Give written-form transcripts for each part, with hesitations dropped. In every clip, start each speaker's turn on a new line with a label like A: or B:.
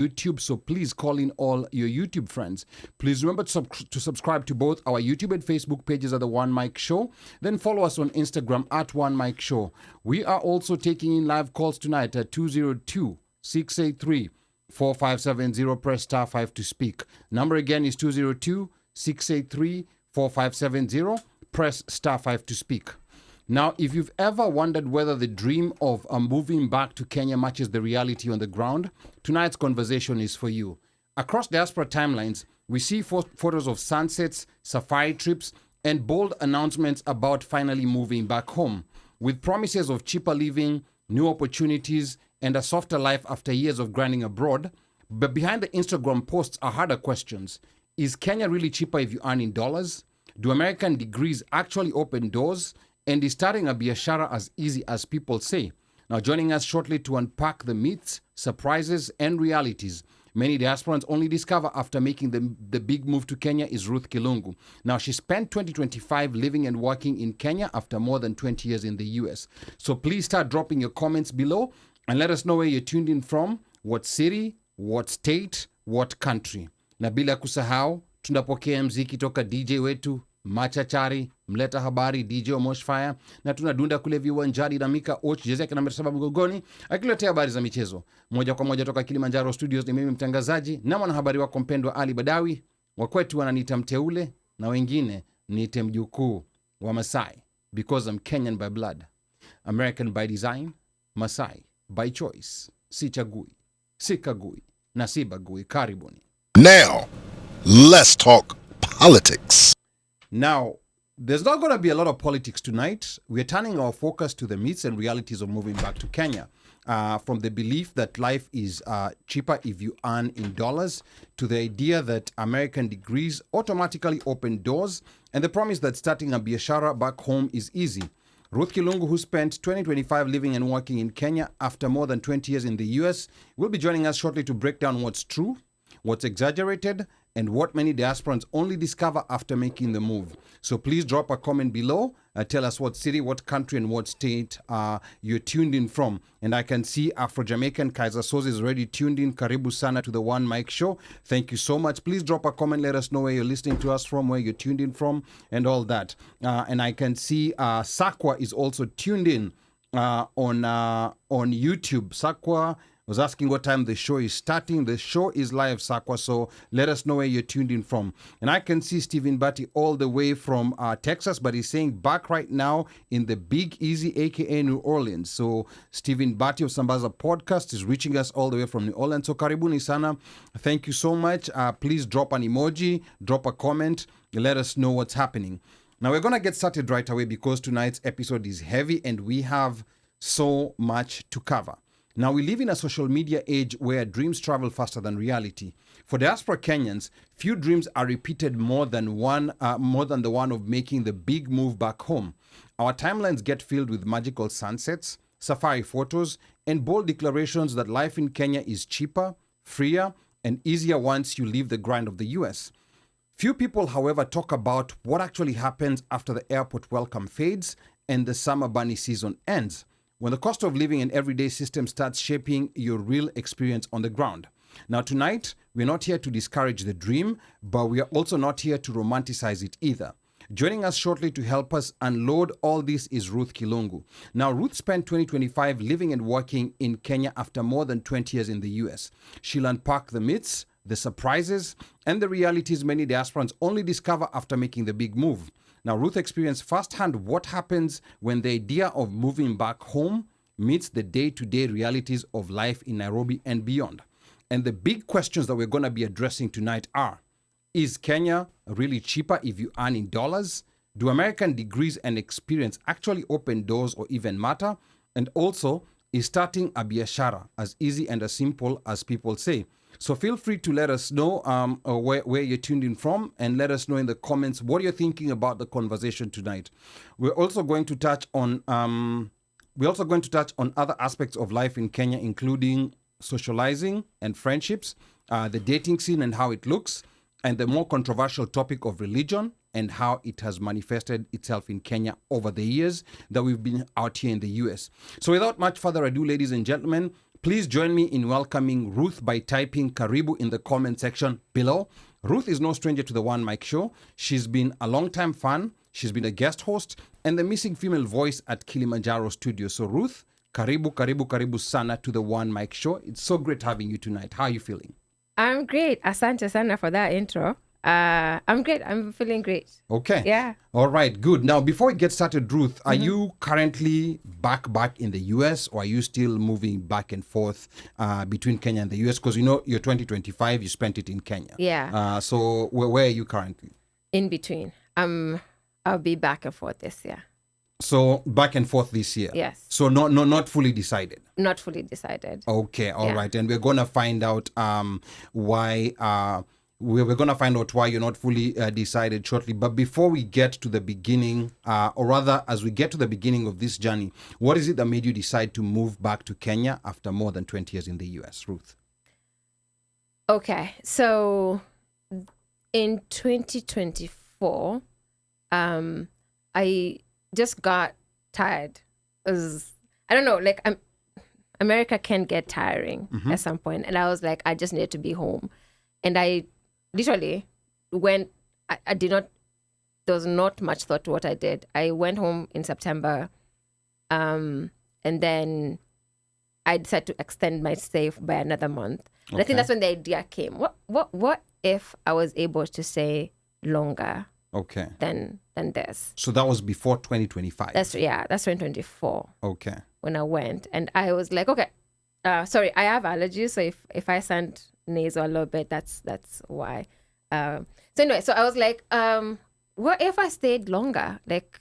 A: YouTube, so please call in all your YouTube friends. Please remember to subscribe to both our YouTube and Facebook pages at the OneMic Show. Then follow us on Instagram at OneMic Show. We are also taking in live calls tonight at 202-683-4570. Press star 5 to speak. Number again is 202-683-4570. Press star 5 to speak. Now, if you've ever wondered whether the dream of moving back to Kenya matches the reality on the ground, tonight's conversation is for you. Across diaspora timelines, we see photos of sunsets, safari trips, and bold announcements about finally moving back home, with promises of cheaper living, new opportunities, and a softer life after years of grinding abroad. But behind the Instagram posts are harder questions. Is Kenya really cheaper if you earn in dollars? Do American degrees actually open doors? And is starting a biashara as easy as people say? Now, joining us shortly to unpack the myths, surprises, and realities many diasporans only discover after making the big move to Kenya is Ruth Kilungu. Now, she spent 2025 living and working in Kenya after more than 20 years in the US. So please start dropping your comments below and let us know where you're tuned in from, what city, what state, what country. Na bila kusahau, tunapokea mziki toka DJ wetu, machachari, mleta habari, DJ Omoshfire, na tunadunda kule viwanjani na Mika Och, jezi yake namba 7 mgongoni, akiletea habari za michezo. Moja kwa moja toka Kilimanjaro Studios, ni mimi mtangazaji na mwanahabari wako mpendwa Ali Badawi. Wakwetu wananiita mteule na wengine niite mjukuu wa Masai, because I'm Kenyan by blood, American by design, Masai by choice. Sichagui, sikagui, na sibagui. Karibuni.
B: Now, let's talk politics.
A: Now, there's not going to be a lot of politics tonight. We're turning our focus to the myths and realities of moving back to Kenya. From the belief that life is cheaper if you earn in dollars, to the idea that American degrees automatically open doors, and the promise that starting a biashara back home is easy. Ruth Kilungu, who spent 2025 living and working in Kenya after more than 20 years in the US, will be joining us shortly to break down what's true, what's exaggerated, and what many diasporans only discover after making the move. So please drop a comment below. Tell us what city, what country, and what state you're tuned in from. And I can see Afro-Jamaican Kaiser Soze is already tuned in. Karibu sana to the OneMic Show. Thank you so much. Please drop a comment. Let us know where you're listening to us from, where you're tuned in from, and all that. And I can see Sakwa is also tuned in on YouTube. Sakwa was asking what time the show is starting. The show is live, Sakwa, so let us know where you're tuned in from. And I can see Stephen Batty all the way from Texas, but he's saying back right now in the Big Easy, aka New Orleans. So Stephen Batty of Sambaza Podcast is reaching us all the way from New Orleans. So karibuni sana. Thank you so much. Please drop an emoji, drop a comment, let us know what's happening. Now we're going to get started right away because tonight's episode is heavy and we have so much to cover. Now, we live in a social media age where dreams travel faster than reality. For diaspora Kenyans, few dreams are repeated more than the one of making the big move back home. Our timelines get filled with magical sunsets, safari photos, and bold declarations that life in Kenya is cheaper, freer, and easier once you leave the grind of the US. Few people, however, talk about what actually happens after the airport welcome fades and the summer bunny season ends, when the cost of living and everyday system starts shaping your real experience on the ground. Now tonight, we're not here to discourage the dream, but we are also not here to romanticize it either. Joining us shortly to help us unload all this is Ruth Kilongu. Now, Ruth spent 2025 living and working in Kenya after more than 20 years in the US. She'll unpack the myths, the surprises, and the realities many diasporans only discover after making the big move. Now, Ruth experienced firsthand what happens when the idea of moving back home meets the day-to-day realities of life in Nairobi and beyond. And the big questions that we're going to be addressing tonight are, is Kenya really cheaper if you earn in dollars? Do American degrees and experience actually open doors or even matter? And also, is starting a biashara as easy and as simple as people say? So feel free to let us know where you're tuned in from, and let us know in the comments what you're thinking about the conversation tonight. We're also going to touch on other aspects of life in Kenya, including socializing and friendships, the dating scene and how it looks, and the more controversial topic of religion and how it has manifested itself in Kenya over the years that we've been out here in the US. So without much further ado, ladies and gentlemen, Please join me in welcoming Ruth by typing Karibu in the comment section below. Ruth is no stranger to the OneMic Show. She's been a long-time fan. She's been a guest host and the missing female voice at Kilimanjaro Studio. So Ruth, karibu sana to the OneMic Show. It's so great having you tonight. How are you feeling?
C: I'm great. Asante sana for that intro. I'm great. I'm feeling great.
A: Okay.
C: Yeah.
A: All right, good. Now, before we get started, Ruth, are you currently back in the US, or are you still moving back and forth between Kenya and the US? Because, you know, you're 2025, you spent it in Kenya.
C: Yeah.
A: So where are you currently?
C: In between. I'll be back and forth this year.
A: So back and forth this year?
C: Yes.
A: So not fully decided?
C: Not fully decided.
A: Okay, all right. And we're going to find out why... We're going to find out why you're not fully decided shortly. But before we get to the beginning, or rather, as we get to the beginning of this journey, what is it that made you decide to move back to Kenya after more than 20 years in the US, Ruth?
C: Okay. So in 2024, I just got tired. I don't know, like America can get tiring at some point. And I was like, I just needed to be home. And I literally went, I did not, there was not much thought to what I did. I went home in September, and then I decided to extend my stay by another month. And I think that's when the idea came. What if I was able to stay longer than this?
A: So that was before 2025?
C: That's 2024.
A: Okay.
C: When I went. And I was like, okay, sorry, I have allergies, so if I sound nasal a little bit, that's why. So anyway, so I was like, what if I stayed longer? Like,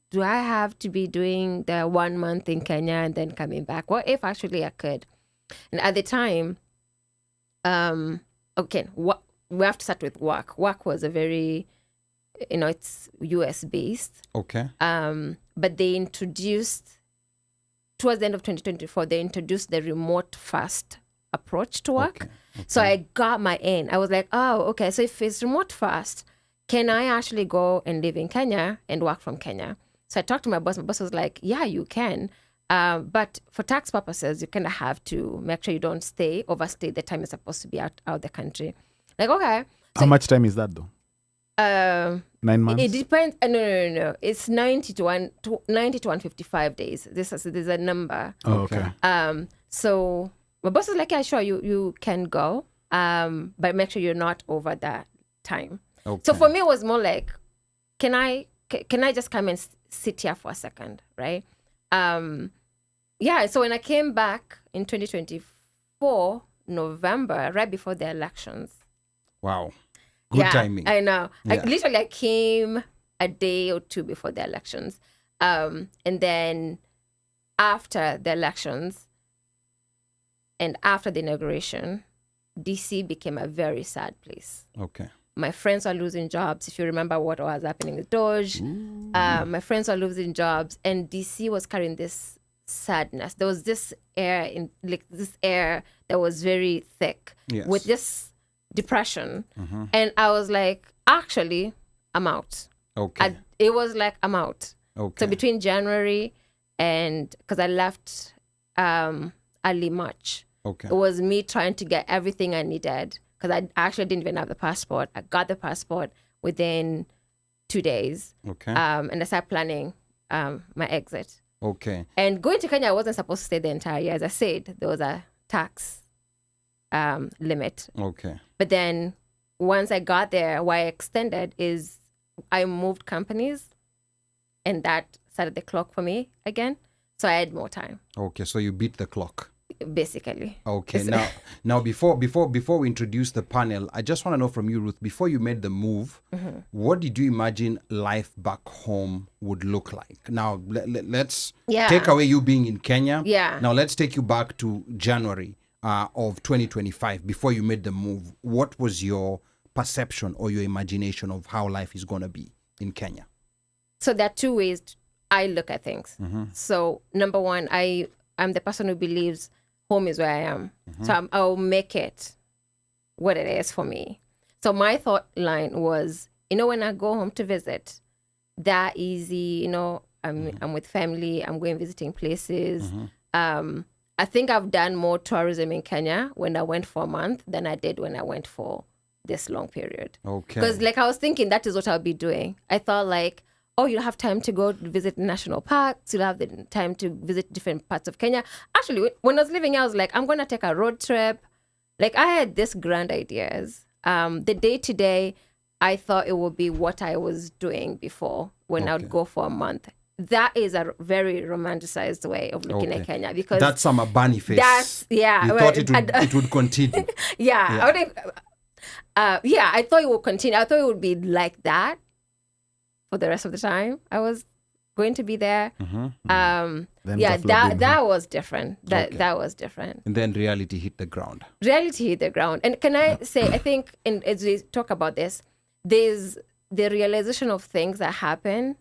C: do I have to be doing the 1 month in Kenya and then coming back? What if actually I could? And at the time, we have to start with work. Work was a very, it's US based.
A: Okay.
C: But they introduced, towards the end of 2024, they introduced the remote first approach to work. So I got my in. I was like, oh, okay. So if it's remote first, can I actually go and live in Kenya and work from Kenya? So I talked to my boss. My boss was like, yeah, you can. But for tax purposes, you kind of have to make sure you don't overstay the time you're supposed to be out of the country. Like, okay. So
D: how much time is that though? 9 months?
C: It depends. No. It's 90 to 155 days. There's a number.
D: Oh, okay.
C: So my boss was like, yeah, sure, you can go, but make sure you're not over that time.
A: Okay.
C: So for me, it was more like, can I just come and sit here for a second, right? So when I came back in 2024, November, right before the elections.
A: Wow. Good timing.
C: I know.
A: Yeah.
C: I came a day or two before the elections. And then after the elections, and after the inauguration, DC became a very sad place.
A: Okay.
C: My friends are losing jobs. If you remember what was happening with Doge, my friends are losing jobs, and DC was carrying this sadness. There was this air that was very thick with this depression, and I was like, actually, I'm out.
A: Okay.
C: It was like, I'm out.
A: Okay.
C: So between January and, because I left early March.
A: Okay.
C: It was me trying to get everything I needed, because I actually didn't even have the passport. I got the passport within 2 days.
A: Okay.
C: And I started planning my exit.
A: Okay.
C: And going to Kenya, I wasn't supposed to stay the entire year. As I said, there was a tax limit.
A: Okay.
C: But then once I got there, why I extended is I moved companies, and that started the clock for me again. So I had more time.
A: Okay. So you beat the clock.
C: Basically.
A: Okay. Now before we introduce the panel, I just want to know from you, Ruth, before you made the move, what did you imagine life back home would look like? Now let's take away you being in Kenya.
C: Yeah.
A: Now let's take you back to January of 2025 before you made the move. What was your perception or your imagination of how life is going to be in Kenya?
C: So there are two ways I look at things. So number one, I'm the person who believes home is where I am. So I'll make it what it is for me. So my thought line was, when I go home to visit, that easy, I'm with family, I'm going visiting places. I I think I've done more tourism in Kenya when I went for a month than I did when I went for this long period.
A: Okay.
C: Because like I was thinking that is what I'll be doing. I thought like, oh, you'll have time to go visit national parks. You'll have the time to visit different parts of Kenya. Actually, when I was living, I was like, I'm going to take a road trip. Like I had this grand ideas. The day-to-day, I thought it would be what I was doing before when I would go for a month. That is a very romanticized way of looking at Kenya because
A: that's some Abani face.
C: That's
A: You thought it would continue.
C: I think, I thought it would continue. I thought it would be like that for the rest of the time I was going to be there. That was different. That was different.
A: And then reality hit the ground.
C: And can I say, I think as we talk about this, there's the realization of things that happen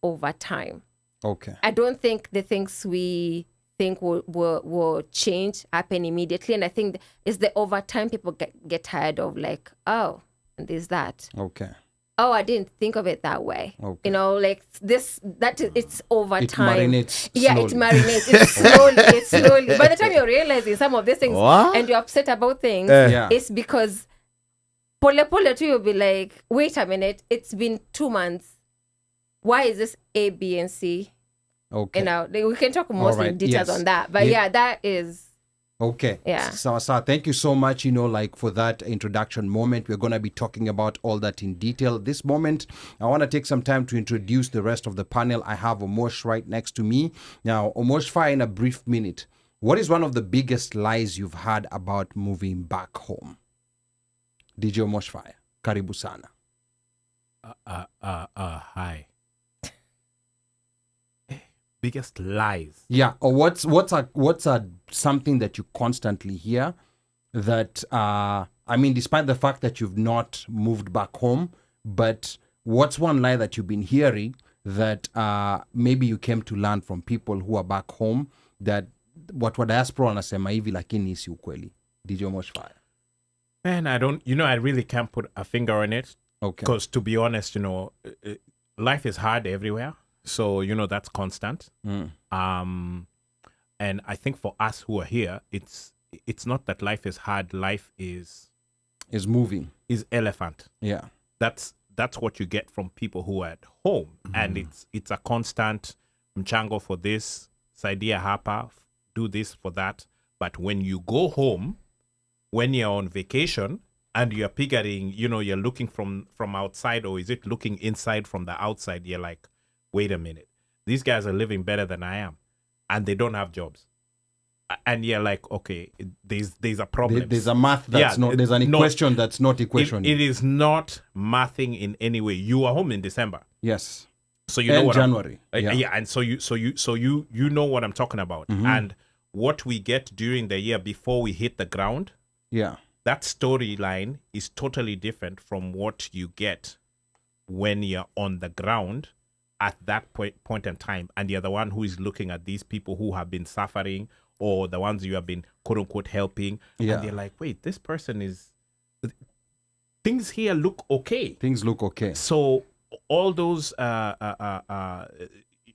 C: over time.
A: Okay.
C: I don't think the things we think will change happen immediately. And I think it's the over time people get tired of like, oh, and there's that.
A: Okay.
C: Oh, I didn't think of it that way. Okay. You know, like it's over time.
A: Marinates
C: yeah,
A: slowly.
C: It marinates. It's slowly. By the time you're realizing some of these things and you're upset about things, it's because pole too, you'll be like, wait a minute, it's been 2 months. Why is this A, B, and C?
A: Okay.
C: You know, we can talk more in details on that. But that is...
A: Okay.
C: Yeah.
A: So, thank you so much, for that introduction moment. We're going to be talking about all that in detail. This moment, I want to take some time to introduce the rest of the panel. I have Omosh right next to me. Now, Omosh, fire in a brief minute. What is one of the biggest lies you've heard about moving back home? DJ Omosh Fire. Karibu sana.
E: Hi. Biggest lies.
A: Yeah, or what's something that you constantly hear that despite the fact that you've not moved back home, but what's one lie that you've been hearing that maybe you came to learn from people who are back home that what wa diaspora wanasema hivi lakini si ukweli? DJ Omosh Fire.
E: Man, I really can't put a finger on it.
A: Okay.
E: Because to be honest, life is hard everywhere. So, that's constant. And I think for us who are here, it's not that life is hard. Life is
A: moving.
E: Is elephant.
A: Yeah.
E: That's what you get from people who are at home. And it's a constant mchango for this, saidia hapa, do this for that. But when you go home, when you're on vacation and you're figuring, you're looking from outside, or is it looking inside from the outside, you're like, wait a minute, these guys are living better than I am, and they don't have jobs. And you're like, okay, there's a problem.
A: There's a math that's not, there's an equation that's not equation.
E: It is not mathing in any way. You are home in December.
A: Yes.
E: So you know what
A: January.
E: And so you know what I'm talking about. And what we get during the year before we hit the ground, that storyline is totally different from what you get when you're on the ground at that point in time, and you're the one who is looking at these people who have been suffering, or the ones you have been quote unquote helping, and you're like, wait, this person is, things here look okay.
A: Things look okay.
E: So all those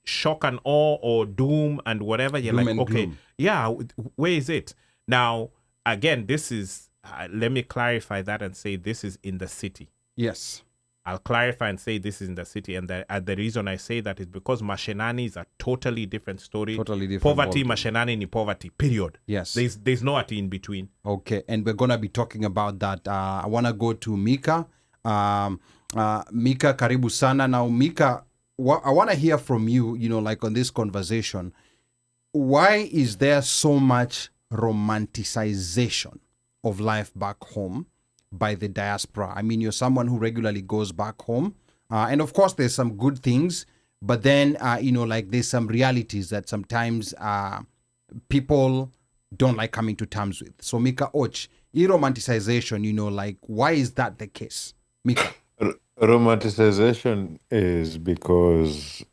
E: shock and awe or doom and whatever, you're
A: Doom
E: like,
A: and
E: okay,
A: gloom.
E: Where is it? Now, again, this is, let me clarify that and say this is in the city.
A: Yes.
E: I'll clarify and say this is in the city, and the reason I say that is because mashinani is a totally different story.
A: Totally different.
E: Poverty, mashinani ni poverty, period.
A: Yes.
E: There's no ati in between.
A: Okay, and we're going to be talking about that. I want to go to Mika. Mika, karibu sana. Now, Mika, I want to hear from you, like on this conversation. Why is there so much romanticization of life back home by the diaspora? I mean, you're someone who regularly goes back home. And of course, there's some good things, but then, there's some realities that sometimes people don't like coming to terms with. So, Mika Och, romanticization, why is that the case? Mika.
F: Romanticization is because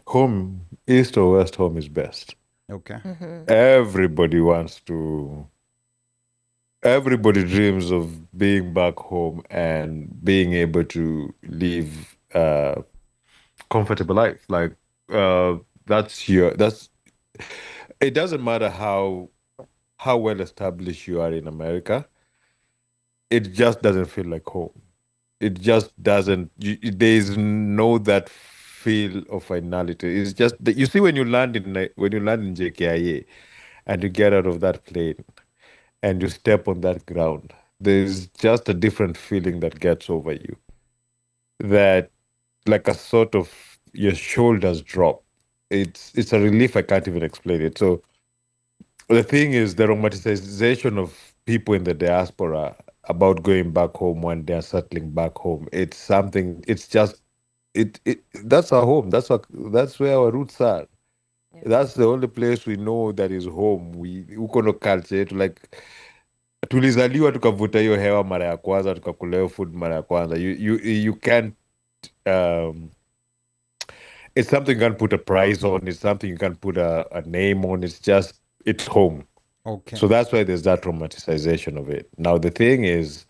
F: home, east or west, home is best.
A: Okay.
F: Everybody dreams of being back home and being able to live a comfortable life. Like that's it doesn't matter how well established you are in America. It just doesn't feel like home. It just doesn't. There is no that feel of finality. It's just that you see when you land in JKIA, and you get out of that plane, and you step on that ground. There's just a different feeling that gets over you. That like a sort of your shoulders drop. It's a relief. I can't even explain it. So the thing is the romanticization of people in the diaspora about going back home when they're settling back home. It's something. It's just it. That's our home. That's where our roots are. That's the only place we know that is home. Uko no culture yetu, like tulizaliwa tukavuta hiyo hewa mara ya kwanza, tukakula hiyo food mara ya kwanza. You can't it's something you can't put a price on. It's something you can't put a name on. It's home.
A: Okay.
F: So that's why there's that romanticization of it. Now the thing is,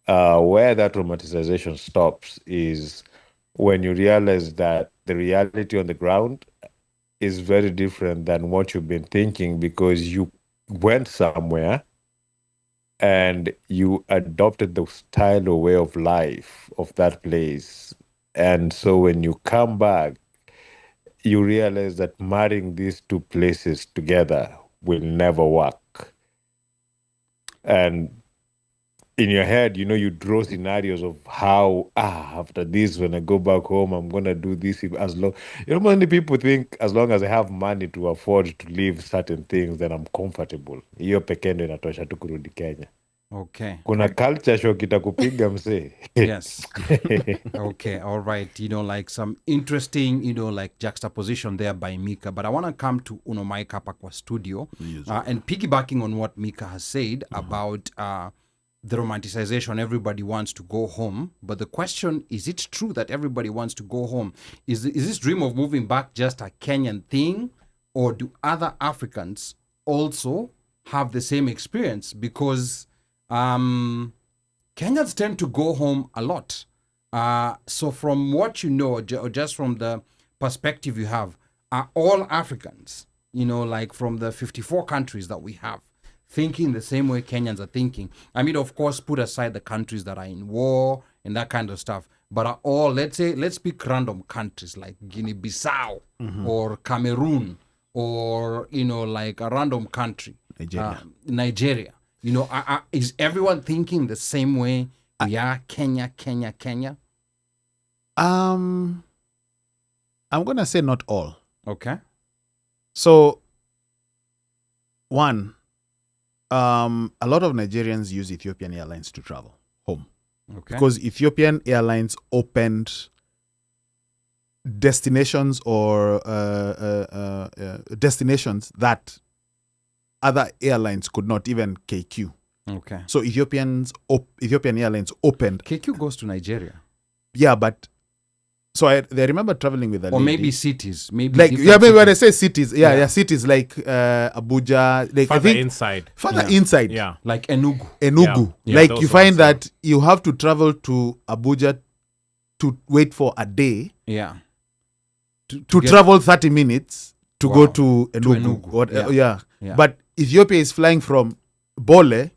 F: where that romanticization stops is when you realize that the reality on the ground is very different than what you've been thinking, because you went somewhere and you adopted the style or way of life of that place. And so when you come back, you realize that marrying these two places together will never work. And in your head, you draw scenarios of how, after this, when I go back home, I'm going to do this. As long, many people think as long as I have money to afford to live certain things, then I'm comfortable. Hiyo pekee ndio inatosha tu kurudi Kenya.
A: Okay.
F: Kuna culture shock itakupiga msee.
A: Yes. Okay. All right. Like some interesting, like juxtaposition there by Mika. But I want to come to Mike hapa kwa studio.
D: Yes.
A: And piggybacking on what Mika has said about the romanticization, everybody wants to go home. But the question, is it true that everybody wants to go home? Is this dream of moving back just a Kenyan thing? Or do other Africans also have the same experience? Because Kenyans tend to go home a lot. So from what you know, or just from the perspective you have, are all Africans, like from the 54 countries that we have, thinking the same way Kenyans are thinking? I mean, of course, put aside the countries that are in war and that kind of stuff, but are all, let's pick random countries like Guinea-Bissau or Cameroon or, like a random country. Nigeria. Is everyone thinking the same way we are? Kenya?
D: I'm gonna say not all.
A: Okay.
D: So, one, a lot of Nigerians use Ethiopian Airlines to travel home.
A: Okay.
D: Because Ethiopian Airlines opened destinations or destinations that other airlines could not, even KQ.
A: Okay.
D: So Ethiopian Airlines opened.
A: KQ goes to Nigeria.
D: Yeah, but so I remember traveling with a lady.
A: Or maybe cities. Maybe
D: like
A: different
D: maybe when I
A: cities.
D: say cities, cities like Abuja, like
E: Further
D: I think
E: inside.
D: further inside.
E: Yeah.
A: Like Enugu.
E: Yeah,
D: Like
E: those
D: you find
E: ones,
D: that you have to travel to Abuja to wait for a day
A: Yeah.
D: to
A: get-
D: travel 30 minutes to
A: Wow.
D: go to Enugu.
A: Enugu.
D: Yeah.
A: Yeah.
D: But Ethiopia is flying from Bole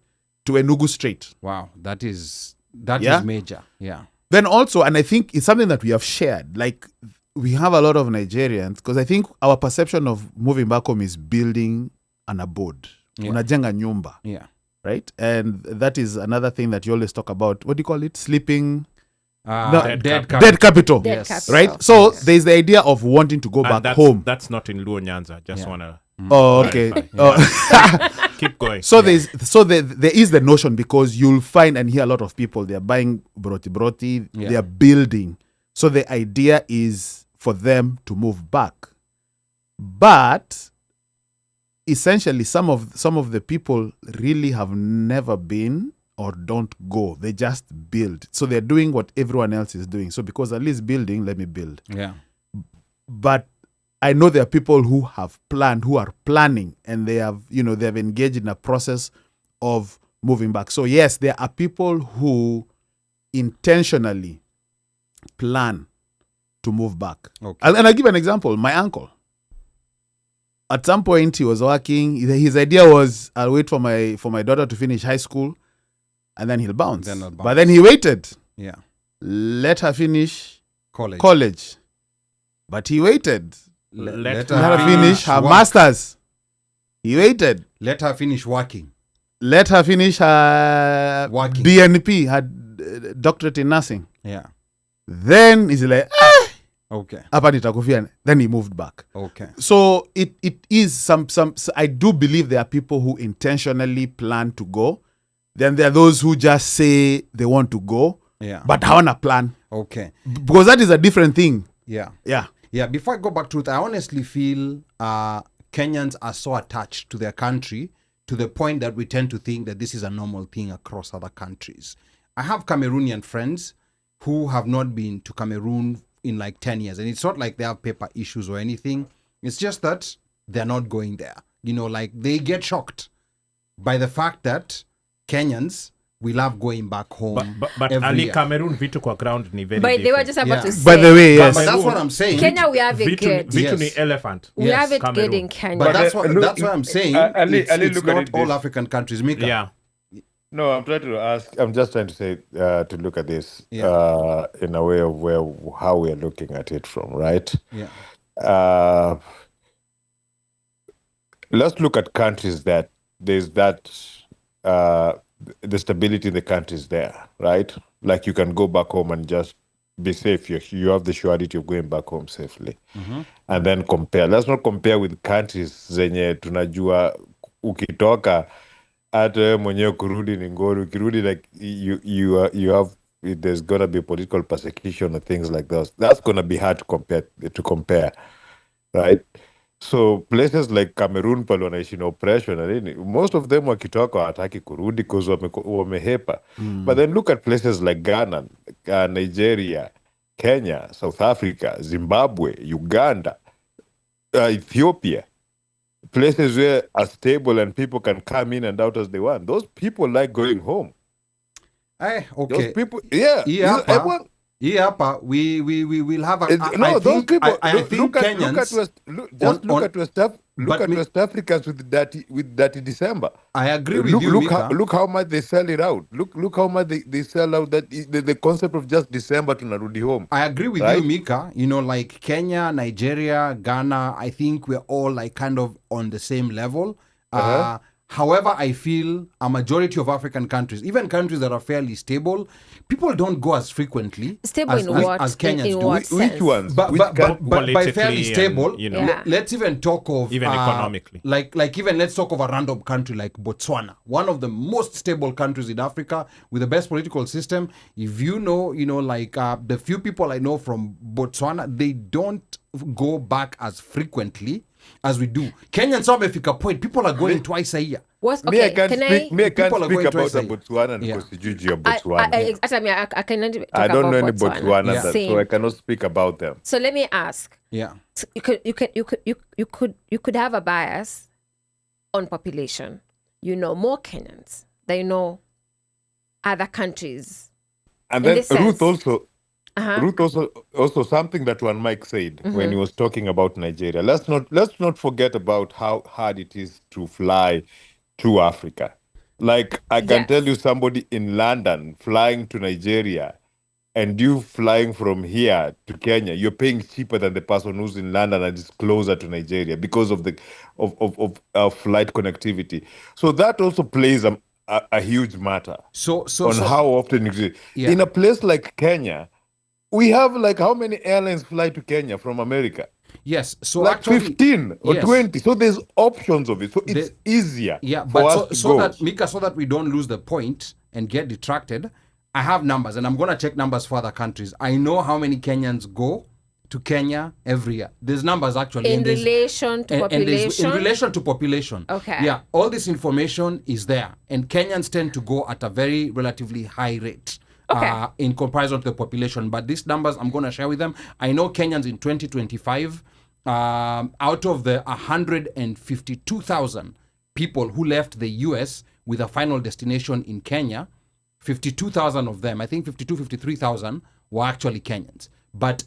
D: to Enugu straight.
A: Wow. That is
D: Yeah.
A: major. Yeah.
D: Then also, and I think it's something that we have shared, like we have a lot of Nigerians, because I think our perception of moving back home is building an abode.
A: Yeah.
D: Unajenga nyumba,
A: Yeah.
D: right? And that is another thing that you always talk about. What do you call it? Sleeping,
A: Dead capital.
D: dead capital.
C: Dead
A: Yes.
C: capital.
D: Right? So
C: Yes.
D: there's the idea of wanting to go
E: And
D: back home.
E: That's not in Luo Nyanza. Just
A: Yeah.
E: want to
D: Oh, okay.
E: clarify.
D: Oh.
E: keep going.
D: So there is the notion, because you'll find and hear a lot of people, they're buying broti,
A: Yeah.
D: they're building. So the idea is for them to move back. But essentially some of the people really have never been or don't go. They just build. So they're doing what everyone else is doing. So because at least building, let me build.
A: Yeah.
D: But I know there are people who have planned, who are planning, and they have engaged in a process of moving back. So yes, there are people who intentionally plan to move back.
A: Okay.
D: And I'll give an example. My uncle, at some point he was working. His idea was, I'll wait for my daughter to finish high school, and then he'll bounce.
A: Then I'll bounce.
D: But then he waited.
A: Yeah.
D: Let her finish
A: College.
D: But he waited.
A: Let
D: Let her finish her
A: work.
D: master's. He waited.
A: Let her finish working.
D: Let her finish her
A: Working.
D: DNP, her doctorate in nursing.
A: Yeah.
D: Then he's like,
A: Okay.
D: hapa nitakufia. Then he moved back.
A: Okay.
D: So it is some I do believe there are people who intentionally plan to go. Then there are those who just say they want to go,
A: Yeah.
D: but hawana plan.
A: Okay.
D: Because that is a different thing.
A: Yeah.
D: Yeah.
A: Yeah. Before I go back to it, I honestly feel Kenyans are so attached to their country to the point that we tend to think that this is a normal thing across other countries. I have Cameroonian friends who have not been to Cameroon in like 10 years. And it's not like they have paper issues or anything. It's just that they're not going there. You know, like they get shocked by the fact that Kenyans, we love going back home.
E: But
A: every
E: Ali
A: year.
E: Cameroon vitu kwa ground ni very
C: But they were
E: different.
C: just about
A: Yeah.
C: to say.
D: By the way,
A: But
D: yes.
A: that's what I'm saying.
C: Kenya, we have it
E: Vitu,
C: good.
E: vitu ni
A: Yes.
E: elephant.
C: We
A: Yes,
C: have it
E: Cameroon.
C: good in Kenya.
A: But that's
F: look,
A: what I'm saying.
F: Ali,
A: it's
F: Ali,
A: it's
F: look at
A: not
F: it
A: all
F: this-
A: African countries. Mika.
E: Yeah.
F: No, I'm just trying to say, to look at this
A: Yeah.
F: in a way of how we're looking at it from, right?
A: Yeah.
F: Let's look at countries that there's that, the stability in the countries there, right? Like you can go back home and just be safe. You have the surety of going back home safely. And then compare. Let's not compare with countries zenye tunajua ukitoka hata wewe mwenyewe kurudi ni ngori. Ukirudi like you have, there's gonna be political persecution and things like those. That's gonna be hard to compare, right? So places like Cameroon pale wanaishi na oppression na nini, most of them wakitoka hawataki kurudi because wamehepa. But then look at places like Ghana, Nigeria, Kenya, South Africa, Zimbabwe, Uganda, Ethiopia. Places where are stable and people can come in and out as they want. Those people like going home.
A: Okay.
F: Those people, yeah.
A: Yeah,
F: Everyone,
A: Hapa, we will have a.
F: no, those people.
A: I think Kenyans.
F: Look at West Africans with dirty December.
A: I agree with you, Mika.
F: Look how much they sell it out. Look how much they sell out. That the concept of just December to narudi home.
A: I agree with
F: Right?
A: you, Mika. You know, like Kenya, Nigeria, Ghana, I think we're all like kind of on the same level. However, I feel a majority of African countries, even countries that are fairly stable, people don't go as frequently
C: Stable
A: as,
C: in
A: as,
C: what?
A: as Kenyans
C: in
A: do.
C: what
F: Which
C: sense?
F: ones?
A: But,
F: Which
A: but,
F: coun-
A: but, but by fairly
E: Politically
A: stable,
E: and, you know.
C: Yeah.
A: let's even talk of
E: Even economically.
A: like even let's talk of a random country like Botswana, one of the most stable countries in Africa with the best political system. If you know, like the few people I know from Botswana, they don't go back as frequently as we do. Kenyans wamefika point, people are going twice a year.
C: What's,
F: Me, I
C: okay,
F: can't
C: can
F: speak. Me, I can't
A: people are
F: speak
A: going
F: about
A: twice a year.
F: Botswana
A: Yeah.
F: because Juju of
C: I
F: Botswana.
C: I cannot talk
F: I don't know
C: about
F: any Botswana,
A: Yeah.
F: that,
C: Same.
F: so I cannot speak about them.
C: So let me ask.
A: Yeah.
C: So you could have a bias on population. You know more Kenyans than you know other countries.
F: And
C: In
F: then
C: this sense.
F: Ruth also something that one Mike said when he was talking about Nigeria. Let's not forget about how hard it is to fly to Africa. Like I can
C: Yes.
F: tell you, somebody in London flying to Nigeria, and you flying from here to Kenya, you're paying cheaper than the person who's in London and is closer to Nigeria because of the of flight connectivity. So that also plays a huge matter
A: So
F: on how often it is.
A: Yeah.
F: In a place like Kenya, we have like how many airlines fly to Kenya from America?
A: yes. So
F: Like
A: actually,
F: 15 or
A: yes.
F: 20. So there's options of it. So it's
A: The-
F: easier
A: Yeah,
F: for
A: but
F: us to
A: so
F: go.
A: that Mika, so that we don't lose the point and get detracted, I have numbers, and I'm gonna check numbers for other countries. I know how many Kenyans go to Kenya every year. There's numbers actually
C: In
A: and there's-
C: relation to
A: and there's-
C: population.
A: in relation to population.
C: Okay.
A: Yeah, all this information is there, and Kenyans tend to go at a very relatively high rate.
C: Okay.
A: In comparison to the population, but these numbers I'm going to share with them. I know Kenyans in 2025, out of the 152,000 people who left the US with a final destination in Kenya, 52,000 of them, I think 53,000 were actually Kenyans. But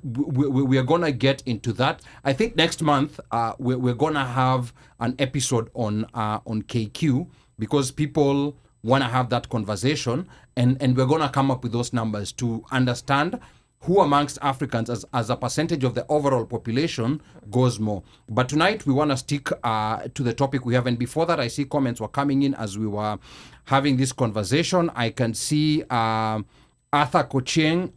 A: we are gonna get into that. I think next month we're gonna have an episode on KQ, because people want to have that conversation, and we're gonna come up with those numbers to understand who amongst Africans as a percentage of the overall population goes more. But tonight we want to stick to the topic we have. And before that, I see comments were coming in as we were having this conversation. I can see Arthur K.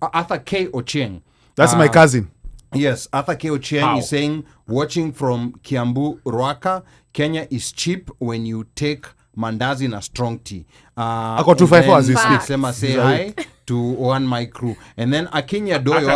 A: Ochieng.
D: That's my cousin.
A: Yes, Arthur K. Ochieng is saying, watching from Kiambu, Ruaka, Kenya is cheap when you take mandazi na strong tea.
D: Ako 254 as we speak.
A: Sema say hi to OneMic crew. And then Akinya Doyo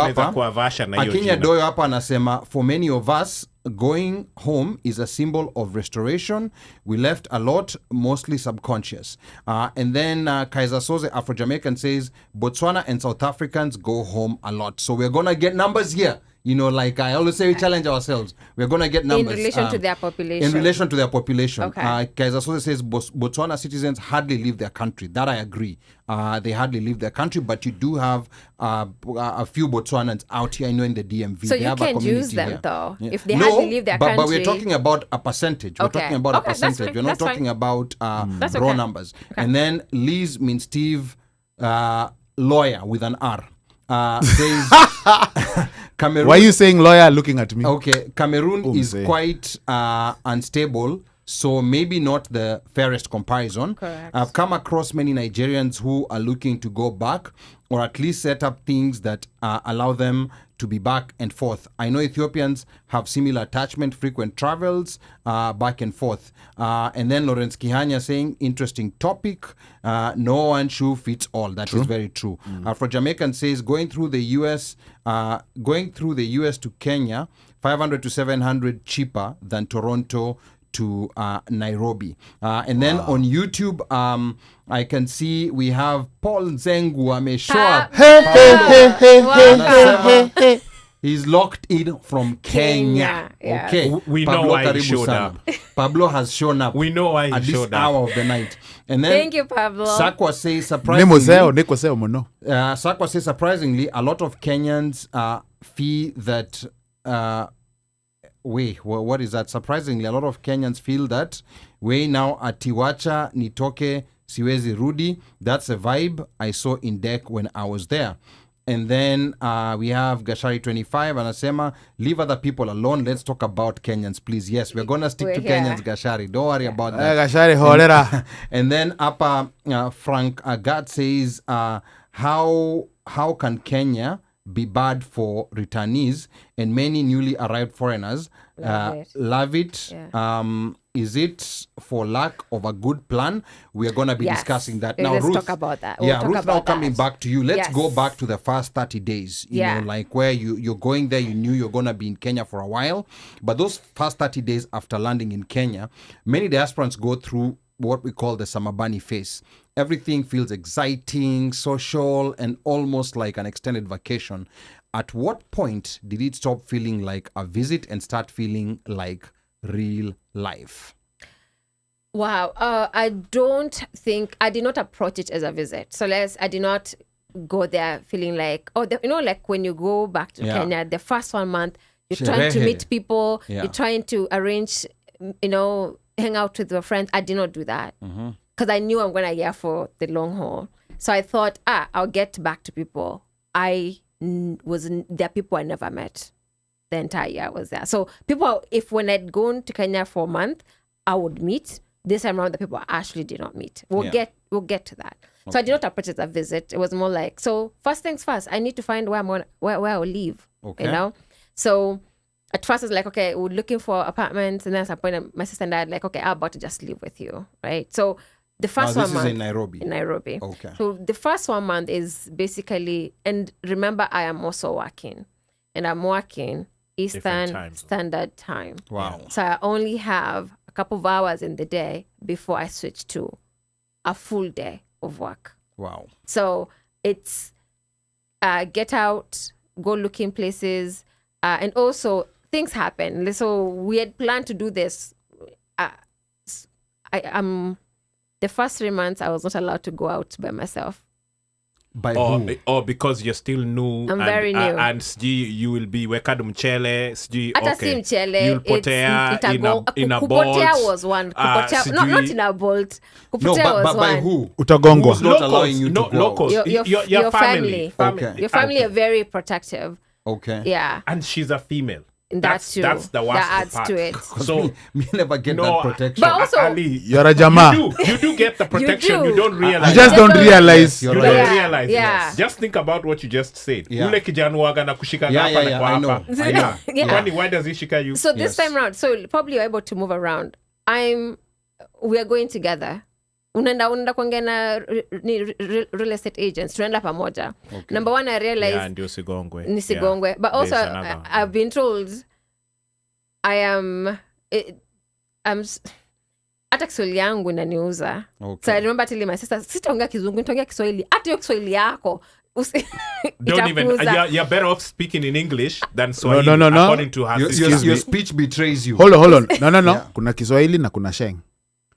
A: hapa anasema, for many of us, going home is a symbol of restoration. We left a lot, mostly subconscious. And then Kaiser Soze, Afro-Jamaican, says, Botswana and South Africans go home a lot. So we're going to get numbers here. You know, like I always say, we challenge ourselves. We're going to get numbers.
C: In relation to their population.
A: In relation to their population.
C: Okay.
A: Kaiser Soze says, Botswana citizens hardly leave their country. That I agree. They hardly leave their country, but you do have a few Botswanans out here, I know, in the DMV.
C: So
A: they
C: you
A: have a
C: can
A: community
C: use them,
A: here.
C: though,
A: Yeah.
C: if they hardly leave their country.
A: But we're talking about a percentage. We're
C: Okay.
A: talking about
C: Okay,
A: a
C: that's
A: percentage.
C: fine.
A: We're not
C: That's fine.
A: talking about
C: That's
A: raw
C: okay.
A: numbers.
C: Okay.
A: And then Liz means Steve, lawyer with an R. Says Cameroon.
D: Why are you saying lawyer looking at me?
A: Okay, Cameroon is
D: say.
A: quite unstable, so maybe not the fairest comparison.
C: Correct.
A: I've come across many Nigerians who are looking to go back, or at least set up things that allow them to be back and forth. I know Ethiopians have similar attachment, frequent travels, back and forth. And then Lawrence Kihanya saying, interesting topic. No one shoe fits all. That is very true. Afro-Jamaican says, going through the US to Kenya, 500 to 700 cheaper than Toronto to Nairobi. And then on YouTube, I can see we have Paul Nzengu show up. Anasema, he's locked in from Kenya.
C: Kenya,
A: Okay.
E: We know
A: Pablo,
E: why he
A: karibu
E: showed
A: sana.
E: up.
A: Pablo has shown up.
E: We know why he
A: at this
E: showed up.
A: hour of the night. And then
C: Thank you, Pablo.
A: Sakwa says,
D: Nemo
A: surprisingly,
D: seo mono.
A: Sakwa says, surprisingly, a lot of Kenyans feel that. What is that? Surprisingly, a lot of Kenyans feel that way now. Atiwacha nitoke siwezi rudi. That's a vibe I saw in deck when I was there. And then we have Gashari 25 anasema, leave other people alone. Let's talk about Kenyans, please. Yes, we're gonna stick
C: We're
A: to
C: here.
A: Kenyans, Gashari. Don't worry about that.
D: Gashari holera.
A: And then Frank Agat says, how can Kenya be bad for returnees and many newly arrived foreigners love it?
C: Yeah.
A: Is it for lack of a good plan? We are going to be
C: Yes.
A: discussing that.
C: Let's
A: Now, Ruth,
C: talk about that. We'll
A: yeah,
C: talk
A: Ruth, now
C: about
A: coming
C: that.
A: back to you. Let's
C: Yes.
A: go back to the first 30 days. You
C: Yeah.
A: know, like where you're going there, you knew you're going to be in Kenya for a while. But those first 30 days after landing in Kenya, many diasporans go through what we call the Samabani phase. Everything feels exciting, social, and almost like an extended vacation. At what point did it stop feeling like a visit and start feeling like real life?
C: Wow. I did not approach it as a visit. So I did not go there feeling like, like when you go back to
A: Yeah.
C: Kenya, the first 1 month, you're trying to meet people,
A: Yeah.
C: you're trying to arrange, hang out with your friends. I did not do that because I knew I'm going to here for the long haul. So I thought, I'll get back to people. There are people I never met the entire year I was there. So when I'd gone to Kenya for a month, I would meet. This time around, the people I actually did not meet. We'll get to that. Okay. So I did not approach it as a visit. It was more like, so first things first, I need to find where I'll live.
A: Okay.
C: So at first it's like, okay, we're looking for apartments, and then at some point my sister and I like, okay, I'm about to just live with you, right? So the first
A: Now,
C: 1 month
A: is in Nairobi.
C: In Nairobi.
A: Okay.
C: So the first 1 month is basically, and remember, I am also working, and I'm working Eastern
E: time zone.
C: Standard Time.
A: Wow.
C: So I only have a couple of hours in the day before I switch to a full day of work.
A: Wow.
C: So it's get out, go looking places, and also things happen. So we had planned to do this. The first 3 months I was not allowed to go out by myself.
A: By who?
E: or because you're still new.
C: I'm very new.
E: And sijui you will be wekad mchele. Sijui,
C: Hata si mchele,
E: you'll potea in a
C: kupotea
E: bolt.
C: was one. Kupotea, not in a bolt.
A: No,
C: Kupotea was
A: but by
C: one.
A: who?
D: Utagongwa.
A: Who's not allowing you to go out?
E: locals.
C: Your family.
A: Okay.
C: Your family are very protective.
A: Okay.
C: Yeah.
E: And she's a female.
C: That's true.
E: That's the worst
C: That adds
E: part.
C: to it.
E: So
A: me never get
E: no,
A: that protection.
C: But also-
E: Ali,
D: You're a jama.
E: you do get the protection.
C: do.
E: You don't realize.
D: You just don't
C: Yes,
D: realize.
A: you're
E: You
A: right.
E: don't
C: Yeah,
E: realize.
C: yeah.
E: Yes. Just think about what you just said.
A: Yeah.
E: Ule kijana waga na kushika
A: Yeah,
E: hapa
A: yeah,
E: na
A: yeah,
E: kwa
A: I know.
E: hapa.
A: I know.
C: Yeah.
E: Kwani, why does he shika you?
C: So this
A: Yes.
C: time around, so probably you're able to move around. We are going together. Unaenda kuongea na real estate agents. Tunaenda pamoja.
A: Okay.
C: Number one, I realized
E: Yeah, ndio sigongwe.
C: nisigongwe.
E: Yeah.
C: But also,
E: There's another.
C: I've been told hata Kiswahili yangu inaniuza.
A: Okay.
C: So I remember telling my sister, sitaongea Kizungu, nitaongea Kiswahili. Hata hiyo Kiswahili yako.
E: Don't even.
C: itakuuza.
E: You're better off speaking in English than Swahili.
D: no.
E: According to her sister.
A: Your speech betrays you.
D: Hold on. No.
A: Yeah.
D: Kuna Kiswahili na kuna Sheng.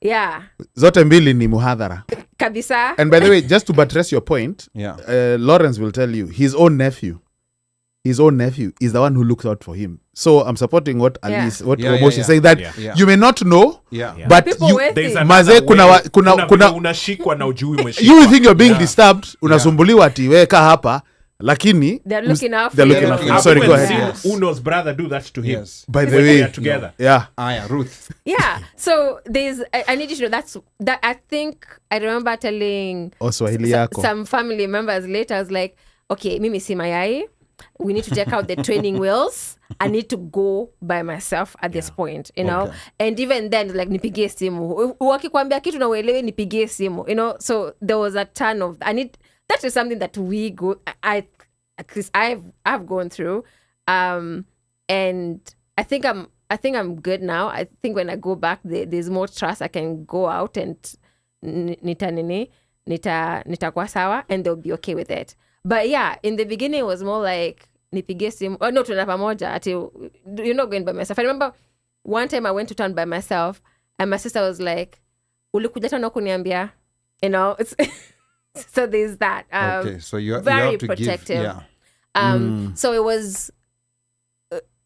C: Yeah.
D: Zote mbili ni muhadhara.
C: Kabisa.
D: And by the way, just to buttress your point,
A: Yeah.
D: Lawrence will tell you his own nephew is the one who looks out for him. So I'm supporting what
C: Yeah.
D: Alice, what
A: Yeah,
D: Omosh
A: yeah,
D: is saying, that
A: yeah.
D: you may not know,
A: Yeah.
E: Yeah.
D: but
C: People
D: you,
C: with
E: There's
C: it.
E: another
D: Maze, kuna
E: way.
D: wa- kuna-
E: unashikwa na ujui umeshikwa.
D: you will think you're being disturbed, unasumbuliwa ati weka hapa, lakini
C: They're looking out for
D: they're looking
C: you.
D: out for you.
E: I've
D: Sorry,
E: even
D: go ahead.
E: seen
A: Yes.
E: Uno's brother do that to him.
A: Yes.
D: By the
E: When
D: way,
E: we are together.
D: yeah.
A: Yeah, Ruth.
C: Yeah. So I need you to know that I think I remember telling
D: Swahili yako.
C: some family members later, I was like, okay, mimi si mayai. We need to check out the training wheels. I need to go by myself at this point, you know?
A: Okay.
C: And even then, like, nipigie simu. Wakikwambia kitu na uelewe, nipigie simu, you know? So there was a ton of, that is something that at least I've gone through. And I think I'm good now. I think when I go back, there's more trust. I can go out and nitakuwa sawa, and they'll be okay with it. But yeah, in the beginning, it was more like, nipigie simu. Oh, no, tunaenda pamoja. Ati, you're not going by myself. I remember one time I went to town by myself, and my sister was like, ulikuja tano kuniambia? You know, it's so there's that.
A: Okay, so you
C: very
A: have to
C: protective.
A: give. Yeah.
C: So it was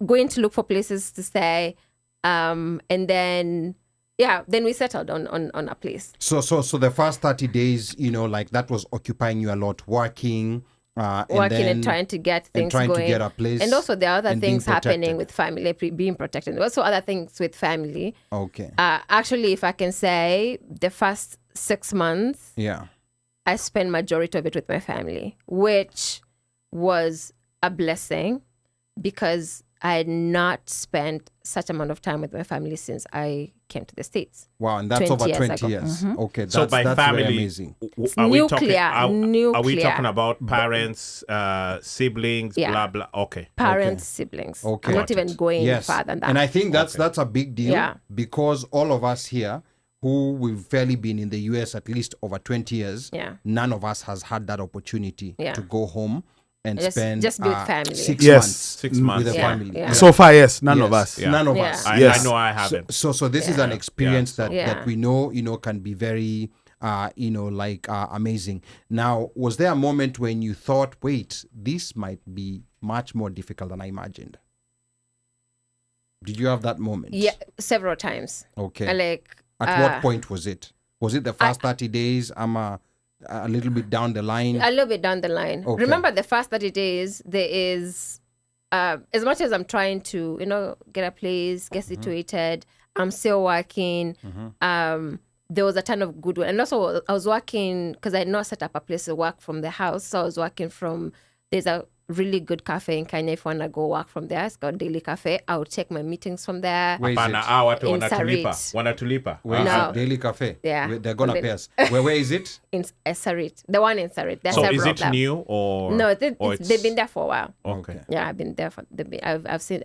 C: going to look for places to stay, and then we settled on a place.
A: So the first 30 days, you know, like that was occupying you a lot, working
C: And trying to get things
A: trying
C: going.
A: to get a place.
C: And also there are other
A: and being
C: things happening
A: protected.
C: with family, being protected. Also other things with family.
A: Okay.
C: Actually, if I can say, the first 6 months,
A: Yeah.
C: I spent majority of it with my family, which was a blessing because I had not spent such amount of time with my family since I came to the States.
A: Wow, and that's
C: 20
A: over
C: years
A: 20
C: ago.
A: years. Okay,
E: So by
A: that's
E: family,
A: very amazing.
E: are we
C: Nuclear,
E: talking? Are we
C: nuclear.
E: talking about parents, siblings,
C: Yeah.
E: blah blah? Okay.
C: Parents, siblings.
A: Okay.
C: I'm not
A: Got
C: even going
A: Yes.
C: further than that.
A: And I think that's a big deal
C: Yeah.
A: because all of us here who we've fairly been in the US at least over 20 years,
C: Yeah.
A: none of us has had that opportunity
C: Yeah.
A: to go home and
C: Just
A: spend
C: be with family.
A: 6
D: Yes.
A: months
E: 6 months.
A: with the
C: Yeah,
A: family.
C: yeah.
D: So far, yes, none of
A: Yes.
D: us.
E: Yeah.
A: None of
C: Yeah.
A: us.
E: I
D: Yes.
E: know I haven't.
A: So this is
C: Yeah.
A: an experience
E: Yeah.
A: that
C: Yeah.
A: that we know can be very amazing. Now, was there a moment when you thought, wait, this might be much more difficult than I imagined? Did you have that moment?
C: Yeah, several times.
A: Okay.
C: And
A: At what point was it? Was it the first 30 days? I'm a little bit down the line.
C: A little bit down the line.
A: Okay.
C: Remember, the first 30 days, there is, as much as I'm trying to, get a place, get situated, I'm still working. There was a ton of goodwill. And also, I was working, because I had not set up a place to work from the house. So I was working from, there's a really good cafe in Kenya. If you want to go work from there, it's called Daily Cafe. I'll take my meetings from there.
A: Where is
E: Hapana,
A: it?
E: watu
C: In
E: wanatulipa.
A: Where is
C: No.
A: it? Daily Cafe?
C: Yeah.
A: They're going to pay us. Where is it?
C: In Sarit. The one in Sarit. There's
E: So
C: several
E: is
C: of
E: it
C: them.
E: new or
C: No,
E: or
C: they've been there for a while.
E: Okay.
C: Yeah, I've been there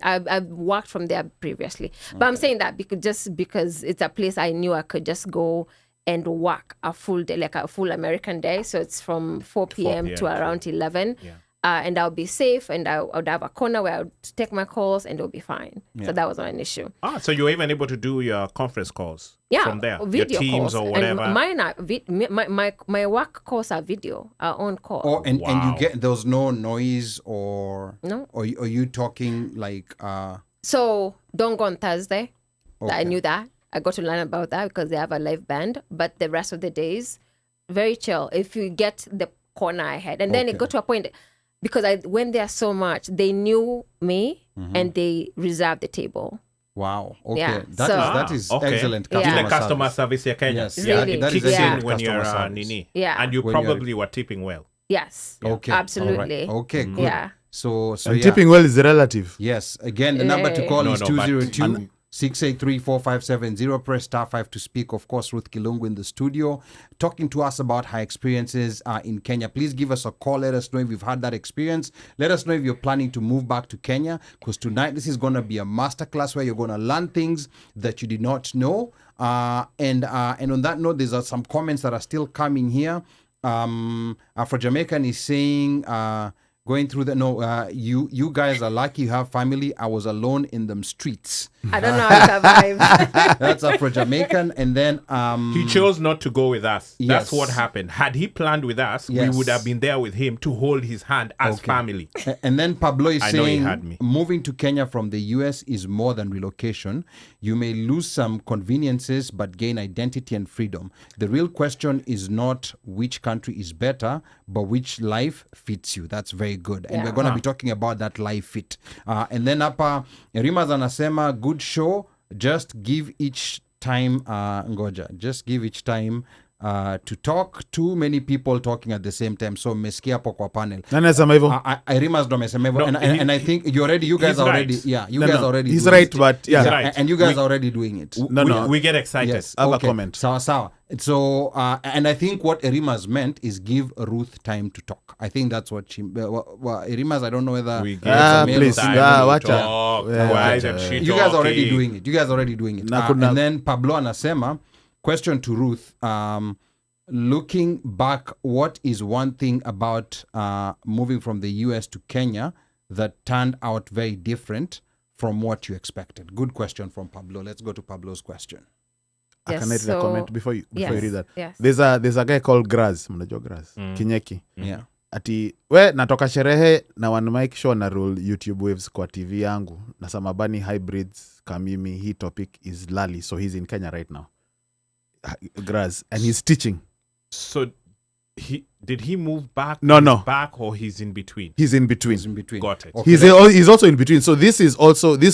C: I've worked from there previously. But I'm saying that because it's a place I knew I could just go and work a full day, like a full American day. So it's from 4 p.m. to
E: PM,
C: around 11.
E: Yeah.
C: and I'll be safe, and I would have a corner where I would take my calls, and it'll be fine. So that was not an issue.
E: So you're even able to do your conference calls from there,
C: video
E: your teams
C: calls.
E: or whatever.
C: And mine are my work calls are video, our own call.
A: Oh, and you get there's no noise or
C: No.
A: or you talking like
C: So don't go on Thursday. I
A: Okay.
C: knew that. I got to learn about that because they have a live band. But the rest of the days, very chill. If you get the corner I had, and then it got to a point because I went there so much, they knew me and they reserved the table.
A: wow. Okay.
C: Yeah,
A: That is
E: okay.
A: excellent
C: Yeah.
A: customer
E: The customer
A: service.
E: service here, Kenya.
A: Yes.
E: Yeah,
C: Really?
E: it
A: That is
E: kicks
C: excellent
E: in when
A: customer
E: you're
A: service.
E: Nini.
C: Yeah.
E: And you
A: When you're-
E: probably were tipping well.
C: Yes.
A: Okay.
C: Absolutely.
A: All right. Okay, good.
C: Yeah.
A: So
D: And
A: yeah.
D: tipping well is relative.
A: Yes. Again, the number to call
E: No,
A: is
E: no, but-
A: 202 683-4570. Press star 5 to speak. Of course, Ruth Kilungu in the studio talking to us about her experiences in Kenya. Please give us a call. Let us know if you've had that experience. Let us know if you're planning to move back to Kenya, because tonight this is going to be a masterclass where you're going to learn things that you did not know. And on that note, there's some comments that are still coming here. Afro Jamaican is saying, going through the you guys are lucky you have family. I was alone in them streets.
C: I don't know how to survive.
A: That's Afro Jamaican. And then
E: He chose not to go with us. That's
A: Yes.
E: what happened. Had he planned with us,
A: Yes.
E: we would have been there with him to hold his hand as family.
A: and then Pablo is
E: I know he
A: saying
E: had me.
A: moving to Kenya from the US is more than relocation. You may lose some conveniences but gain identity and freedom. The real question is not which country is better, but which life fits you. That's very good. And we're going to be talking about that life fit. And then hapa Rimas anasema good show, just give each time just give each time to talk. Too many people talking at the same time, so mmesikia hapo kwa panel.
D: Nani anasema hivyo?
A: Rimas ndo amesema hivyo.
E: No,
A: and I think you guys
E: he's
A: are already
E: right.
A: you
D: No,
A: guys
D: no,
A: are already
D: he's
A: doing
D: right,
A: it.
D: but yeah.
E: He's right.
A: And you guys are already doing it.
D: No.
E: We get excited.
A: Yes.
D: Have a
A: okay.
D: comment.
A: Sawa. So, and I think what Erima's meant is give Ruth time to talk. I think that's what she. Erima's, I don't know whether.
E: We give
D: Ah,
E: some
D: please.
E: time
D: Ah,
E: to
D: watch
E: talk.
D: out. Yeah,
E: Why
D: watch
E: isn't
D: out.
E: she
A: You guys are already
E: talking?
A: doing it.
D: Na kuna-
A: And then Pablo anasema, question to Ruth. Looking back, what is one thing about moving from the US to Kenya that turned out very different from what you expected? Good question from Pablo. Let's go to Pablo's question.
C: Yes,
D: Can I read the
C: so-
D: comment before you read that?
C: Yes.
D: There's a guy called Graz, mnajua Graz, Kinyeki.
A: Yeah.
D: Ati we natoka sherehe na OneMic Show na roll YouTube waves kwa TV yangu na Samabani hybrids kamimi. Hii topic is Lali, so he's in Kenya right now. Graz, and he's teaching.
E: So did he move back?
D: No,
E: He's
D: no.
E: back or he's in between?
D: He's in between.
A: He's in between.
E: Got it.
A: Okay.
D: He's also in between. So this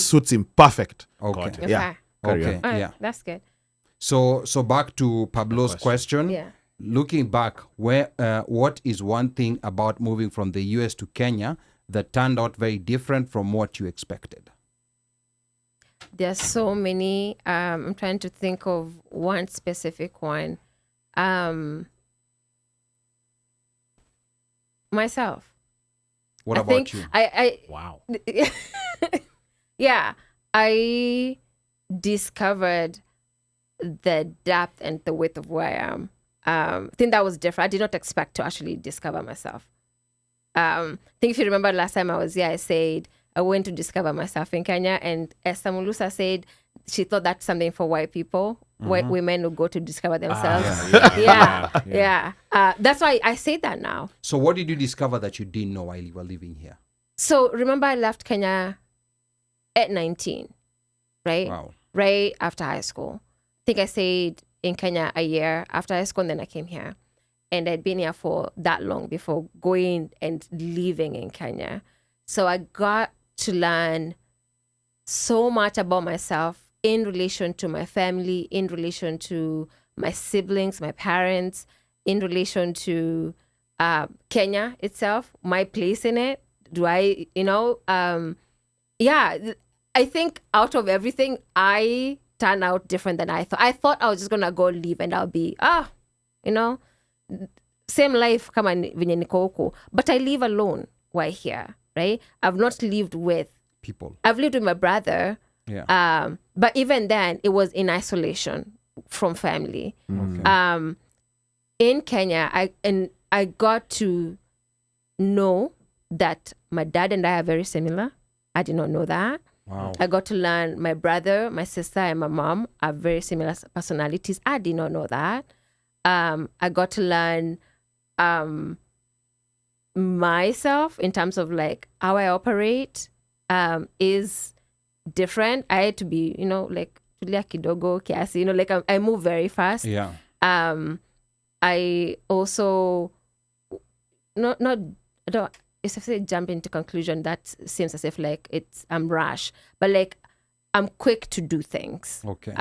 D: suits him perfect.
A: Okay.
E: Got it.
D: Yeah. Carry
A: Okay.
D: on.
C: All right,
A: Yeah.
C: that's good.
A: So back to Pablo's question.
C: Yeah.
A: Looking back, what is one thing about moving from the US to Kenya that turned out very different from what you expected?
C: There's so many. I'm trying to think of one specific one. Myself.
A: What
C: I
A: about
C: think
A: you?
C: I
E: Wow.
C: yeah, I discovered the depth and the width of where I am. I think that was different. I did not expect to actually discover myself. I think if you remember last time I was here, I said I went to discover myself in Kenya, and Esther Mulusa said she thought that's something for white people, white women who go to discover themselves. Yeah. That's why I say that now.
A: So what did you discover that you didn't know while you were living here?
C: So remember, I left Kenya at 19, right?
A: Wow.
C: Right after high school. I think I stayed in Kenya a year after high school, and then I came here. And I'd been here for that long before going and living in Kenya. So I got to learn so much about myself in relation to my family, in relation to my siblings, my parents, in relation to Kenya itself, my place in it. I think out of everything, I turned out different than I thought. I thought I was just going to go live and I'll be, same life kama venye niko huku. But I live alone while here, right? I've not lived with
A: People.
C: I've lived with my brother.
A: Yeah.
C: But even then, it was in isolation from family. In Kenya, I got to know that my dad and I are very similar. I did not know that.
A: Wow.
C: I got to learn my brother, my sister, and my mom are very similar personalities. I did not know that. I got to learn myself in terms of like how I operate is different. I had to be, like tulia kidogo kiasi, like I move very fast.
A: Yeah.
C: I also I don't. If I say jump into conclusion, that seems as if like I'm rash, but like I'm quick to do things.
A: Okay.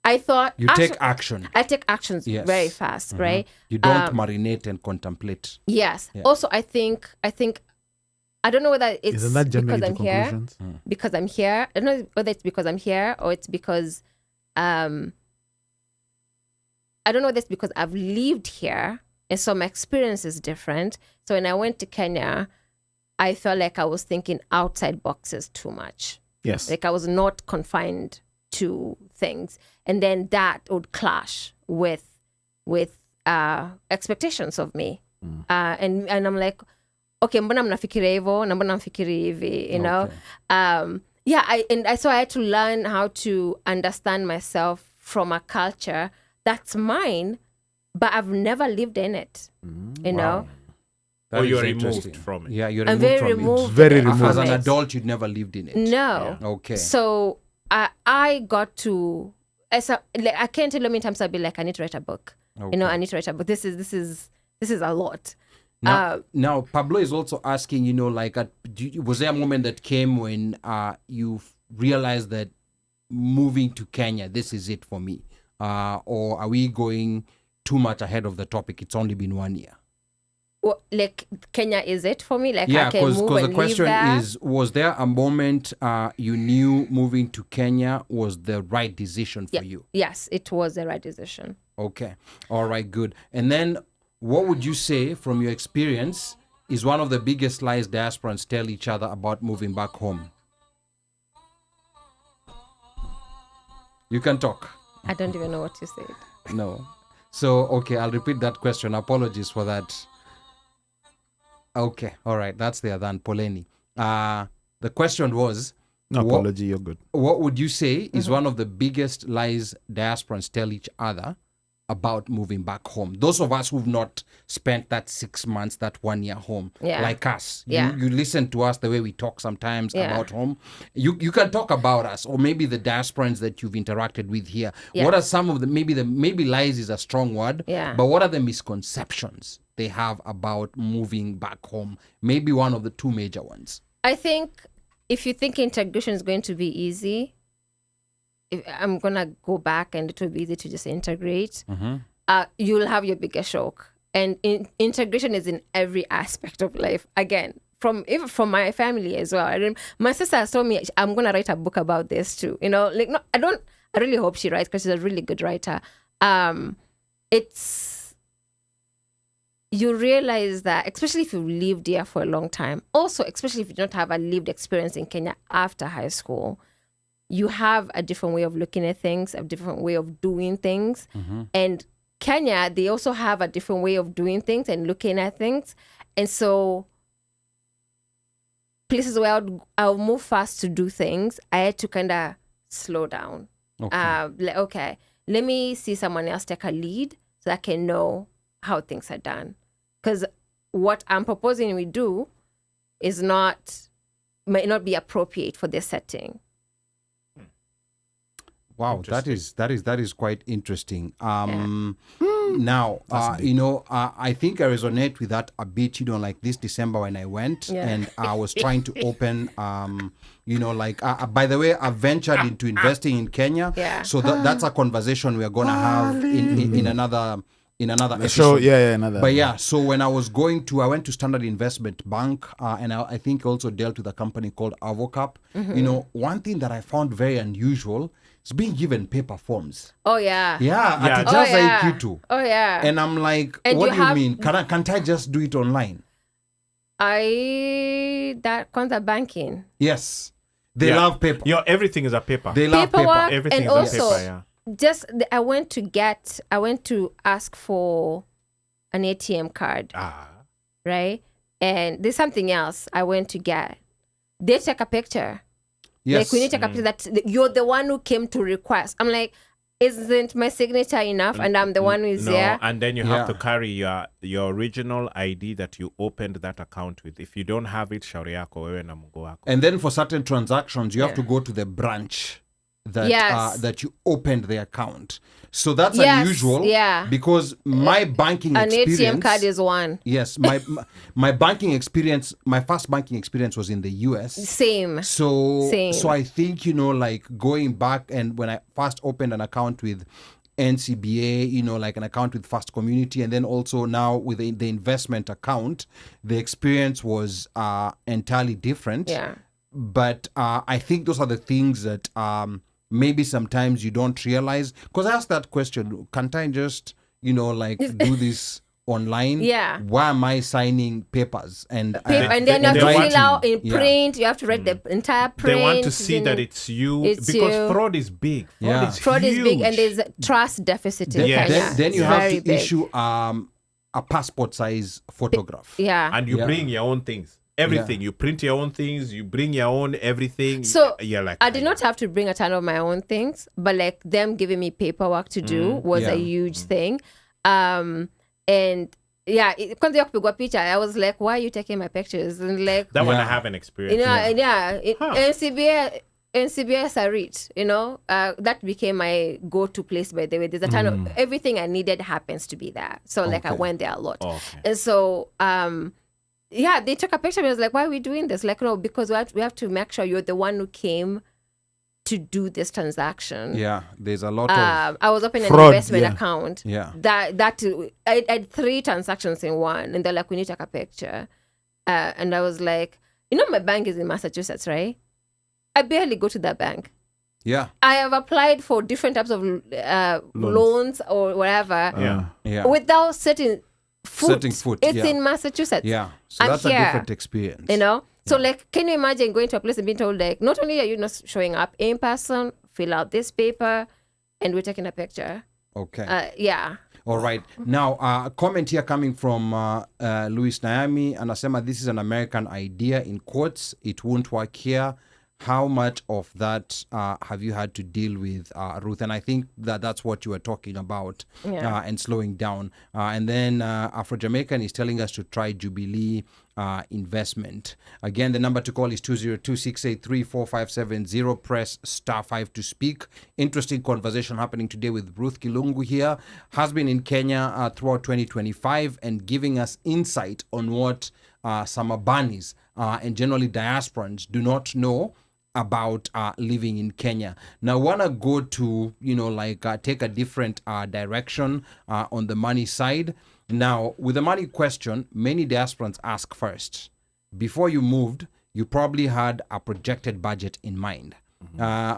C: I thought
A: You take action.
C: I take actions
A: Yes.
C: very fast, right?
A: You don't marinate and contemplate.
C: Yes.
A: Yeah.
C: Also, I think I don't know whether it's
D: Isn't that jumping
C: because
D: into
C: I'm here.
D: conclusions?
C: Because I'm here. I don't know whether it's because I'm here or it's because I don't know whether it's because I've lived here and so my experience is different. So when I went to Kenya, I felt like I was thinking outside boxes too much.
D: Yes.
C: Like I was not confined to things. And then that would clash with expectations of me. And I'm like, okay, mbona mnafikiria hivyo na mbona mfikiri hivi, you know? So I had to learn how to understand myself from a culture that's mine, but I've never lived in it, you know?
A: That
E: Or
A: is
E: you're
A: interesting.
E: removed from it.
A: Yeah, you're
C: I'm
A: removed
C: very
A: from it.
C: removed.
D: Very
C: from
D: removed.
A: As an
C: it.
A: adult, you'd never lived in it.
C: No.
A: Okay.
C: So I got to, I can't tell you how many times I'll be like, I need to write a book. You know, I need to write a book. This is a lot.
A: Now, Pablo is also asking, was there a moment that came when you realized that moving to Kenya, this is it for me? Or are we going too much ahead of the topic? It's only been 1 year.
C: Well, like Kenya is it for me? Like
A: Yeah,
C: I can move
A: because
C: and
A: the question
C: live there?
A: is, was there a moment you knew moving to Kenya was the right decision for you?
C: Yes, it was the right decision.
A: Okay. All right, good. And then what would you say from your experience is one of the biggest lies diasporans tell each other about moving back home? You can talk.
C: I don't even know what you said.
A: No. So, okay, I'll repeat that question. Apologies for that. Okay. All right. That's there then, Poleni. The question was,
D: No apology, you're good.
A: what would you say is one of the biggest lies diasporans tell each other about moving back home? Those of us who've not spent that 6 months, that 1 year home,
C: Yeah.
A: like us.
C: Yeah.
A: You listen to us the way we talk sometimes
C: Yeah.
A: about home. You can talk about us, or maybe the diasporans that you've interacted with here.
C: Yeah.
A: What are some of the maybe lies is a strong word,
C: Yeah.
A: but what are the misconceptions they have about moving back home? Maybe one of the two major ones.
C: I think if you think integration is going to be easy, I'm going to go back and it will be easy to just integrate, you'll have your biggest shock. And integration is in every aspect of life. Again, even from my family as well. My sister has told me I'm going to write a book about this too. You know, like, no, I really hope she writes because she's a really good writer. You realize that, especially if you've lived here for a long time, also, especially if you don't have a lived experience in Kenya after high school, you have a different way of looking at things, a different way of doing things. And Kenya, they also have a different way of doing things and looking at things. And so places where I'll move fast to do things, I had to kind of slow down. Okay, let me see someone else take a lead so I can know how things are done. Because what I'm proposing we do might not be appropriate for this setting.
A: Wow, that is quite interesting. Now, I think I resonate with that a bit, like this December when I went and I was trying to open, by the way, I ventured into investing in Kenya.
C: Yeah.
A: So that's a conversation we are going to have in another episode.
D: Show, another.
A: But yeah, so when I went to Standard Investment Bank, and I think also dealt with a company called Avocap. One thing that I found very unusual is being given paper forms.
C: Oh, yeah.
A: Yeah,
E: Yeah.
A: atijaza hii kitu.
C: Oh, yeah.
A: And I'm like,
C: And
A: what
C: you
A: do you
C: have-
A: mean? Can't I just do it online?
C: That contact banking.
A: Yes. They
E: Yeah.
A: love paper.
E: Everything is a paper.
A: They love
C: Paperwork.
A: paper.
E: Everything
C: and
E: is
C: also-
E: a paper, yeah.
C: I went to ask for an ATM card, right? and there's something else I went to get. They take a picture.
A: Yes.
C: Like, we need to take a picture that you're the one who came to request. I'm like, isn't my signature enough? And I'm the one who's there.
E: And then you have
A: Yeah.
E: to carry your original ID that you opened that account with. If you don't have it, shauri yako wewe na Mungu wako.
A: And then for certain transactions, you have to go to the branch that
C: Yes.
A: that you opened the account. So that's
C: Yes,
A: unusual.
C: yeah.
A: Because my banking
C: An
A: experience.
C: ATM card is one.
A: Yes, my banking experience, my first banking experience was in the US.
C: Same.
A: So
C: Same.
A: so I think, like going back, and when I first opened an account with NCBA, like an account with First Community, and then also now with the investment account, the experience was entirely different.
C: Yeah.
A: But I think those are the things that maybe sometimes you don't realize. Because I asked that question, can't I just, do this online?
C: Yeah.
A: Why am I signing papers? And
C: And then you have
E: they
C: to
E: want
C: fill
A: to-
C: out in
A: yeah.
C: print. You have to write the entire print.
E: They want to see
C: then
E: that it's you
C: it's
E: because
C: you.
E: fraud is big.
A: Yeah.
C: fraud is big, and
E: huge.
C: there's a trust deficit in
A: then,
E: Yes.
C: Kenya.
A: then you
C: It's
A: have
C: very
A: to
C: big.
A: issue a passport size photograph.
C: Yeah.
E: And you
A: Yeah.
E: bring your own things. Everything. You print your own things. You bring your own everything.
C: So
E: you're like,
C: I did not have to bring a ton of my own things, but like them giving me paperwork to do was
A: Yeah.
C: a huge thing. And yeah, kwanza ya kupigwa picha, I was like, why are you taking my pictures? And like,
E: that one I
A: Yeah.
E: have an experience.
C: NCBA Sarit, that became my go-to place, by the way. There's a ton of everything I needed happens to be there. So like I
A: Okay.
C: went there a lot.
E: Okay.
C: And so yeah, they took a picture of me. I was like, why are we doing this? Like, no, because we have to make sure you're the one who came to do this transaction.
A: Yeah, there's a lot of
C: I was opening
D: Fraud,
C: an investment
D: yeah.
C: account.
A: Yeah.
C: I had 3 transactions in one, and they're like, we need to take a picture. And I was like, my bank is in Massachusetts, right? I barely go to that bank.
A: yeah,
C: I have applied for different types of loans or whatever
A: yeah,
C: without setting foot.
A: Setting foot,
C: It's
A: yeah.
C: in Massachusetts.
A: yeah. So
C: I'm
A: that's a
C: here.
A: different experience.
C: So like, can you imagine going to a place and being told like, not only are you not showing up in person, fill out this paper, and we're taking a picture.
A: Okay.
C: Yeah.
A: All right. Now, a comment here coming from Luis Naomi, anasema this is an American idea in quotes. It won't work here. How much of that have you had to deal with, Ruth? And I think that's what you were talking about,
C: Yeah.
A: and slowing down. And then Afro-Jamaican is telling us to try Jubilee investment. Again, the number to call is 202-683-4570. Press *5 to speak. Interesting conversation happening today with Ruth Kilungu here. Has been in Kenya throughout 2025 and giving us insight on what some Abanis and generally diasporans do not know about living in Kenya. Now, I want to go to, take a different direction on the money side. Now, with the money question, many diasporans ask first, before you moved, you probably had a projected budget in mind.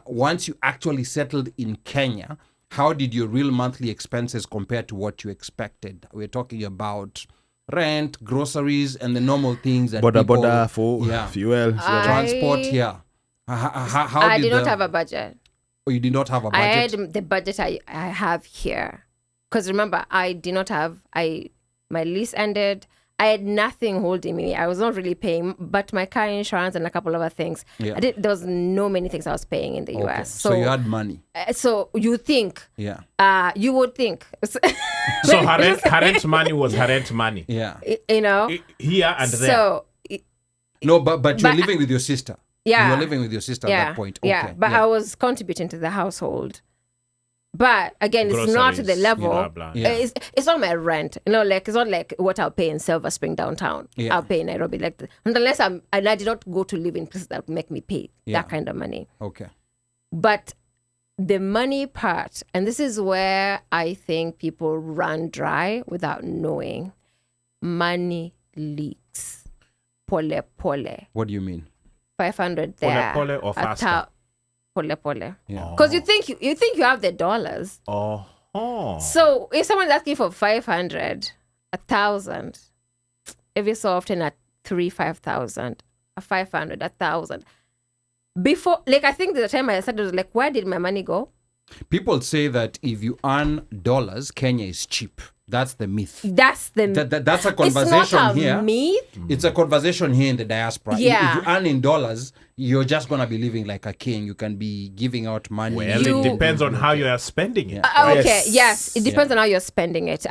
A: Once you actually settled in Kenya, how did your real monthly expenses compare to what you expected? We're talking about rent, groceries, and the normal things that
D: Boda
A: people...
D: boda for
A: Yeah.
D: fuel.
A: Transport, yeah. How
C: I
A: did
C: did not have a budget.
A: Oh, you did not have a
C: I
A: budget?
C: had the budget I have here. Because remember, I did not have, my lease ended. I had nothing holding me. I was not really paying, but my car insurance and a couple of other things.
A: Yeah.
C: There was no many things I was paying in the
A: Okay.
C: US.
A: So you had money.
C: So you think,
A: Yeah.
C: you would think,
E: So her rent money was her rent money.
A: Yeah.
E: Here and there.
C: So
A: No, but you're
C: But-
A: living with your sister.
C: yeah.
A: You were living with your sister at that point. Okay.
C: Yeah, but I was contributing to the household. But again, it's not to the
E: Groceries,
C: level.
E: blah, blah.
A: Yeah.
C: It's not my rent. It's not like what I'll pay in Silver Spring downtown.
A: Yeah.
C: I'll pay in Nairobi. Unless I did not go to live in places that make me pay
A: Yeah.
C: that kind of money.
A: Okay.
C: But the money part, and this is where I think people run dry without knowing, money leaks. Pole pole.
A: What do you mean?
C: 500
E: Pole
C: there.
E: pole or faster?
C: Pole pole.
A: Yeah.
C: Because you think you have the dollars.
E: Oh.
C: So if someone's asking for 500, 1,000, every so often at 5,000, 500, 1,000. Before, I think the time I started, where did my money go?
A: People say that if you earn dollars, Kenya is cheap. That's the myth.
C: That's the
A: That's a
C: it's
A: conversation
C: not a
A: here.
C: myth.
A: It's a conversation here in the diaspora.
C: Yeah.
A: If you earn in dollars, you're just gonna be living like a king. You can be giving out money.
E: Well,
C: You-
E: it depends on how you are spending it.
C: Okay, yes, it depends on how you're spending it.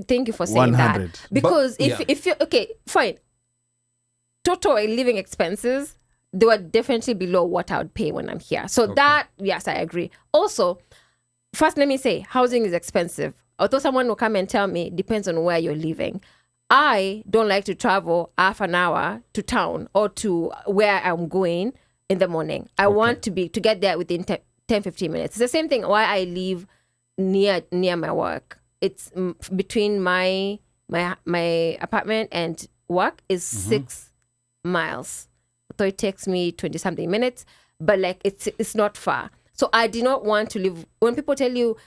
C: Thank you for saying
D: 100.
C: that. Because
A: But-
C: if you okay, fine. Total living expenses, they were definitely below what I would pay when I'm here. So that, yes, I agree. Also, first let me say, housing is expensive. Although someone will come and tell me, depends on where you're living. I don't like to travel half an hour to town or to where I'm going in the morning. I want to get there within 10, 15 minutes. It's the same thing why I live near my work. It's between my apartment and work is 6 miles. So it takes me 20 something minutes, but like it's not far. So I do not want to live. When people tell you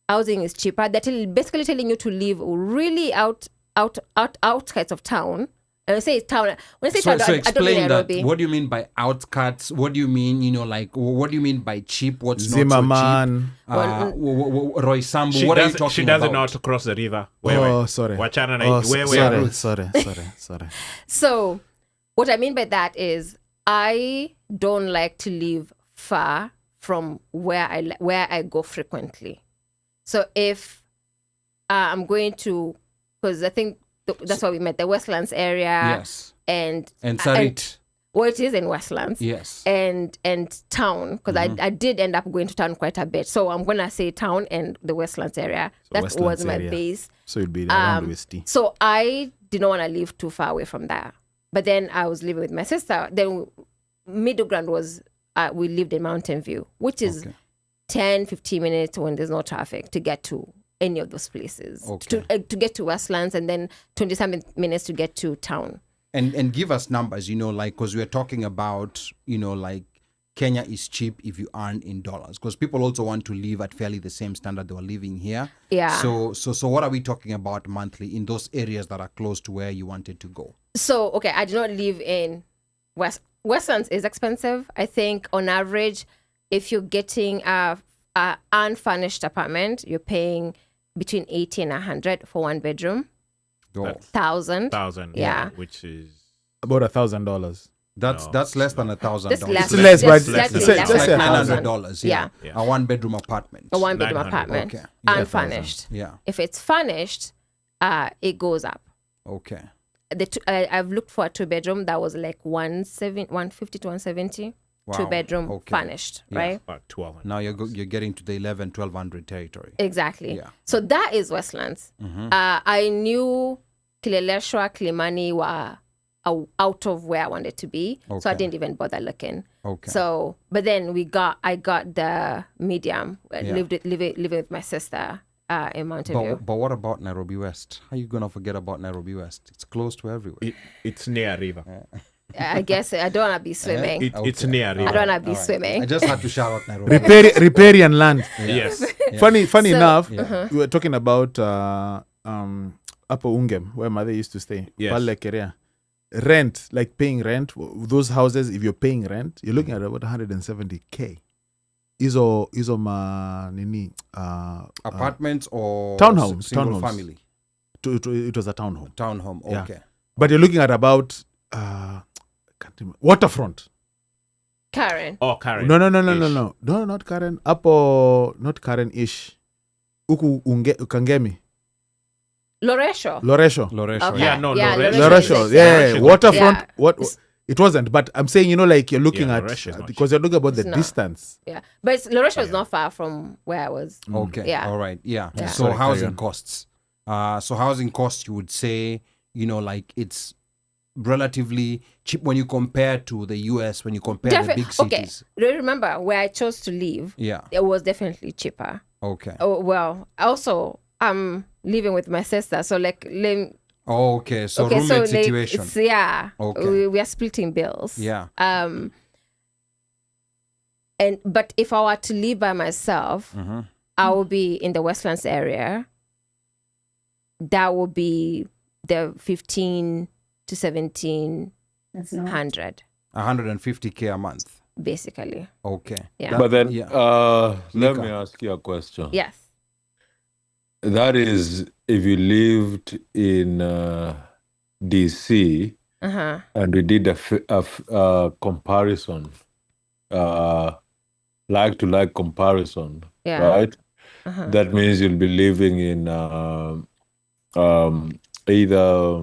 C: housing is cheaper, they're basically telling you to live really outskirts of town. And I say it's town. When I say town,
A: So
C: I don't mean
A: explain that.
C: Nairobi.
A: What do you mean by outskirts? What do you mean, like, what do you mean by cheap? What's not so cheap?
D: Zimmerman.
A: Roy Sambu,
E: She
A: what are you talking
E: she doesn't
A: about?
E: know how to cross the river.
D: Oh, sorry.
E: Wachana na
D: Oh,
E: wewe.
D: sorry.
C: So what I mean by that is I don't like to live far from where I go frequently. So if I'm going to, because I think that's why we met, the Westlands area.
A: Yes.
C: And
A: Sarit.
C: Well, it is in Westlands.
A: Yes.
C: And town, because I did end up going to town quite a bit. So I'm going to say town and the Westlands area. That was
D: Westlands
C: my
D: area.
C: base.
D: So it'd be around Westy.
C: So I did not want to live too far away from there. But then I was living with my sister. Then middle ground was, we lived in Mountain View, which is 10, 15 minutes when there's no traffic to get to any of those places.
A: Okay.
C: To get to Westlands and then 20-something minutes to get to town.
A: And give us numbers, like, because we're talking about, like, Kenya is cheap if you earn in dollars. Because people also want to live at fairly the same standard they were living here.
C: Yeah.
A: So what are we talking about monthly in those areas that are close to where you wanted to go?
C: So, okay, I do not live in Westlands is expensive. I think on average, if you're getting a unfurnished apartment, you're paying between 80 and 100 for one bedroom.
A: Oh.
C: 1,000. Yeah.
E: Which is
D: About $1,000.
A: That's less than $1,000.
C: That's less.
D: It's less, but
C: That's
D: it's
C: less.
A: It's like
D: $1,000.
A: $900.
C: Yeah.
A: A one bedroom apartment.
C: A one bedroom
E: 900,
C: apartment.
A: okay.
C: Unfurnished.
A: Yeah.
C: If it's furnished, it goes up.
A: Okay.
C: I've looked for a 2-bedroom that was like 150 to 170.
A: Wow.
C: 2-bedroom
A: Okay.
C: furnished,
A: Yeah.
C: right?
E: about 1200.
A: Now you're getting to the 1,100 territory.
C: Exactly.
A: Yeah.
C: So that is Westlands. I knew Kileleshwa, Kilimani were out of where I wanted to be. So I
A: Okay.
C: didn't even bother looking.
A: Okay.
C: So, but then I got the medium. I
A: Yeah.
C: living with my sister in Mountain View.
A: But what about Nairobi West? How are you going to forget about Nairobi West? It's close to everywhere.
E: It's near a river.
C: I guess I don't want to be swimming.
E: It's near a
C: I
E: river.
C: don't want to be
A: All right.
C: swimming.
A: I just had to shout out Nairobi.
D: Riparian land.
E: Yes.
D: Funny
C: So-
D: enough,
A: Yeah.
D: we were talking about Upper Ungem, where mother used to stay.
E: Yes.
D: Pale Kerea. Rent, like paying rent, those houses, if you're paying rent, you're looking at about 170K. Izo ma nini?
A: Apartments or
D: Townhomes,
A: single
D: townhomes.
A: family?
D: It was a townhome.
A: Townhome,
D: Yeah.
A: okay.
D: But you're looking at about can't remember, waterfront.
C: Karen.
E: Oh, Karen.
D: No,
E: Ish.
D: no, not Karen. Not Karen-ish. Uku Kangemi.
C: Loresho.
D: Loresho.
A: Loresho.
C: Okay.
E: Yeah, no,
C: Yeah,
E: Loresho.
D: Loresho,
C: is
D: yeah,
E: Loresho.
D: waterfront.
C: Yeah.
D: What it wasn't, but I'm saying, like you're looking
E: Yeah,
D: at
E: Loresho is not
D: because you're looking about the
C: It's not.
D: distance.
C: Yeah. But Loresho is not far from where I was.
A: Okay.
C: Yeah.
A: All right. Yeah.
C: Yeah.
A: So
D: Sorry, carry
A: housing
D: on.
A: costs. So housing costs, you would say, like it's relatively cheap when you compare to the US, when you compare the big
C: Okay.
A: cities.
C: Remember where I chose to live,
A: Yeah.
C: it was definitely cheaper.
A: Okay.
C: Oh, well, also, I'm living with my sister. So, like,
A: Oh, okay. So
C: okay,
A: roommate
C: so like,
A: situation.
C: it's, yeah,
A: Okay.
C: we are splitting bills.
A: Yeah.
C: But if I were to live by myself,
A: Mhm.
C: I will be in the Westlands area. That will be the 15 to 1,700,
A: 150K a month.
C: basically.
A: Okay.
C: Yeah.
F: But then,
A: yeah.
F: let
A: Nika.
F: me ask you a question.
C: Yes.
F: That is, if you lived in DC and we did a comparison, like to like comparison,
C: Yeah.
F: right? That means you'll be living in either,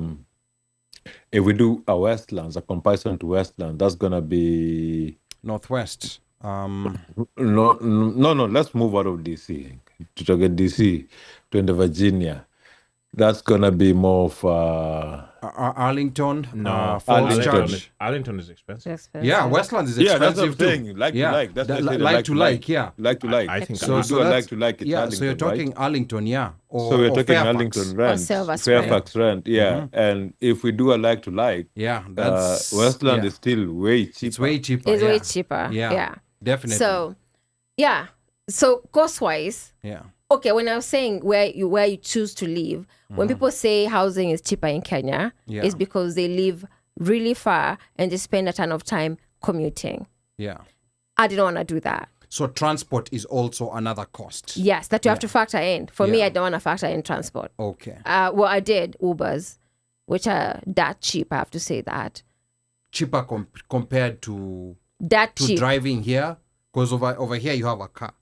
F: if we do a Westlands, a comparison to Westland, that's gonna be
A: Northwest.
F: no. Let's move out of DC to target DC to enter Virginia. That's gonna be more of
A: Arlington.
E: No,
A: Falls Church.
E: Arlington is expensive.
C: Expensive.
A: Yeah, Westlands is
F: yeah, that's what I'm
A: expensive too.
F: saying. Like to like. That's what I said,
A: like to like. Yeah.
F: Like to like.
E: I think
F: so.
A: so
F: Do a
A: that's-
F: like to like. It's
A: Yeah.
F: Arlington,
A: So you're talking
F: right?
A: Arlington, yeah. Or,
F: So we're
A: or
F: talking
A: Fairfax.
F: Arlington rent,
C: Fairfax
F: rent, yeah. And if we do a like to like,
A: Yeah, that's
F: Westland
A: yeah.
F: is still way cheaper.
A: It's way cheaper.
C: It's
A: yeah.
C: way cheaper.
A: Yeah. Definitely.
C: So, yeah. So cost-wise,
A: yeah.
C: okay, when I was saying where you choose to live, when people say housing is cheaper in Kenya,
A: Yeah.
C: it's because they live really far and they spend a ton of time commuting.
A: Yeah.
C: I didn't want to do that.
A: So transport is also another cost.
C: Yes, that you have to factor in. For me,
A: Yeah.
C: I don't want to factor in transport.
A: Okay.
C: Well, I did Ubers, which are that cheap. I have to say that.
A: Cheaper compared to
C: Cheap.
A: driving here, because over here you have a car.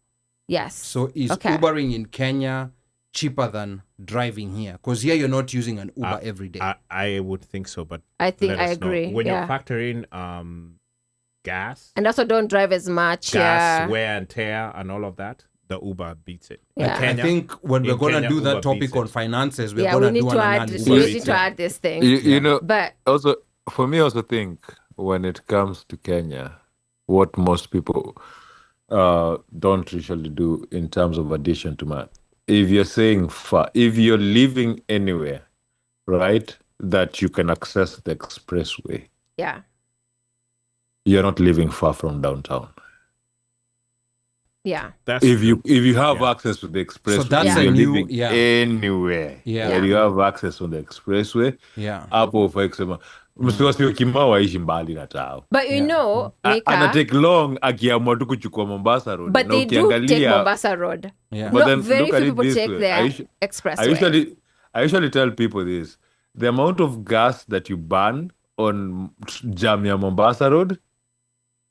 C: Yes.
A: So is
C: Okay.
A: Ubering in Kenya cheaper than driving here? Because here you're not using an Uber every day.
E: I would think so, but
C: I think
E: let
C: I
E: us know.
C: agree.
E: When
C: yeah.
E: you factor in gas,
C: And also don't drive as much.
E: gas, wear and tear, and all of that, the Uber beats it. In
C: Yeah.
A: I
E: Kenya,
A: think when we're
E: in
A: going to
E: Kenya,
A: do that
E: Uber
A: topic
E: beats
A: on
E: it.
A: finances, we're
C: Yeah,
A: going
C: we
A: to
C: need
A: do
C: to
A: an
C: add.
A: analysis.
C: We need to add this thing.
F: You know,
C: But
F: also for me, I also think when it comes to Kenya, what most people don't usually do in terms of addition to math. If you're saying far, if you're living anywhere, right, that you can access the expressway,
C: yeah,
F: you're not living far from downtown.
C: yeah,
E: That's
F: If
E: true.
F: you have
E: Yeah.
F: access to the expressway,
A: that's
F: if
C: a
F: you're
A: new-
F: living
A: yeah.
F: anywhere,
A: Yeah.
F: where you have access on the expressway,
A: Yeah.
F: hapo for example, msiwasi Kimau waishi mbali na tao.
C: but you know, Mika,
F: Ana take long akiamua tu kuchukua Mombasa Road.
C: but
F: Na
C: they do take
F: ukiangalia-
C: Mombasa Road.
A: Yeah.
F: But
C: Not
F: then
C: very
F: look at
C: few
F: it
C: people
F: this
C: take
F: way.
C: their expressway.
F: I usually tell people this: the amount of gas that you burn on jam ya Mombasa Road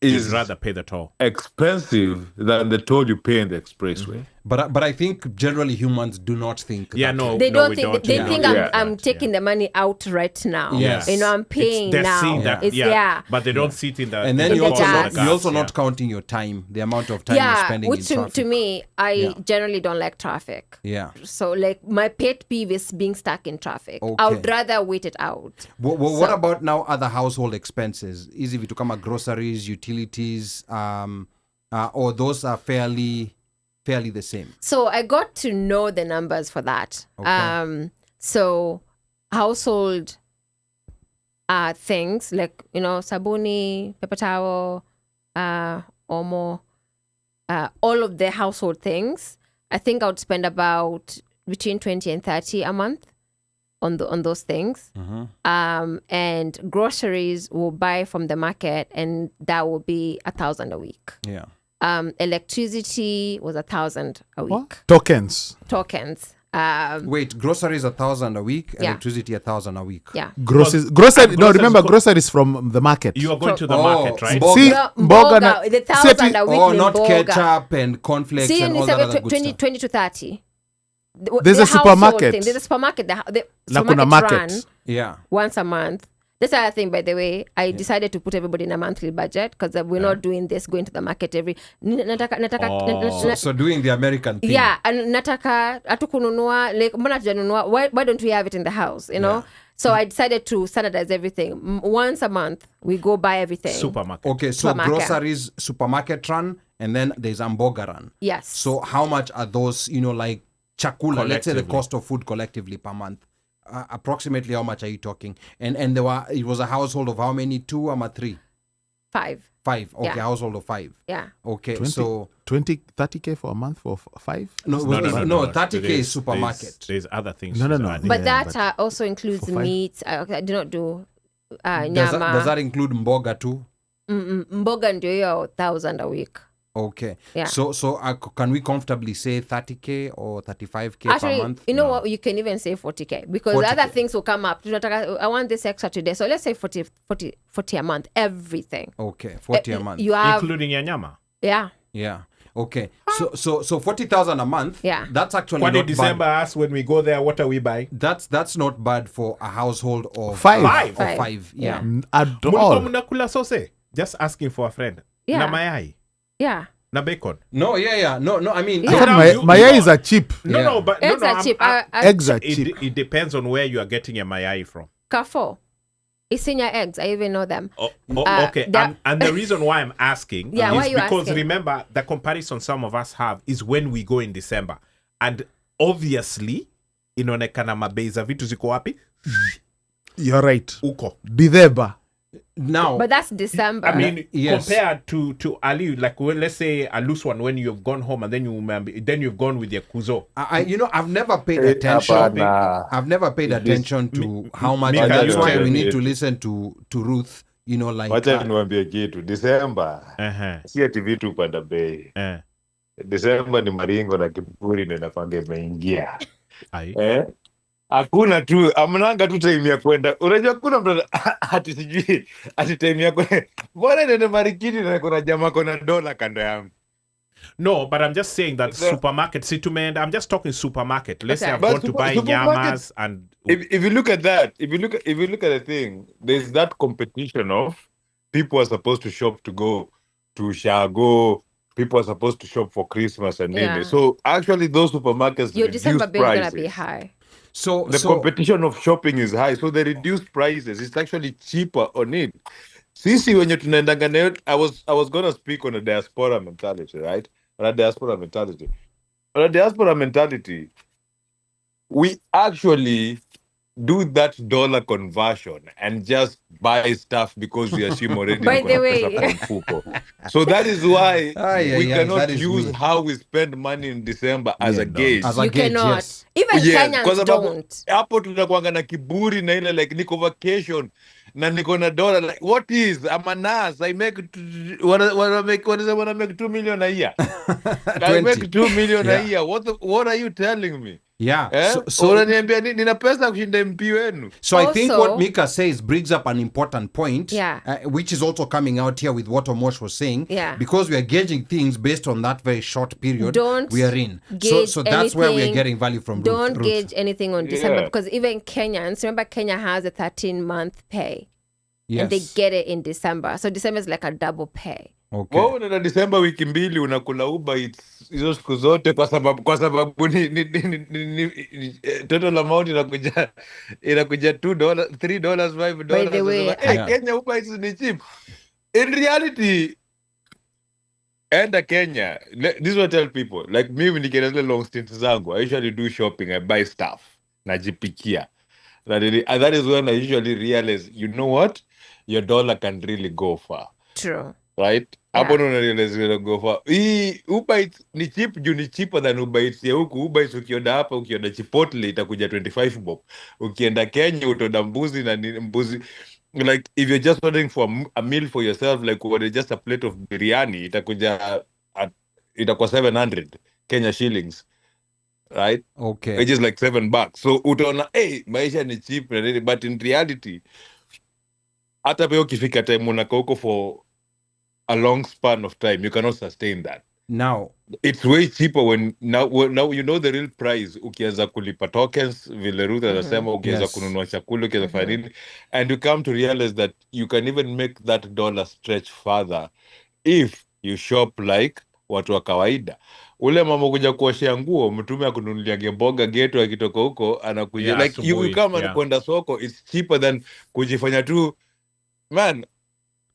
E: You'd
F: is
E: rather pay the toll.
F: expensive than the toll you pay in the expressway.
A: But I think generally humans do not think
E: Yeah,
A: that
E: no,
A: way.
C: They
E: no,
C: don't
E: we
C: think
E: don't.
C: they
E: Yeah.
C: think
F: Yeah.
C: I'm taking the money out right now.
A: Yes.
C: You know, I'm paying
E: They're
C: now.
E: seeing that,
C: It's
E: yeah, but they don't see it in the.
A: And then
C: In
A: you're
C: the
A: also not,
C: gas.
A: you're also
E: yeah.
A: not counting your time, the amount of time you're spending
C: which
A: in traffic.
C: to me, I
A: Yeah.
C: generally don't like traffic.
A: Yeah.
C: So like my pet peeve is being stuck in traffic. I
A: Okay.
C: would rather wait it out.
A: What
C: So-
A: about now other household expenses? Easy to come at groceries, utilities, or those are fairly the same.
C: So I got to know the numbers for that.
A: Okay.
C: So household things like, you know, sabuni, paper towel, omo, all of the household things, I think I would spend about between 20 and 30 a month on those things. And groceries will buy from the market, and that will be 1,000 a week.
A: Yeah.
C: Electricity was 1,000 a week.
D: Tokens.
C: Tokens.
A: Wait, groceries 1,000 a week,
C: Yeah.
A: electricity 1,000 a week.
C: Yeah.
D: Groceries. No,
E: groceries
D: remember,
E: co-
D: groceries from the market.
E: You are going to the
A: Oh,
E: market, right?
A: Mboga.
D: See,
C: No,
D: mboga na-
C: mboga, the 1,000 a week
A: Oh,
C: ni
A: not
C: mboga.
A: ketchup and cornflakes
C: See,
A: and
C: ni
A: all that
C: sabi
A: other good
C: 20,
A: stuff.
C: 20 to 30.
D: There's a
C: household
D: supermarket.
C: thing. There's a supermarket. The
D: Na kuna
C: supermarket
D: market.
C: run
A: Yeah.
C: once a month. That's the other thing, by the way. I decided to put everybody in a monthly budget because we're not doing this, going to the market every...
A: So doing the American thing.
C: Yeah, and nataka hatukununua, like mbona tujanunua, why don't we have it in the house, you know?
A: Yeah.
C: So I decided to standardize everything. Once a month, we go buy everything.
E: Supermarket.
A: Okay, so
C: Supermarket.
A: groceries, supermarket run, and then there's mboga run.
C: Yes.
A: So how much are those, you know, like chakula, let's say the
E: Collectively.
A: cost of food collectively per month? Approximately how much are you talking? And it was a household of how many? 2 or 3?
C: 5.
A: 5. Okay,
C: Yeah.
A: household of 5.
C: Yeah.
A: Okay,
D: 20,
A: so
D: 20, 30K for a month for 5?
A: no,
E: No,
A: 30K is supermarket.
E: There's other things.
D: No, no,
E: to
D: no.
E: add.
C: But
D: Yeah,
C: that
D: but
C: also includes
D: for 5?
C: meats. I do not do
A: Does
C: nyama.
A: that include mboga too?
C: Mboga ndio hiyo 1,000 a week.
A: Okay.
C: Yeah.
A: So can we comfortably say 30K or 35K per
C: Actually,
A: month?
C: you know what? You can even say 40K because
A: 40K.
C: other things will come up. I want this extra today. So let's say 40 a month, everything.
A: Okay, 40 a month.
C: You have,
E: Including your nyama.
C: yeah.
A: Yeah. Okay. So 40,000 a month.
C: Yeah.
A: That's actually
E: What
A: not
E: did December
A: bad.
E: ask when we go there? What are we buying?
A: That's not bad for a household of
D: Five.
A: Of five. Yeah.
D: At
E: Mulikuwa
D: all.
E: mnakula sose? Just asking for a friend.
C: Yeah.
E: Na mayai.
C: Yeah.
E: Na bacon.
A: No. Yeah. No. I mean.
C: Yeah.
D: Even
E: Now
D: my
E: you-
D: mayais are cheap.
E: No,
A: Yeah.
E: no, but
C: Eggs
E: no,
C: are cheap.
D: Eggs are cheap.
E: It depends on where you are getting your mayai from.
C: Carrefour. Isinya eggs. I even know them.
E: Oh,
C: Uh,
E: okay.
C: that-
E: And the reason why I'm asking
C: Yeah, why
E: is
C: you
E: because
C: asking?
E: remember the comparison some of us have is when we go in December. And obviously, inaonekana mabei za vitu ziko wapi?
D: You're right.
E: Uko.
D: Bidheba.
A: Now.
C: But that's December.
E: I mean,
A: Yes.
E: compared to Ali, like let's say a loose one when you've gone home and then you've gone with your kuzo.
A: I've never paid
F: Eh,
A: attention.
F: hapana.
A: I've never paid attention to how much.
E: Mika,
A: That's
E: you
A: why
E: can
A: we need
F: do
A: to
F: it.
A: listen to Ruth. You know, like.
F: Wacha niwaambie kitu. December si ati vitu upanda bei. December ni maringo na kiburi ndio inakwanga imeingia.
E: Aye.
F: Hakuna tu amnanga tu time ya kwenda. Unajua kuna mtu ati sijui ati time ya kwenda. Bora nende marikiti na kuna jamaa kona dola kando yangu.
E: No, but I'm just saying that
F: The-
E: supermarket, see, I'm just talking supermarket. Let's say
C: Okay.
E: I've
F: But
E: gone to buy
F: supermarket-
E: nyamas and
F: If you look at that, if you look at the thing, there's that competition of people are supposed to shop to go to Shago. People are supposed to shop for Christmas and
C: Yeah.
F: nini. So actually, those supermarkets
C: Your
F: reduce
C: December bill is going to
F: prices.
C: be high.
A: So
F: The competition of shopping is high, so they reduce prices. It's actually cheaper on it. Sisi wenye tunaendanga nayo, I was gonna speak on a diaspora mentality, right? On a diaspora mentality. On a diaspora mentality, we actually do that dollar conversion and just buy stuff because we assume already
C: By
F: tuko
C: the
F: na
C: way.
F: pesa kwa mfuko. So that is why
A: Ay,
F: we
A: ay,
F: cannot
A: that is
F: use
A: weird.
F: how we spend money in December as
D: Yeah,
F: a
D: no.
F: gauge.
A: As a
C: You
A: gauge,
C: cannot.
A: yes.
C: Even
F: Yes,
C: Kenyans
F: kwa sababu
C: don't.
F: hapo tunakuanga na kiburi na ile like niko vacation na niko na dollar like what is I'm a nas I make wanna make 2 million a year. I make 2 million a year. What are you telling me?
A: Yeah.
F: Eh?
A: So
F: Unaniambia nina pesa kushinda MP wenu.
A: So I think
C: Also-
A: what Mika says brings up an important point,
C: Yeah.
A: which is also coming out here with what Omosh was saying.
C: Yeah.
A: Because we are gauging things based on that very short period
C: Don't
A: we are in.
C: gauge
A: So that's where we are
C: anything.
A: getting value from
C: Don't
A: Ruth.
C: gauge anything on December
F: Yeah.
C: because even Kenyans, remember Kenya has a 13-month pay
A: Yes.
C: and they get it in December. So December is like a double pay.
A: Okay.
F: Wewe unaenda December wiki mbili unakula Uber Eats hizo siku zote kwa sababu ni total amount inakuja $2, $3, $5.
C: By the way,
F: Unasema, hey,
A: Yeah.
F: Kenya Uber Eats ni cheap. In reality, enda Kenya. This is what I tell people. Like me when nikienda zile long stints zangu, I usually do shopping. I buy stuff. Najipikia. And that is when I usually realize, you know what? Your dollar can really go far.
C: True.
F: Right?
C: Yeah.
F: Hapo ndo unarealize vile go far. Hii Uber Eats ni cheap juu ni cheaper than Uber Eats ya huku. Uber Eats ukienda hapa, ukienda Chipotle itakuja 25 bob. Ukienda Kenya utaenda mbuzi na mbuzi. Like if you're just ordering for a meal for yourself, like what is just a plate of biryani, itakuwa 700 Kenya shillings. Right?
A: Okay.
F: Which is like $7. So utaona, hey, maisha ni cheap na nini, but in reality, hata pia ukifika time unakaa huko for a long span of time, you cannot sustain that.
A: Now,
F: It's way cheaper when now you know the real price. Ukianza kulipa tokens, vile Ruth anasema, ukianza
A: Yes.
F: kununua chakula, ukianza kufanya nini, and you come to realize that you can even make that dollar stretch further if you shop like watu wa kawaida. Ule mama kuja kuoshea nguo, mtume akununulia mboga geto akitoka huko anakuja
E: Yeah,
F: like you
E: asubuhi,
F: come and
E: yeah.
F: kwenda soko, it's cheaper than kujifanya tu man.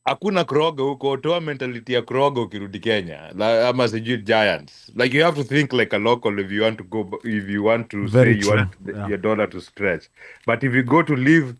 F: Hakuna Kroger huko, toa mentality ya Kroger ukirudi Kenya ama sijui Giants. Like you have to think like a local if you want to go, if you want to
D: Very
F: say you
D: true.
F: want
D: Yeah.
F: your dollar to stretch. But if you go to live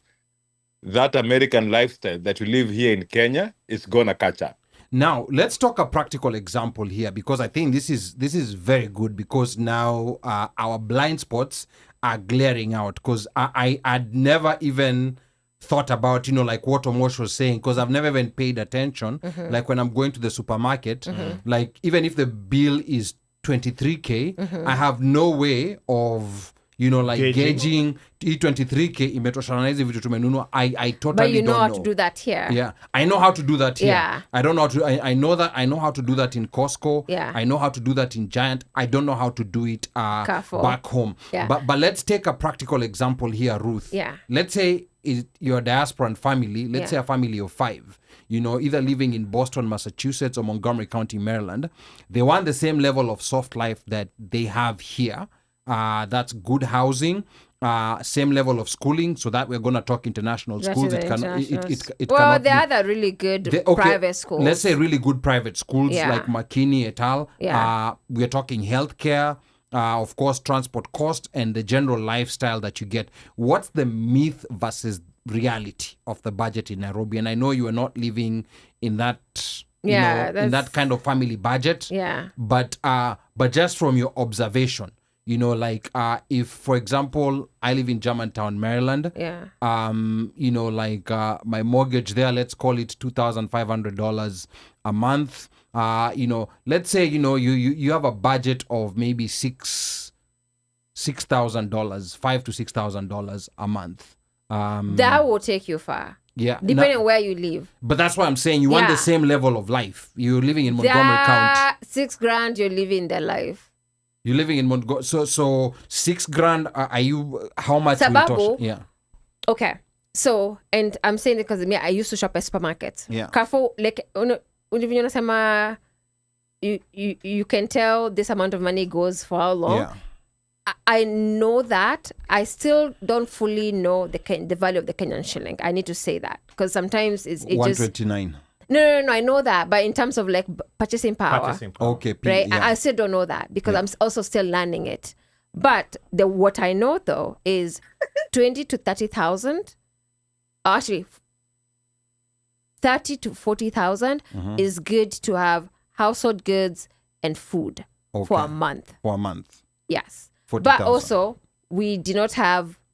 F: that American lifestyle that you live here in Kenya, it's gonna catch up.
A: Now let's talk a practical example here because I think this is very good because now our blind spots are glaring out because I'd never even thought about, like what Omosh was saying, because I've never even paid attention. Like when I'm going to the supermarket, like even if the bill is 23K, I have no way of, like gauging hii 23K imetoshana na hizi vitu tumenunua. I totally
C: But you know
A: don't
C: how
A: know.
C: to do that here.
A: Yeah, I know how to do that here.
C: Yeah.
A: I don't know how to. I know that. I know how to do that in Costco.
C: Yeah.
A: I know how to do that in Giant. I don't know how to do it
C: Carrefour.
A: back home.
C: Yeah.
A: But let's take a practical example here, Ruth.
C: Yeah.
A: Let's say you're a diasporan family. Let's say a family of 5. Either living in Boston, Massachusetts, or Montgomery County, Maryland. They want the same level of soft life that they have here. That's good housing. Same level of schooling, so that we're going to talk international schools.
C: There
A: Cannot
C: are the really good private schools.
A: Let's say really good private schools like McKinney et al.
C: Yeah.
A: We're talking healthcare, of course, transport cost, and the general lifestyle that you get. What's the myth versus reality of the budget in Nairobi? And I know you are not living in that, in that kind of family budget.
C: Yeah.
A: But just from your observation, if, for example, I live in Germantown, Maryland.
C: Yeah.
A: My mortgage there, let's call it $2,500 a month. Let's say, you have a budget of maybe $6,000, $5,000 to $6,000 a month.
C: That will take you far.
A: Yeah.
C: Depending on where you live.
A: But that's why I'm saying you want the same level of life. You're living in Montgomery County.
C: $6,000, you're living their life.
A: You're living in Montgomery. So $6,000, are you, how much will
C: Sababu,
A: it? Yeah.
C: Okay. So, and I'm saying it because I used to shop at supermarkets.
A: Yeah.
C: Carrefour, like, you can tell this amount of money goes for how long.
A: Yeah.
C: I know that. I still don't fully know the value of the Kenyan shilling. I need to say that because sometimes it just
A: 129.
C: No, I know that, but in terms of like purchasing power.
A: Okay,
C: right?
A: yeah.
C: I still don't know that because I'm also still learning it. But what I know though is 20 to 30,000, actually 30 to 40,000 is good to have household goods and food for a month.
A: For a month.
C: Yes.
A: 40,000.
C: But also we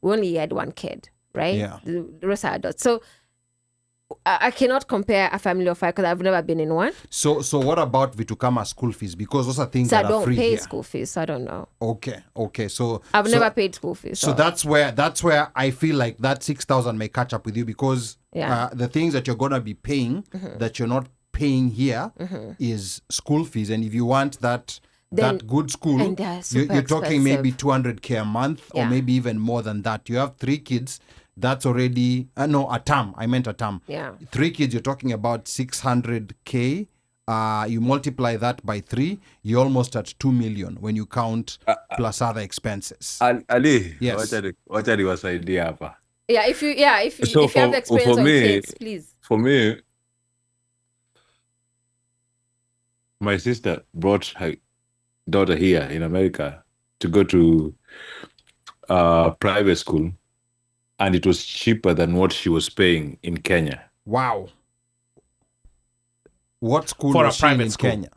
C: only had one kid, right?
A: Yeah.
C: The rest are adults. So I cannot compare a family of 5 because I've never been in one.
A: So what about Vitukama school fees? Because those are things
C: So I
A: that are
C: don't
A: free
C: pay
A: here.
C: school fees, so I don't know.
A: Okay. So
C: I've never paid school fees.
A: So that's where I feel like that 6,000 may catch up with you because the things that you're gonna be paying that you're not paying here is school fees, and if you want that good school,
C: and they're super
A: you're talking maybe
C: expensive.
A: $200K a month or maybe even more than that. You have 3 kids. That's already a term. I meant a term.
C: Yeah.
A: 3 kids, you're talking about 600K. You multiply that by 3, you're almost at 2 million when you count plus other expenses.
F: Ali,
A: Yes.
F: wacha niwasaidie hapa.
C: Yeah, if you
F: So
C: if you have the experience on kids, please.
F: For me, my sister brought her daughter here in America to go to private school, and it was cheaper than what she was paying in Kenya.
A: Wow. What school
E: For a
A: was she
E: private
A: in
E: school?
A: Kenya?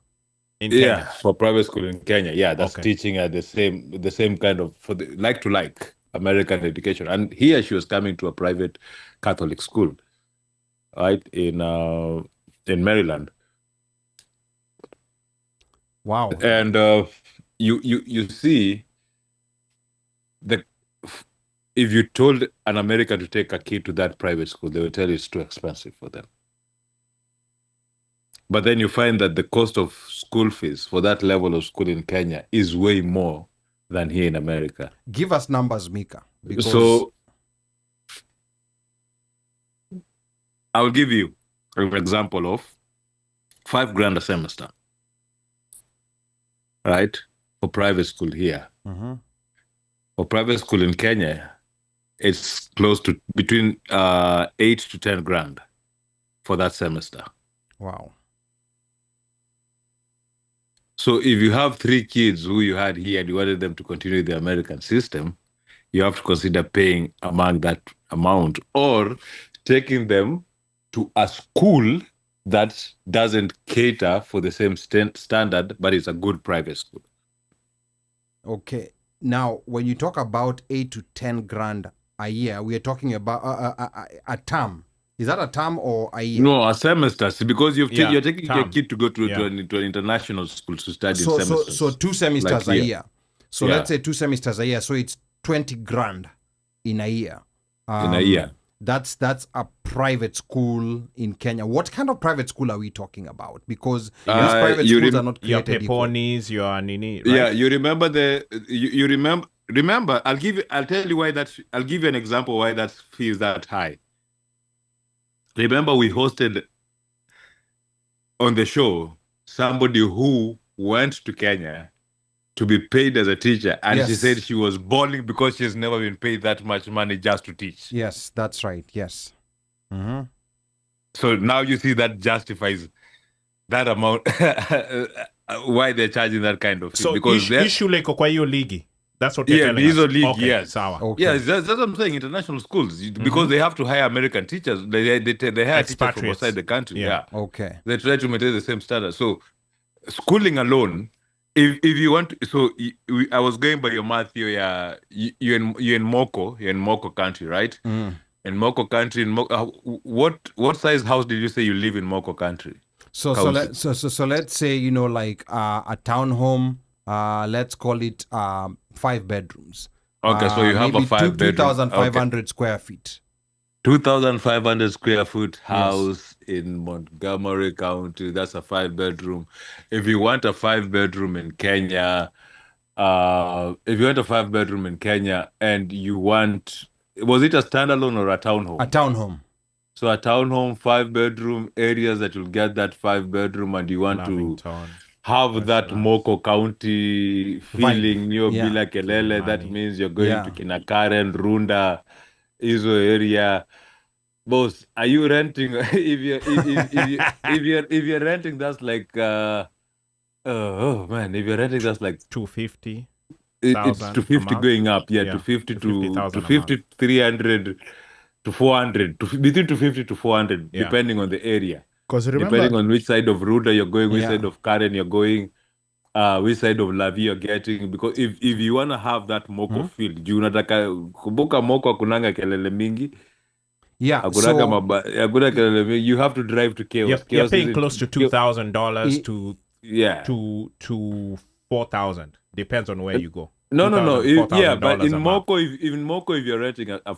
E: In Kenya.
F: Yeah, for private school in Kenya. Yeah, that's
E: Okay.
F: teaching at the same kind of for the like to like American education. And here she was coming to a private Catholic school, right in Maryland.
A: Wow.
F: And you see if you told an American to take a kid to that private school, they will tell you it's too expensive for them. But then you find that the cost of school fees for that level of school in Kenya is way more than here in America.
A: Give us numbers, Mika. Because
F: So I will give you an example of $5,000 a semester, right? For private school here. For private school in Kenya, it's close to between 8 to 10 grand for that semester.
A: wow.
F: So if you have 3 kids who you had here and you wanted them to continue the American system, you have to consider paying among that amount or taking them to a school that doesn't cater for the same standard, but it's a good private school.
A: Okay. Now, when you talk about 8 to 10 grand a year. We are talking about a term. Is that a term or a year?
F: No, a semester. See, because you're taking your
E: term.
F: kid to go to an international school to study
A: So
F: semesters.
A: 2 semesters
F: Like
A: a
F: here.
A: year. So
F: Yeah.
A: let's say 2 semesters a year. So it's 20 grand in a year.
F: In a year.
A: That's a private school in Kenya. What kind of private school are we talking about? Because these private
F: you
A: schools
F: rem-
A: are not
E: Your
A: created equal.
E: peponies, your nini, right?
F: Yeah, you remember you remember I'll tell you why I'll give you an example why that fee is that high. Remember we hosted on the show somebody who went to Kenya to be paid as a teacher, and she
A: Yes.
F: said she was bawling because she's never been paid that much money just to teach.
A: Yes, that's right. Yes. Mm-hmm.
F: So now you see that justifies that amount why they're charging that kind of fee.
E: So
F: because they're-
E: issue like kwa hiyo ligi. That's what you're
F: Yeah,
E: telling
F: these
E: us.
F: are league,
E: Okay,
F: yes.
E: sawa.
A: Okay.
F: Yeah, that's what I'm saying. International schools, because they have to hire American teachers. They hire teachers from
E: Expatriates.
F: outside the country.
E: Yeah.
F: Yeah.
A: Okay.
F: They try to maintain the same standard. So schooling alone, if you want, I was going by your math. You're in Moko. You're in Moko country, right?
A: Mm.
F: In Moko country, what size house did you say you live in Moko country?
A: So let's say like a townhome. Let's call it 5 bedrooms.
F: Okay, so you have a
A: maybe
F: 5 bedroom.
A: 2,500 square feet.
F: 2,500 square foot house in Montgomery County. That's a 5 bedroom. If you want a 5 bedroom in Kenya, and you want, was it a standalone or a townhome?
A: A townhome.
F: So a townhome, 5 bedroom areas that you'll get that 5 bedroom, and you want to
E: Lavington.
F: have that Moko County feeling,
A: Yeah.
F: Bila Kelele. That
E: Money.
F: means you're going
A: Yeah.
F: to Kinakaren, Runda, Izo area. Boss, are you renting? if you're renting, that's like oh man, if you're renting, that's like
E: 250.
F: it's
E: 1,000
F: to 50
E: a month?
F: going up. Yeah,
E: Yeah,
F: to 50
E: to
F: to
E: 50,000 a
F: 50, 300 to 400, between 250 to 400,
E: Yeah.
F: depending on the area.
D: Because remember,
F: Depending on which side of Ruda you're going, which
A: Yeah.
F: side of Karen you're going, which side of Lavi you're getting. Because if you want to have that Moko feel, juu unataka kumbuka Moko akunanga kelele mingi,
A: Yeah.
F: akunanga
A: So
F: hakuna kelele mingi, you have to drive to chaos.
E: You're
F: Chaos
E: paying
F: is-
E: close to $2,000
F: Yeah.
E: to 4,000. Depends on where you go.
F: No.
E: $2,000,
F: Yeah, but in
E: $4,000 a month.
F: Moko, if you're renting a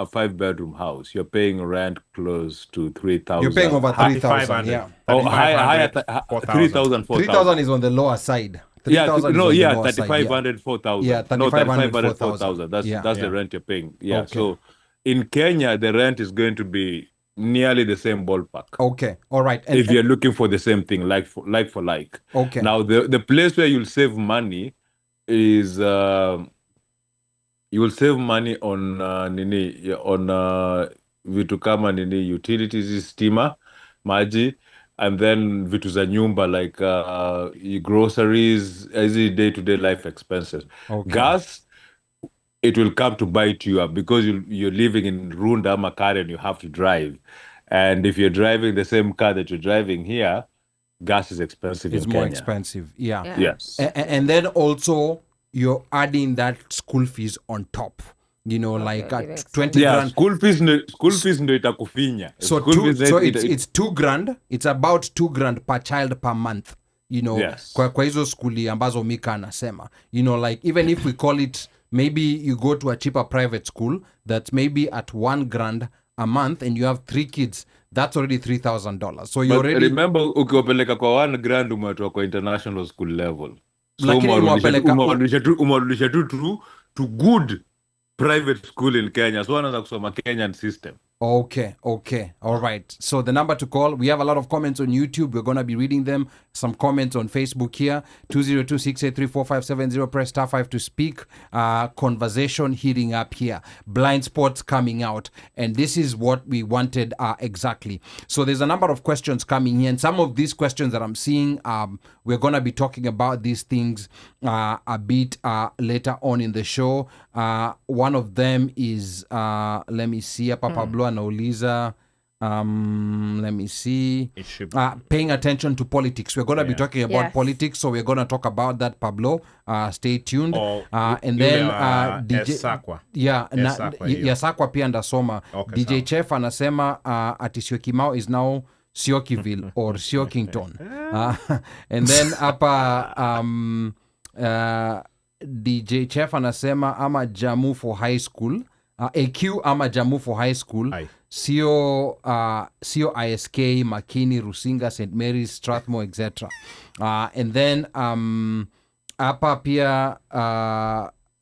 F: 5 bedroom house, you're paying rent close to 3,000.
A: you're paying over 3,000.
E: 3,500.
A: Yeah.
F: Oh, higher
E: 4,000.
F: 3,000,
A: 3,000 is on the lower side.
F: Yeah,
A: 3,000 is
F: no,
A: on the
F: yeah,
A: lower side,
F: 3,500, 4,000.
A: Yeah,
F: No,
A: 3,500,
F: 4,000. That's
A: Yeah.
F: the
E: Yeah.
F: rent you're paying. Yeah.
A: Okay.
F: So in Kenya, the rent is going to be nearly the same ballpark.
A: Okay. All right. And,
F: If you're looking for the same thing, like for like.
A: okay.
F: Now, the place where you'll save money is you will save money on vitu kama utilities, stima, maji, and then vitu za nyumba like groceries, easy day-to-day life expenses.
A: Okay.
F: Gas, it will come to bite you up because you're living in Runda, Makare, and you have to drive. And if you're driving the same car that you're driving here, gas is expensive
A: it's
F: in
A: more
F: Kenya.
A: expensive. Yeah.
C: Yeah.
F: Yes.
A: And then also you're adding that school fees on top. Like
C: living
A: 20
F: Yeah,
A: grand.
F: school fees ndo itakufinya.
A: So it's 2 grand. It's about 2 grand per child per month.
F: Yes.
A: Kwa hizo skuli ambazo Mika anasema. Like even if we call it, maybe you go to a cheaper private school that's maybe at 1 grand a month and you have 3 kids, that's already $3,000. So you
F: But
A: already
F: remember ukiwapeleka kwa 1 grand umetoa kwa international school level. So
A: Lakini
F: umewarudisha tu to good private school in Kenya. So wanaanza kusoma Kenyan system.
A: Okay. All right. So the number to call, we have a lot of comments on YouTube. We're going to be reading them. Some comments on Facebook here. 202-683-4570. Press *5 to speak. Conversation heating up here. Blind spots coming out. And this is what we wanted exactly. So there's a number of questions coming here. And some of these questions that I'm seeing, we're going to be talking about these things a bit later on in the show. One of them is, let me see, Pablo anauliza Let me see.
E: It should
A: Paying attention to politics. We're going to be
E: Yeah.
A: talking about
C: Yes.
A: politics, so we're going to talk about that, Pablo. Stay tuned.
E: Or
A: And
E: yule
A: then
E: wa
A: DJ
E: Sakwa.
A: yeah,
E: Sakwa hiyo.
A: ya Sakwa pia ndasoma.
E: Okay,
A: DJ
E: sawa.
A: Chef anasema ati Syokimau is now Syokiville or Syokington. And then hapa DJ Chef anasema ama Jamu for high school. AQ ama Jamu for high school.
E: Aye.
A: Sio ISK, Makini, Rusinga, St. Mary's, Strathmore, etc. And then hapa pia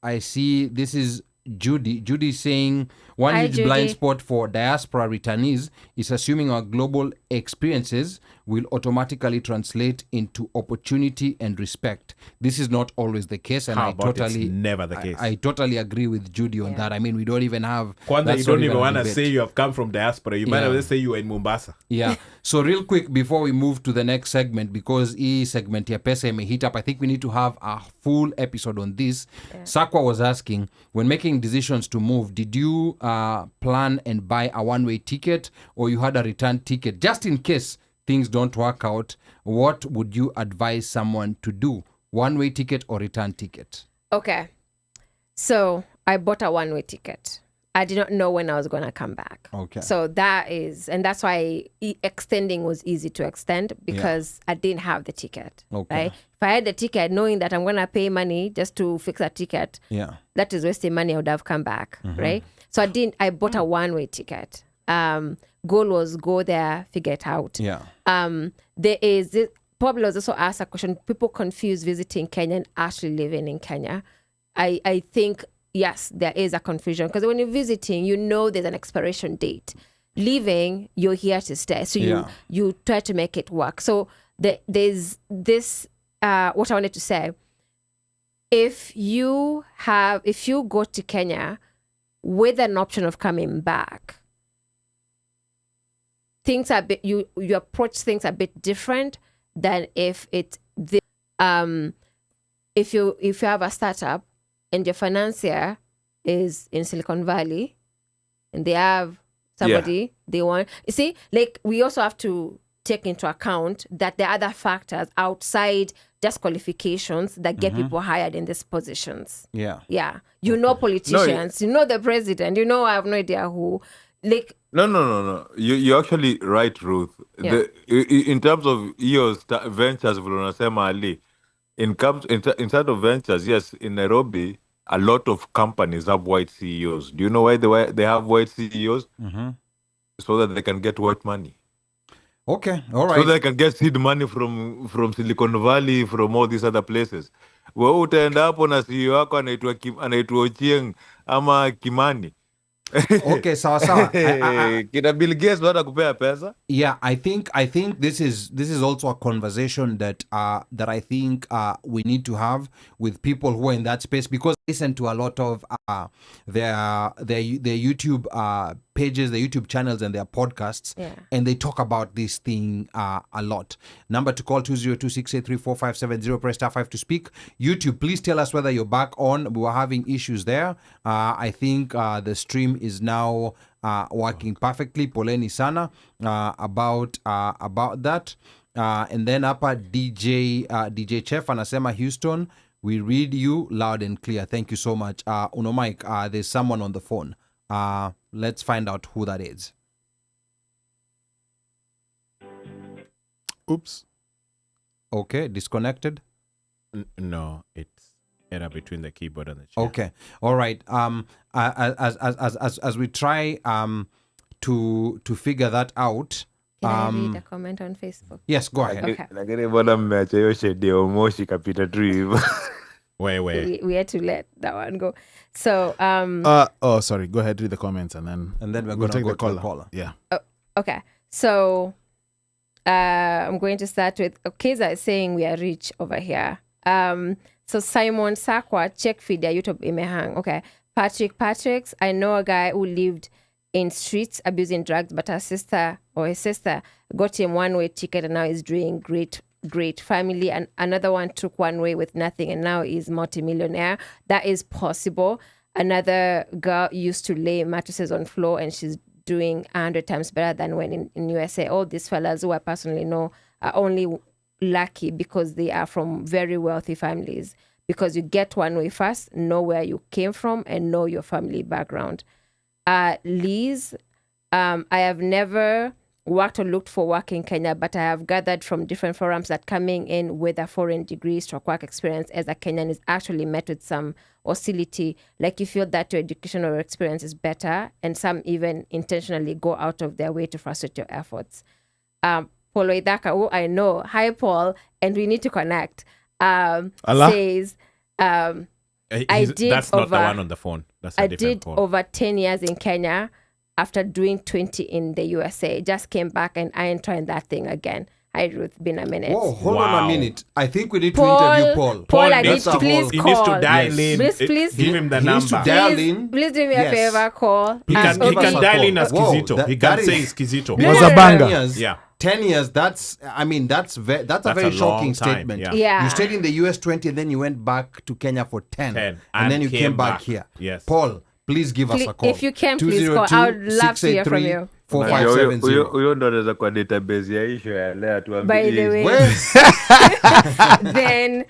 A: I see this is Judy. Judy saying one
C: Hi,
A: huge blind
C: Judy.
A: spot for diaspora returnees is assuming our global experiences will automatically translate into opportunity and respect. This is not always the case, and
E: How
A: I
E: about
A: totally
E: it's never the case?
A: I totally agree with Judy on
C: Yeah.
A: that. I mean, we don't even have.
E: Kwanza,
A: that's
E: you don't
A: not
E: even
A: a
E: want to
A: debate.
E: say you have come from diaspora. You might
A: Yeah.
E: as well say you were in Mombasa.
A: Yeah. So real quick before we move to the next segment, because segment ya pesa may hit up, I think we need to have a full episode on this. Sakwa was asking, when making decisions to move, did you plan and buy a one-way ticket, or you had a return ticket just in case things don't work out? What would you advise someone to do? One-way ticket or return ticket?
C: Okay. So I bought a one-way ticket. I did not know when I was going to come back.
A: Okay.
C: So that's why extending was easy to extend because I didn't have the ticket.
A: Okay.
C: Right? If I had the ticket, knowing that I'm going to pay money just to fix a ticket,
A: Yeah.
C: that is wasting money. I would have come back. Right? So I bought a one-way ticket. Goal was go there, figure it out.
A: Yeah.
C: There is this, Pablo was also asked a question. People confuse visiting Kenya and actually living in Kenya. I think, yes, there is a confusion because when you're visiting, you know there's an expiration date. Leaving, you're here to stay. So you try to make it work. So there's this, what I wanted to say. If you go to Kenya with an option of coming back, things are you approach things a bit different than if if you have a startup and your financier is in Silicon Valley and they have somebody they want. You see, like we also have to take into account that there are other factors outside just qualifications that get people hired in these positions.
A: Yeah.
C: Yeah. You know politicians, you know the president, you know I have no idea who. Like
F: No. You're actually right, Ruth.
C: Yeah.
F: In terms of your ventures, vile unasema Ali, inside of ventures, yes, in Nairobi, a lot of companies have white CEOs. Do you know why they have white CEOs? So that they can get white money.
A: Okay. All right.
F: So they can get seed money from Silicon Valley, from all these other places. Wewe utaenda hapo na CEO wako anaitwa Ochieng ama Kimani.
A: Okay, sawa.
F: Kina Bill Gates bado kupea pesa.
A: Yeah, I think this is also a conversation that I think we need to have with people who are in that space, because I listen to a lot of their YouTube pages, their YouTube channels, and their podcasts, and they talk about this thing a lot. Number to call 202-683-4570. Press *5 to speak. YouTube, please tell us whether you're back on. We were having issues there. I think the stream is now working perfectly. Poleni sana about that. And then hapa DJ Chef anasema Houston, we read you loud and clear. Thank you so much. Uno Mike, there's someone on the phone. Let's find out who that is.
D: Oops.
A: Okay, disconnected.
E: No, it's error between the keyboard and the chair.
A: Okay, all right. As we try to figure that out.
C: can I read a comment on Facebook?
A: Yes, go ahead.
C: Okay.
F: Lakini bwana mmeacha hiyo shade ya Omoshi kapita tu hivyo.
E: Wait.
C: We had to let that one go. So
D: Sorry. Go ahead, read the comments, and then
A: We're
D: we'll
A: going to
D: take
A: go
D: the
A: to the
D: caller.
A: caller.
D: Yeah.
C: okay. So I'm going to start with Keza is saying we are rich over here. So Simon Sakwa, check feed ya YouTube imehang. Okay. Patrick's, I know a guy who lived in streets abusing drugs, but his sister got him one-way ticket and now he's doing great family. And another one took one way with nothing and now he's multimillionaire. That is possible. Another girl used to lay mattresses on floor and she's doing 100 times better than when in USA. All these fellas who I personally know are only lucky because they are from very wealthy families, because you get one way first, know where you came from and know your family background. Liz, I have never worked or looked for work in Kenya, but I have gathered from different forums that coming in with a foreign degree or work experience as a Kenyan is actually met with some hostility. Like you feel that your educational experience is better, and some even intentionally go out of their way to frustrate your efforts. Paul Oidaka, who I know, hi Paul, and we need to connect, says, I did
E: that's not the one on the phone. That's a different call.
C: over 10 years in Kenya after doing 20 in the USA. Just came back and I ain't trying that thing again. Hi, Ruth. Been a minute.
A: Whoa, hold on
E: Wow.
A: a minute. I think we need to interview Paul.
C: Paul, I need
E: needs
C: to
E: to
C: please
E: He
C: call.
E: needs to dial
A: Yes.
E: in.
C: Please
E: Give him the
A: he needs to
E: number.
A: dial
C: Please,
A: in.
C: please do me a
A: Yes.
C: favor, call.
E: He can
A: give us a
E: dial in
A: call.
E: as
A: Whoa,
E: Kizito.
A: that-
E: He can
A: that
E: say
A: is-
E: it's Kizito.
C: No,
D: Was
C: no,
D: a
C: no,
D: banger.
A: 10 years.
E: Yeah.
A: 10 years, that's a very
E: That's a
A: shocking
E: long time,
A: statement.
E: yeah.
C: Yeah.
A: You stayed in the US 20 and then you went back to Kenya for 10.
E: 10,
A: And then
E: and
A: you came
E: came
A: back
E: back.
A: here.
E: Yes.
A: Paul, please give us a call.
C: If you can, please call. I would love to hear from you.
A: 4570.
F: Huyo ndo anaweza kwa database ya issue ya lea
C: By the way. Then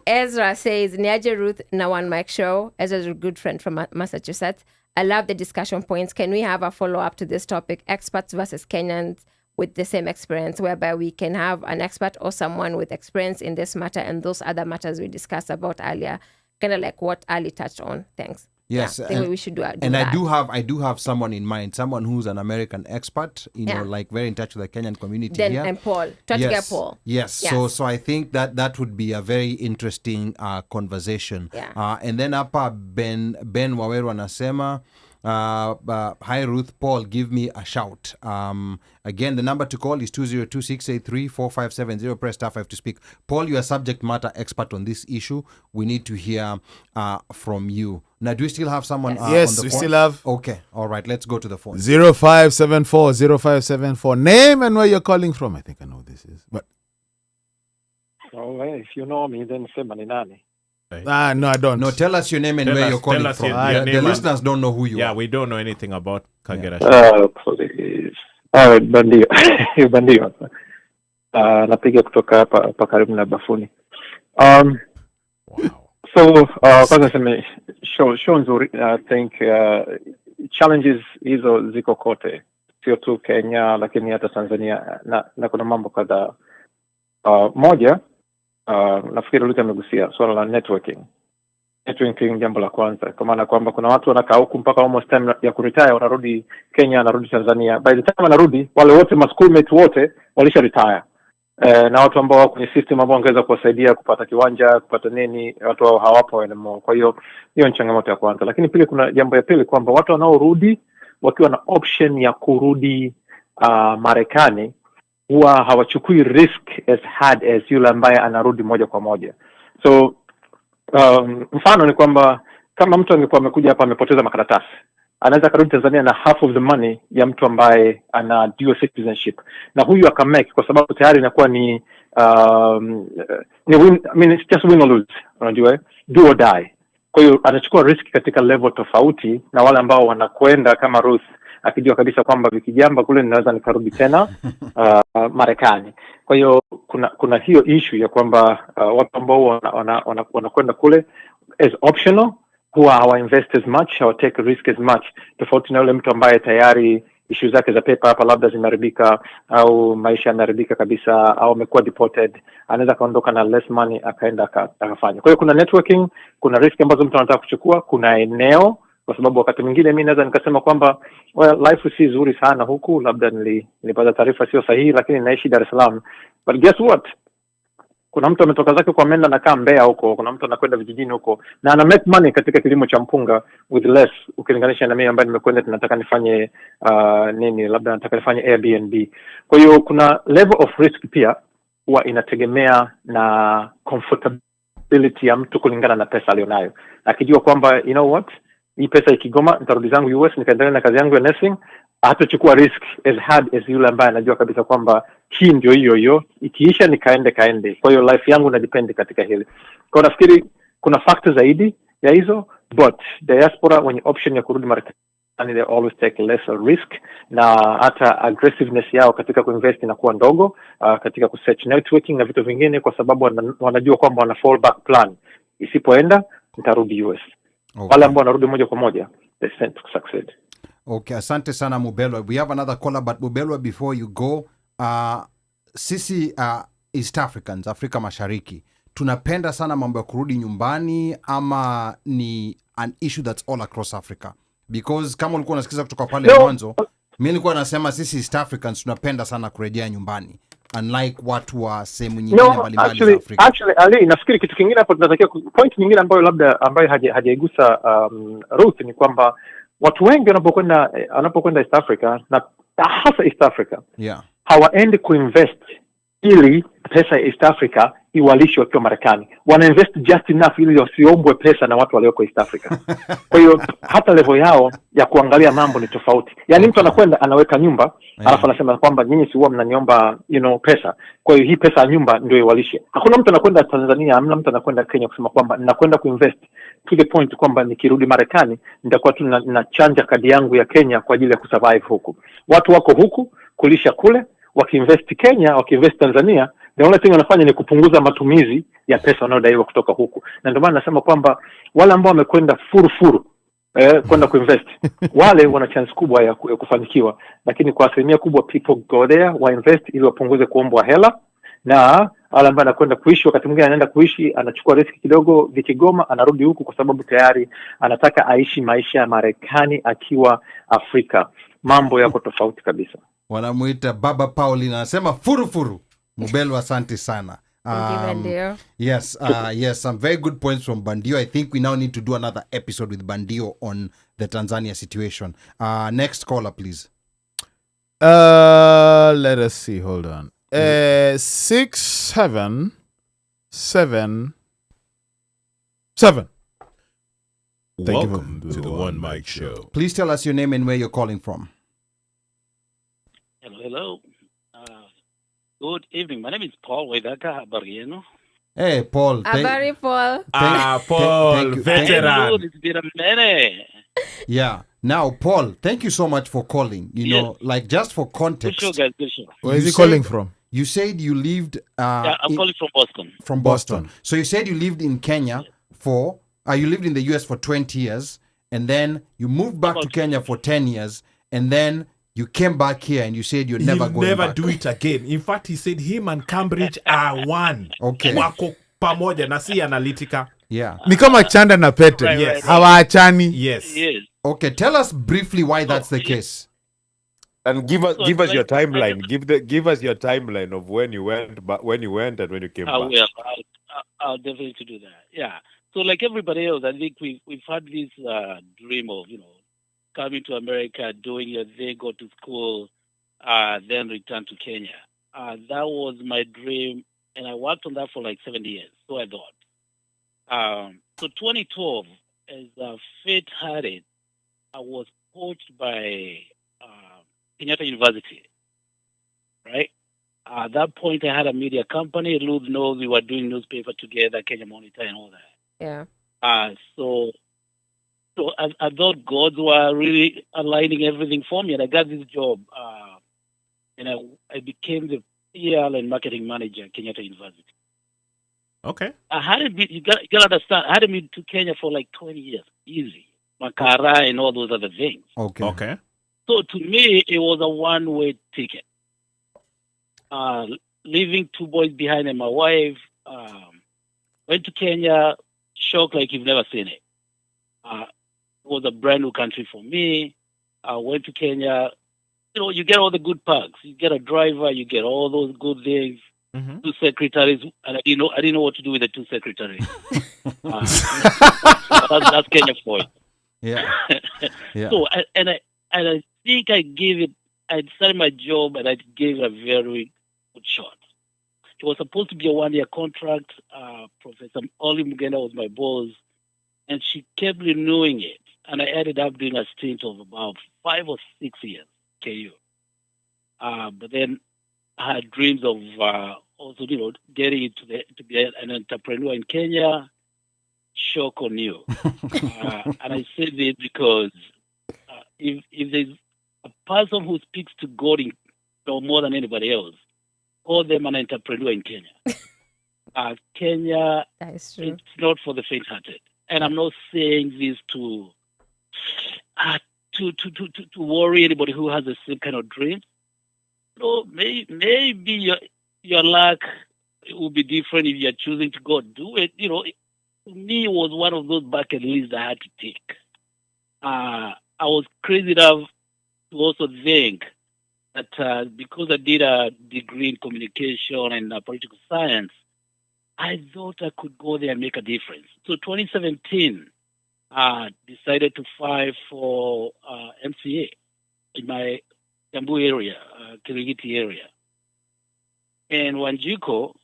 C: Ezra says, Niaje Ruth na OneMic Show. Ezra's a good friend from Massachusetts. I love the discussion points. Can we have a follow-up to this topic, experts versus Kenyans with the same experience, whereby we can have an expert or someone with experience in this matter and those other matters we discussed about earlier, kind of like what Ali touched on. Thanks.
A: Yes,
C: Yeah, I think we should do
A: and
C: that.
A: I do have someone in mind, someone who's an American expert,
C: Yeah.
A: like very in touch with the Kenyan community
C: Then
A: here.
C: and Paul. Try to get Paul.
A: Yes.
C: Yes.
A: So I think that would be a very interesting conversation.
C: Yeah.
A: And then hapa Ben Waweru anasema hi Ruth, Paul, give me a shout. Again, the number to call is 202-683-4570. Press star 5 to speak. Paul, you are subject matter expert on this issue. We need to hear from you. Now, do we still have someone
D: Yes,
A: on the
D: we
A: phone?
D: still have.
A: Okay. All right. Let's go to the phone.
D: 0574-0574. Name and where you're calling from. I think I know this is. But
G: If you know me, then sema ni nani.
D: no, I don't.
A: No, tell us your name and
E: Tell
A: where
E: us-
A: you're calling
E: tell us
A: from.
E: your
A: The
E: name and-
A: listeners don't know who you
E: Yeah,
A: are.
E: we don't know anything about Kagera Show.
G: Please. Bandio. Bandio. Napiga kutoka hapa karibu na bafuni.
E: Wow.
G: So, kwanza sema show nzuri. I think challenges hizo ziko kote. Sio tu Kenya, lakini hata Tanzania na kuna mambo kadhaa. Moja, nafikiri Ruth amegusia swala la networking. Networking jambo la kwanza, kwa maana kwamba kuna watu wanakaa huku mpaka almost time ya kuretire, wanarudi Kenya, wanarudi Tanzania. By the time wanarudi, wale wote maschoolmates wote walisha retire. Na watu ambao wako kwenye system ambao wangeweza kuwasaidia kupata kiwanja, kupata nini, watu hao hawapo anymore. Kwa hiyo hiyo ni changamoto ya kwanza. Lakini pili, kuna jambo ya pili kwamba watu wanaorudi wakiwa na option ya kurudi Marekani huwa hawachukui risk as hard as yule ambaye anarudi moja kwa moja. So mfano ni kwamba kama mtu angekuwa amekuja hapa amepoteza makaratasi, anaweza karudi Tanzania na half of the money ya mtu ambaye ana dual citizenship, na huyu akamake, kwa sababu tayari inakuwa ni win, I mean it's just win or lose, unajua, do or die. Kwa hiyo anachukua risk katika level tofauti na wale ambao wanakwenda kama Ruth akijua kabisa kwamba vikijamba kule ninaweza nikarudi tena Marekani. Kwa hiyo kuna hiyo issue ya kwamba watu ambao wanakwenda kule as optional huwa hawa invest as much, hawa take risk as much, tofauti na yule mtu ambaye tayari issue zake za paper hapa labda zimeharibika au maisha yameharibika kabisa au amekuwa deported, anaweza kaondoka na less money akaenda akafanya. Kwa hiyo kuna networking, kuna risk ambazo mtu anataka kuchukua, kuna eneo, kwa sababu wakati mwingine mimi naweza nikasema kwamba life si nzuri sana huku, labda nilipata taarifa sio sahihi, lakini naishi Dar es Salaam. But guess what? Kuna mtu ametoka zake kwa Menda na kaa Mbeya huko, kuna mtu anakwenda vijijini huko na ana make money katika kilimo cha mpunga with less ukilinganisha na mimi ambaye nimekwenda tunataka nifanye labda nataka nifanye Airbnb. Kwa hiyo kuna level of risk pia huwa inategemea na comfortability ya mtu kulingana na pesa alionayo. Akijua kwamba you know what, hii pesa ikigoma nitarudi zangu US nikaendelea na kazi yangu ya nursing, hatachukua risk as hard as yule ambaye anajua kabisa kwamba hii ndio hiyo ikiisha nikaende. Kwa hiyo life yangu ina depend katika hili. Kwa nafikiri kuna factor zaidi ya hizo, but diaspora wenye option ya kurudi Marekani and they always take lesser risk, na hata aggressiveness yao katika kuinvest inakuwa ndogo, katika kusearch networking na vitu vingine, kwa sababu wanajua kwamba wana fallback plan. Isipoenda nitarudi US.
A: Okay.
G: Wale ambao wanarudi moja kwa moja, they tend to succeed.
A: Okay, asante sana Mubelwa. We have another caller, but Mubelwa, before you go, sisi East Africans, Afrika Mashariki, tunapenda sana mambo ya kurudi nyumbani, ama ni an issue that's all across Africa? Because kama ulikuwa unasikiza kutoka pale mwanzo, mimi nilikuwa nasema sisi East Africans tunapenda sana kurejea nyumbani, unlike watu wa sehemu nyingine mbalimbali za Afrika.
G: Actually, Ali, nafikiri kitu kingine hapo tunatakiwa, point nyingine ambayo hajaigusa Ruth, ni kwamba watu wengi wanapokwenda East Africa, na hasa East Africa, hawaendi kuinvest ili pesa ya East Africa iwalishi wakiwa Marekani. Wanainvest just enough ili wasiombwe pesa na watu walioko East Africa. Kwa hiyo hata level yao ya kuangalia mambo ni tofauti. Yaani mtu anakwenda anaweka nyumba, alafu anasema kwamba nyinyi si huwa mnaniomba pesa, kwa hiyo hii pesa ya nyumba ndio iwalishe. Hakuna mtu anakwenda Tanzania, hamna mtu anakwenda Kenya kusema kwamba ninakwenda kuinvest to the point kwamba nikirudi Marekani nitakuwa tu nachanja kadi yangu ya Kenya kwa ajili ya kusurvive huku. Watu wako huku kulisha kule, wakiinvest Kenya, wakiinvest Tanzania, the only thing wanafanya ni kupunguza matumizi ya pesa wanayodaiwa kutoka huku. Na ndio maana nasema kwamba wale ambao wamekwenda furu kwenda kuinvest, wale wana chance kubwa ya kufanikiwa, lakini kwa asilimia kubwa people go there wa invest ili wapunguze kuombwa hela, na wale ambao anakwenda kuishi, wakati mwingine anaenda kuishi, anachukua riski kidogo, vikigoma anarudi huku, kwa sababu tayari anataka aishi maisha ya Marekani akiwa Afrika. Mambo yako tofauti kabisa.
A: Wanamuita Baba Paulina, anasema furu. Mubelwa, asante sana. Yes, some very good points from Bandio. I think we now need to do another episode with Bandio on the Tanzania situation. Next caller, please.
D: Let us see. Hold on. 677.
E: Welcome to the OneMic Show.
A: Please tell us your name and where you're calling from.
H: Hello. Good evening. My name is Paul Wedaka Abarieno.
A: Hey, Paul.
C: Abari Paul.
E: Paul, veteran.
H: It's been a minute.
A: Yeah. Now, Paul, thank you so much for calling. You know, like, just for context.
H: Good show, guys. Good show.
D: Where is he calling from?
A: You said you lived...
H: I'm calling from Boston.
A: From Boston. So you said you lived in Kenya for... you lived in the US for 20 years, and then you moved back to Kenya for 10 years, and then you came back here and you said you're never going
E: never
A: back.
E: Do it again. In fact, he said him and Cambridge are one.
A: Okay.
E: Wako pamoja na si analytica.
A: Yeah.
D: Ni kama chanda na pete.
E: Yes.
D: Hawaachani.
E: Yes.
A: Okay, tell us briefly why that's the case.
F: And give us your timeline. Give us your timeline of when you went and when you came back.
H: I'll definitely do that. Yeah. So like everybody else, I think we've had this dream of coming to America, doing your thing, go to school, then return to Kenya. That was my dream, and I worked on that for like 7 years. So I thought. So 2012, as fate had it, I was coached by Kenyatta University. Right. At that point, I had a media company. Ruth knows we were doing newspaper together, Kenya Monitor, and all that.
C: Yeah.
H: So I thought gods were really aligning everything for me, and I got this job, and I became the PR and marketing manager at Kenyatta University.
E: Okay.
H: I hadn't been, you got to understand, I hadn't been to Kenya for like 20 years, easy. Makara and all those other things.
A: Okay.
H: So to me, it was a one-way ticket. Leaving 2 boys behind and my wife, went to Kenya, shocked like you've never seen it. It was a brand new country for me. I went to Kenya. You get all the good perks. You get a driver. You get all those good things.
E: Mm-hmm.
H: 2 secretaries, and I didn't know what to do with the 2 secretaries. That's Kenya for it.
A: Yeah.
H: So I think I started my job and I gave it a very good shot. It was supposed to be a 1-year contract. Professor Oli Mugenda was my boss, and she kept renewing it. And I ended up doing a stint of about 5 or 6 years, KU. But then I had dreams of also, getting into to be an entrepreneur in Kenya. Shock on you. And I say this because if there's a person who speaks to God more than anybody else, call them an entrepreneur in Kenya. Kenya,
C: That is true.
H: it's not for the faint-hearted. And I'm not saying this to worry anybody who has the same kind of dream. Maybe your luck will be different if you're choosing to go do it. To me, it was one of those bucket lists I had to take. I was crazy enough to also think that because I did a degree in communication and political science, I thought I could go there and make a difference. So 2017, decided to file for MCA in my Kiambu area, Kirigiti area. And Wanjiko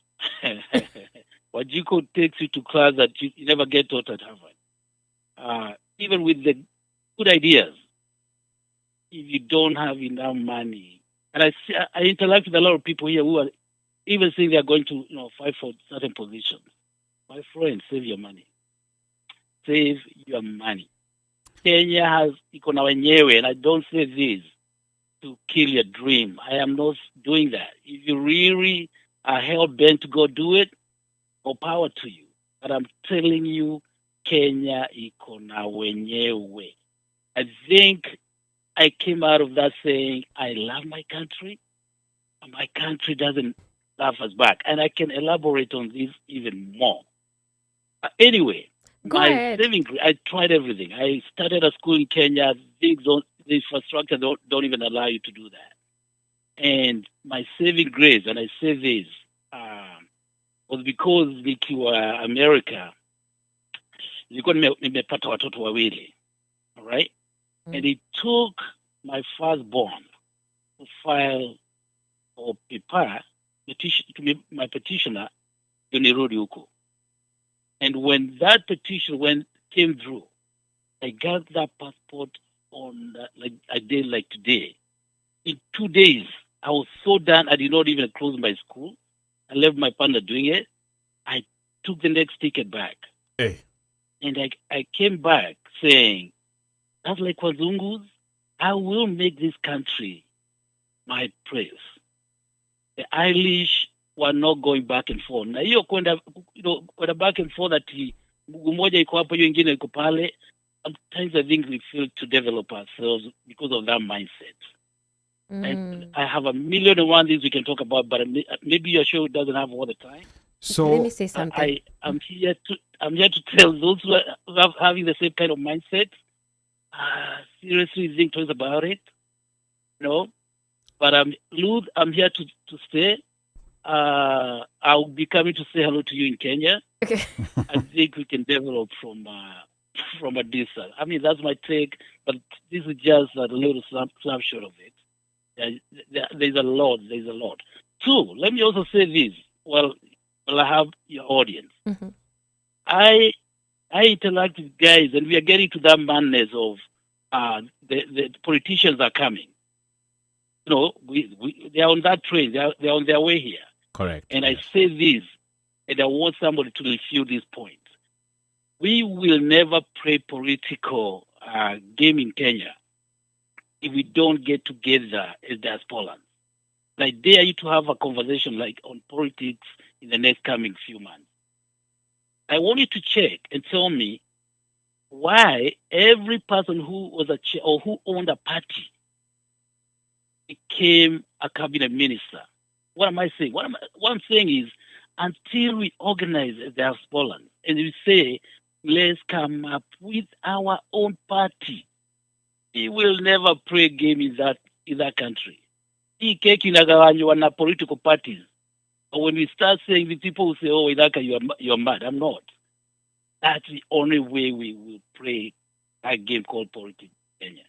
H: takes you to class that you never get taught at Harvard. Even with the good ideas, if you don't have enough money, and I interact with a lot of people here who are even saying they are going to fight for certain positions. My friend, save your money. Save your money. Kenya has iko na wenyewe, and I don't say this to kill your dream. I am not doing that. If you really are hell-bent to go do it, more power to you. But I'm telling you, Kenya iko na wenyewe. I think I came out of that saying, I love my country, and my country doesn't love us back. And I can elaborate on this even more. Anyway,
C: Go ahead.
H: I tried everything. I started a school in Kenya. The infrastructure don't even allow you to do that. And my saving grace, and I say this, was because nikiwa America, nilikuwa nimepata watoto wawili. All right? And it took my firstborn to file for to be my petitioner, Yonirudi huko. And when that petition came through, I got that passport on a day like today. In 2 days, I was so done, I did not even close my school. I left my partner doing it. I took the next ticket back.
E: Hey.
H: And I came back saying, that's like Wazungus, I will make this country my place. The Irish were not going back and forth. Na hiyo kwenda back and forth ati mguu moja iko hapo hiyo ingine iko pale. Sometimes I think we fail to develop ourselves because of that mindset. And I have 1,000,001 things we can talk about, but maybe your show doesn't have all the time.
C: So let me say something.
H: I'm here to tell those who are having the same kind of mindset. Seriously think twice about it. But Ruth, I'm here to stay. I'll be coming to say hello to you in Kenya.
C: Okay.
H: I think we can develop from a distance. I mean, that's my take, but this is just a little snapshot of it. There's a lot. Two, let me also say this. Well, I have your audience.
C: Mm-hmm.
H: I interact with guys, and we are getting to that madness of the politicians are coming. They are on that train. They are on their way here.
E: Correct.
H: And I say this, and I want somebody to refute this point. We will never play political game in Kenya if we don't get together as diasporans. I dare you to have a conversation on politics in the next coming few months. I want you to check and tell me why every person who was a chair or who owned a party became a cabinet minister. What am I saying? What I'm saying is, until we organize as diasporans and we say, let's come up with our own party, we will never play a game in that country. Hii keki inagawanywa na political parties. But when we start saying, the people will say, oh, Idaka, you're mad. I'm not. That's the only way we will play a game called politics in Kenya.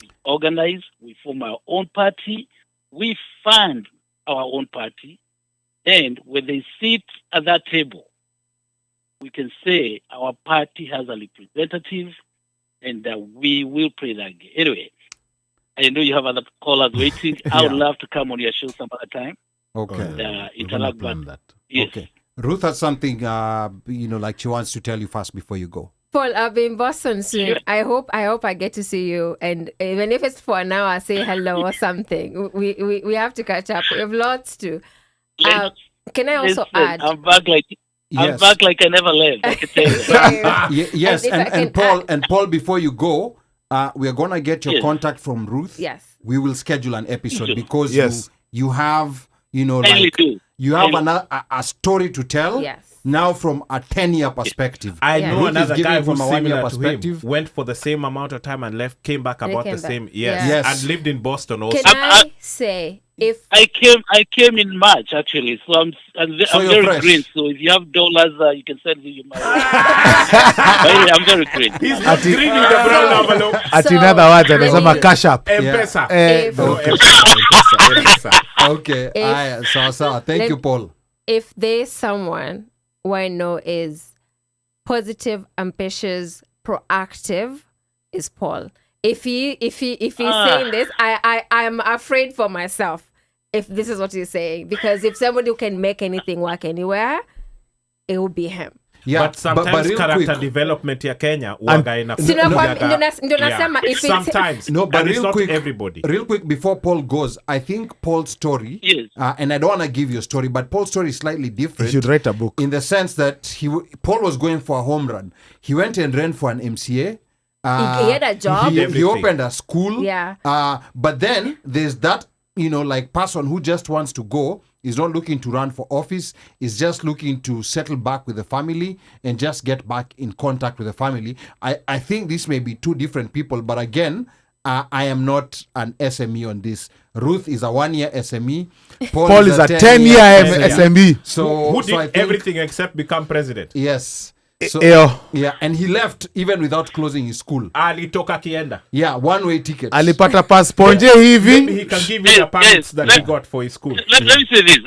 H: We organize, we form our own party, we fund our own party, and when they sit at that table, we can say our party has a representative and that we will play that game. Anyway, I know you have other callers waiting. I would love to come on your show some other time.
A: Okay.
H: Interact
D: plan that.
H: Yes.
A: Okay. Ruth has something, like she wants to tell you first before you go.
C: Paul, I'll be in Boston soon.
H: Sure.
C: I hope I get to see you, and even if it's for an hour, say hello or something. We have to catch up. We have lots to. Can I also
H: Listen,
C: add?
H: I'm back like
A: Yes.
H: I never left. I can tell you that.
A: Yes,
C: And if I
A: and
C: can
A: Paul, before you go, we are gonna get your
H: Yes.
A: contact from Ruth.
C: Yes.
A: We will schedule an episode
H: Sure.
A: because
D: Yes.
A: you have
H: Kindly
A: like
H: do.
A: you have
H: Kindly.
A: a story to tell.
C: Yes.
A: Now from a 10-year perspective.
E: I
C: Yeah.
E: know
A: Ruth is
E: another
A: giving
E: guy
A: from
E: who's
A: a 1-year
E: similar to
A: perspective.
E: him. Went for the same amount of time and left, came back
C: And
E: about
C: came
E: the
C: back.
E: same.
C: Yeah.
E: Yes.
A: Yes.
E: And lived in Boston also.
C: Can I say if
H: I came in March actually, so I'm
A: So you're
H: very
A: fresh.
H: green. So if you have dollars, you can send me my. But anyway, I'm very green.
E: He's not green in the brown envelope.
D: Ati
C: So,
D: in other words,
C: let
D: anasema
C: me-
D: cash up.
E: M-Pesa.
C: If-
E: No, M-Pesa.
A: Okay.
C: If-
A: So thank
C: Let-
A: you, Paul.
C: if there's someone who I know is positive, ambitious, proactive, is Paul. If he's saying this, I'm afraid for myself if this is what he's saying, because if somebody who can make anything work anywhere, it will be him.
A: Yeah,
E: But sometimes
A: real
E: character
A: quick,
E: development ya Kenya waga ina
C: Si ndio kwa- ndio nasema if it's-
E: sometimes
A: No, but
E: and it's
A: real
E: not
A: quick,
E: everybody.
A: real quick before Paul goes, I think Paul's story,
H: Yes.
A: and I don't want to give you a story, but Paul's story is slightly
D: You
A: different.
D: should write a book.
A: In the sense that Paul was going for a home run. He went and ran for an MCA.
C: He had a job.
A: He
E: Everything.
A: opened a school.
C: Yeah.
A: But then there's that, like person who just wants to go, is not looking to run for office, is just looking to settle back with the family and just get back in contact with the family. I think this may be two different people, but again, I am not an SME on this. Ruth is a 1-year SME.
D: Paul is a 10-year SME.
A: So
E: Who
A: so I
E: did
A: think,
E: everything except become president?
A: Yes. So,
D: Eyo.
A: yeah, and he left even without closing his school.
E: Alitoka kienda.
A: Yeah, one-way ticket.
D: Alipata passport
E: Maybe
D: hivi.
E: he can give you the permits that he got for his school.
H: Let me say this.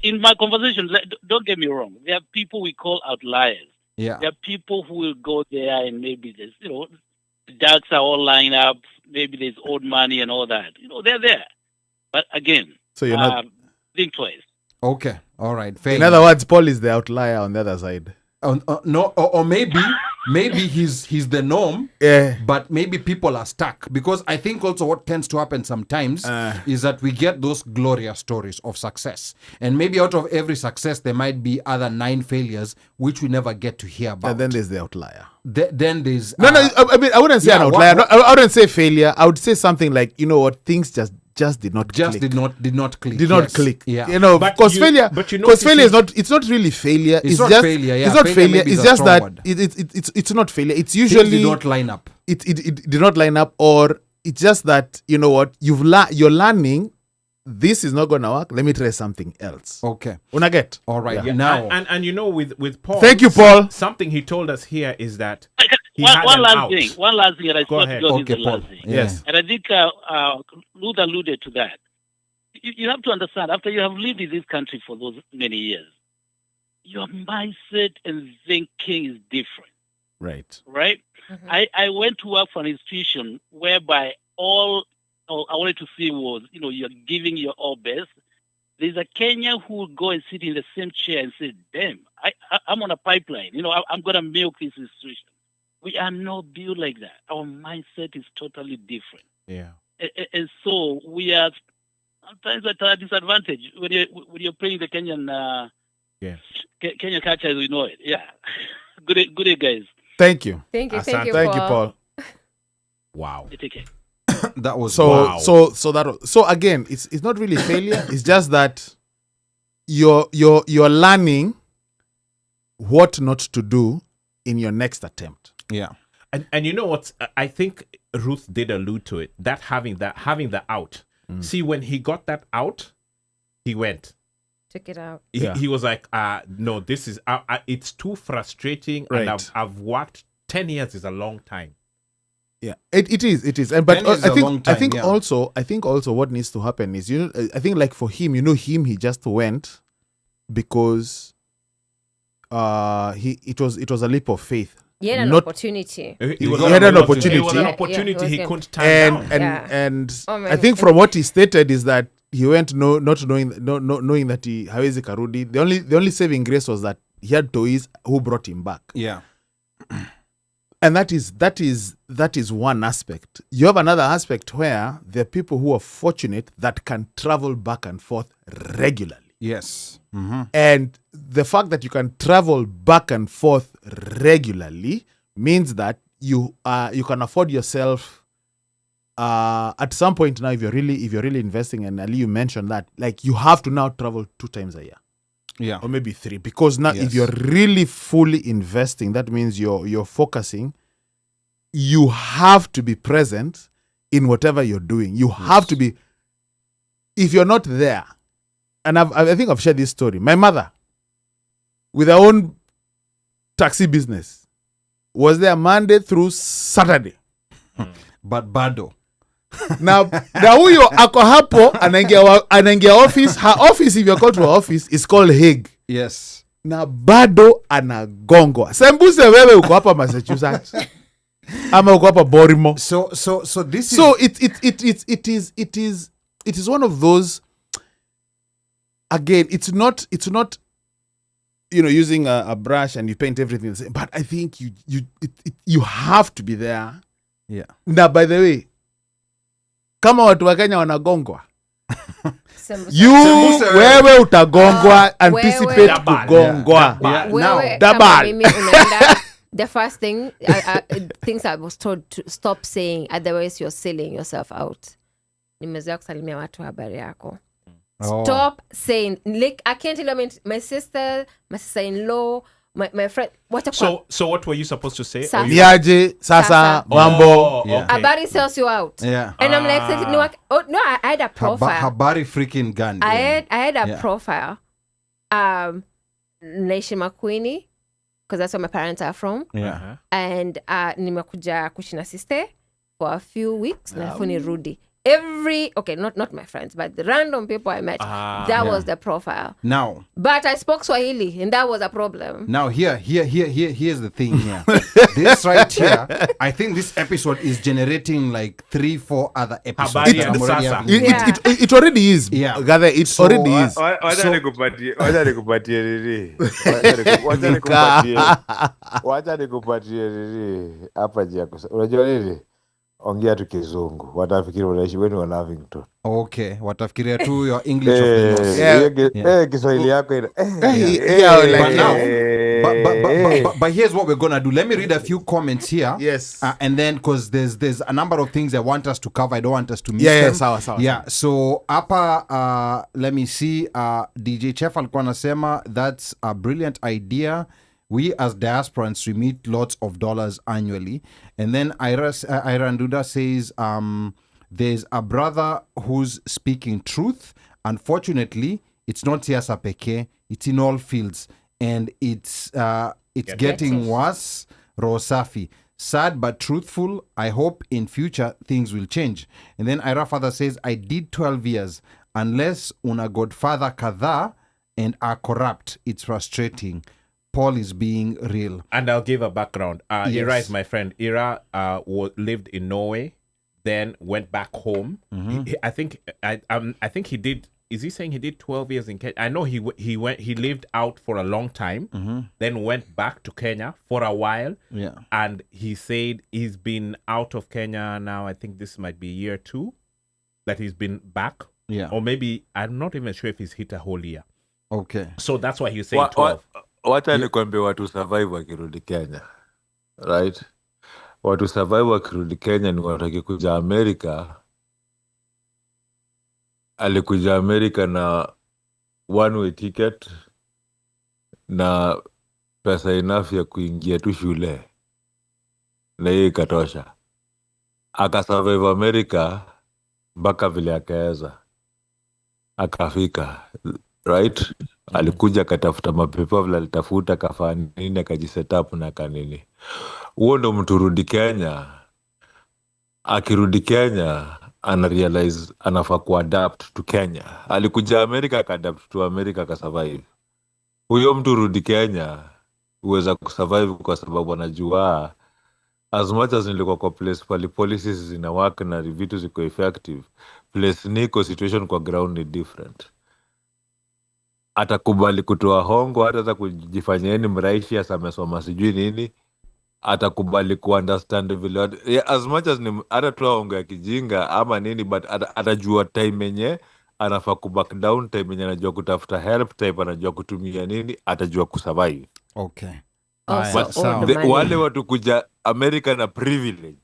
H: In my conversations, don't get me wrong. There are people we call outliers.
A: Yeah.
H: There are people who will go there and maybe there's, the ducks are all lined up. Maybe there's old money and all that. They're there. But again,
D: So you're not.
H: think twice.
A: Okay. All right. Fair
D: In other words, Paul is the outlier on the other side.
A: no, or maybe he's the norm,
D: Yeah.
A: but maybe people are stuck, because I think also what tends to happen sometimes is that we get those glorious stories of success, and maybe out of every success there might be other 9 failures which we never get to hear about.
D: And then there's the outlier.
A: Then there's
D: No, I mean, I wouldn't say
A: yeah,
D: an
A: what-
D: outlier. No, I wouldn't say failure. I would say something like, you know what, things just did not
A: just
D: click.
A: did not click.
D: Did not
A: Yes.
D: click.
A: Yeah.
E: But
D: Because
E: you-
D: failure.
E: but you know,
D: Because
E: you
D: failure
E: see-
D: is not. It's not really failure.
A: It's not
D: just
A: failure, yeah.
D: It's not
A: Failure
D: failure.
A: maybe is
D: It's
A: a
D: just
A: strong
D: that
A: word.
D: it's not failure. It's
A: Things
D: usually
A: did not line up.
D: it did not line up, or it's just that, you know what, you're learning. This is not gonna work. Let me try something else.
A: Okay.
D: Una get?
A: All right.
D: Yeah.
A: Now.
E: And with Paul.
D: Thank you, Paul.
E: Something he told us here is that he
H: One
E: had an
H: last
E: out.
H: thing. One last thing. And I
E: Go
H: thought
E: ahead.
H: God is
A: Okay,
H: the
A: Paul.
H: last thing.
A: Yeah.
D: Yes.
H: And I think Ruth alluded to that. You have to understand, after you have lived in this country for those many years, your mindset and thinking is different,
D: Right.
H: right? I went to work for an institution whereby all I wanted to see was, you're giving your all best. There's a Kenyan who will go and sit in the same chair and say, damn, I'm on a pipeline. I'm going to milk this institution. We are not built like that. Our mindset is totally different.
E: Yeah.
H: And so we are sometimes at a disadvantage when you're playing the Kenyan Kenyan culture as we know it. Yeah. Good day, guys.
D: Thank you.
C: Thank you,
E: Asante.
D: Thank you, Paul.
E: Wow.
H: Take care.
A: That was
D: So
E: Wow.
D: so again, it's not really failure. It's just that you're learning what not to do in your next attempt.
A: yeah.
E: And you know what? I think Ruth did allude to it. That having the out. See, when he got that out, he went.
C: Check it out.
D: Yeah.
E: He was like, no, this is it's too frustrating,
D: Right.
E: and I've worked 10 years is a long time.
D: Yeah, it is, and but
A: 10 years is
D: I
A: a long
D: think
A: time, yeah.
D: I think also what needs to happen is, I think like for him, he just went because it was a leap of faith.
C: He had an
D: Not-
C: opportunity.
E: It
A: was
D: had an
E: It was
D: opportunity.
E: an
C: Yeah,
E: opportunity
C: it was
E: he
C: him.
E: couldn't turn down.
C: Yeah. Oh, man.
D: I think from what he stated is that he went not knowing that he hawezi karudi. The only saving grace was that he had toys who brought him back.
A: Yeah.
D: And that is one aspect. You have another aspect where there are people who are fortunate that can travel back and forth regularly.
A: Yes.
D: And the fact that you can travel back and forth regularly means that you can afford yourself at some point now, if you're really investing, and Ali, you mentioned that, like, you have to now travel 2 times a year.
A: Yeah.
D: Or maybe 3, because now if you're really fully investing, that means you're focusing. You have to be present in whatever you're doing. You have to be. If you're not there, and I think I've shared this story. My mother, with her own taxi business, was there Monday through Saturday.
A: But bado.
D: na huyo ako hapo anaingia office. Her office, if you're called to her office, is called Hague.
A: Yes.
D: Na bado anagongwa. Sembuse wewe uko hapa Massachusetts. Ama uko hapa Baltimore.
A: So this is...
D: So it is one of those, again, it's not using a brush and you paint everything the same, but I think you have to be there.
A: Yeah.
D: Na by the way, kama watu wa Kenya wanagongwa, wewe utagongwa, anticipate kugongwa.
C: Wewe
D: double.
C: kama mimi unaenda, the first thing things I was told to stop saying, otherwise you're selling yourself out. Nimezoea kusalimia watu habari yako. Stop saying, like, I can't tell you, my sister-in-law, my friend,
E: so what were you supposed to say?
D: Niaje sasa mambo.
C: Habari sells you out.
A: Yeah.
C: And I'm like, I had a profile.
A: Habari freaking gun.
C: I had a profile. Naishi Makueni, because that's where my parents are from.
A: Yeah.
C: And nimekuja kushina sister for a few weeks. Na nirudi. Not my friends, but the random people I met, was the profile.
A: Now,
C: but I spoke Swahili, and that was a problem.
A: Now here's the thing here. This right here, I think this episode is generating like 3-4 other episodes.
D: It already is.
A: Yeah.
D: Gather, it already is.
F: Wacha nikupatie hapa jako. Unajua nini? Ongea tu Kizungu. Watafikiri unaishi wenu wa Lavington.
A: Okay, watafikiria tu your English of the North.
F: Kiswahili yako
A: but here's what we're gonna do. Let me read a few comments here.
D: Yes.
A: And then, because there's a number of things I want us to cover. I don't want us to miss them.
D: Sawa.
A: Yeah. So hapa, let me see. DJ Chef alikuwa anasema that's a brilliant idea. We as diasporans remit lots of dollars annually. And then Ira Nduda says, there's a brother who's speaking truth. Unfortunately, it's not siasa peke, it's in all fields. And it's getting worse. Rosafi. Sad but truthful. I hope in future things will change. And then Ira Father says, I did 12 years. Unless una godfather kadha and are corrupt, it's frustrating. Paul is being real.
E: And I'll give a background. Ira is my friend. Ira lived in Norway, then went back home. I think he did. Is he saying he did 12 years in Kenya? I know he lived out for a long time, then went back to Kenya for a while.
A: Yeah.
E: And he said he's been out of Kenya now. I think this might be year 2 that he's been back.
A: Yeah.
E: Or maybe I'm not even sure if he's hit a whole year.
A: Okay.
E: So that's why he's saying 12.
F: Wacha nikwambie watu survive wakirudi Kenya. Right? Watu survive wakirudi Kenya ni wataki kuja Amerika. Alikuja Amerika na one-way ticket na pesa enough ya kuingia tu shule. Na hiyo ikatosha. Akasurvive Amerika mpaka vile akaeza. Akafika. Right? Alikuja akatafuta mapepa vile alitafuta kafanya nini akajiset up na kanini. Huo ndo mtu rudi Kenya. Akirudi Kenya anarealize anafaa kuadapt to Kenya. Alikuja Amerika akaadapt to America akasurvive. Huyo mtu rudi Kenya uweza kusurvive kwa sababu anajua as much as nilikuwa kwa place pali policies zina work na vitu ziko effective, place niko situation kwa ground ni different. Atakubali kutoa hongo, hata kujifanyeni mraishi amesoma sijui nini, atakubali kuunderstand vile as much as ni hata tu aongea kijinga ama nini, but atajua time yenye anafaa kuback down, time yenye anajua kutafuta help, time anajua kutumia nini, atajua kusurvive.
A: Okay.
C: Also,
A: Aya, sawa.
C: all the money.
F: Wale watu kuja America na privilege,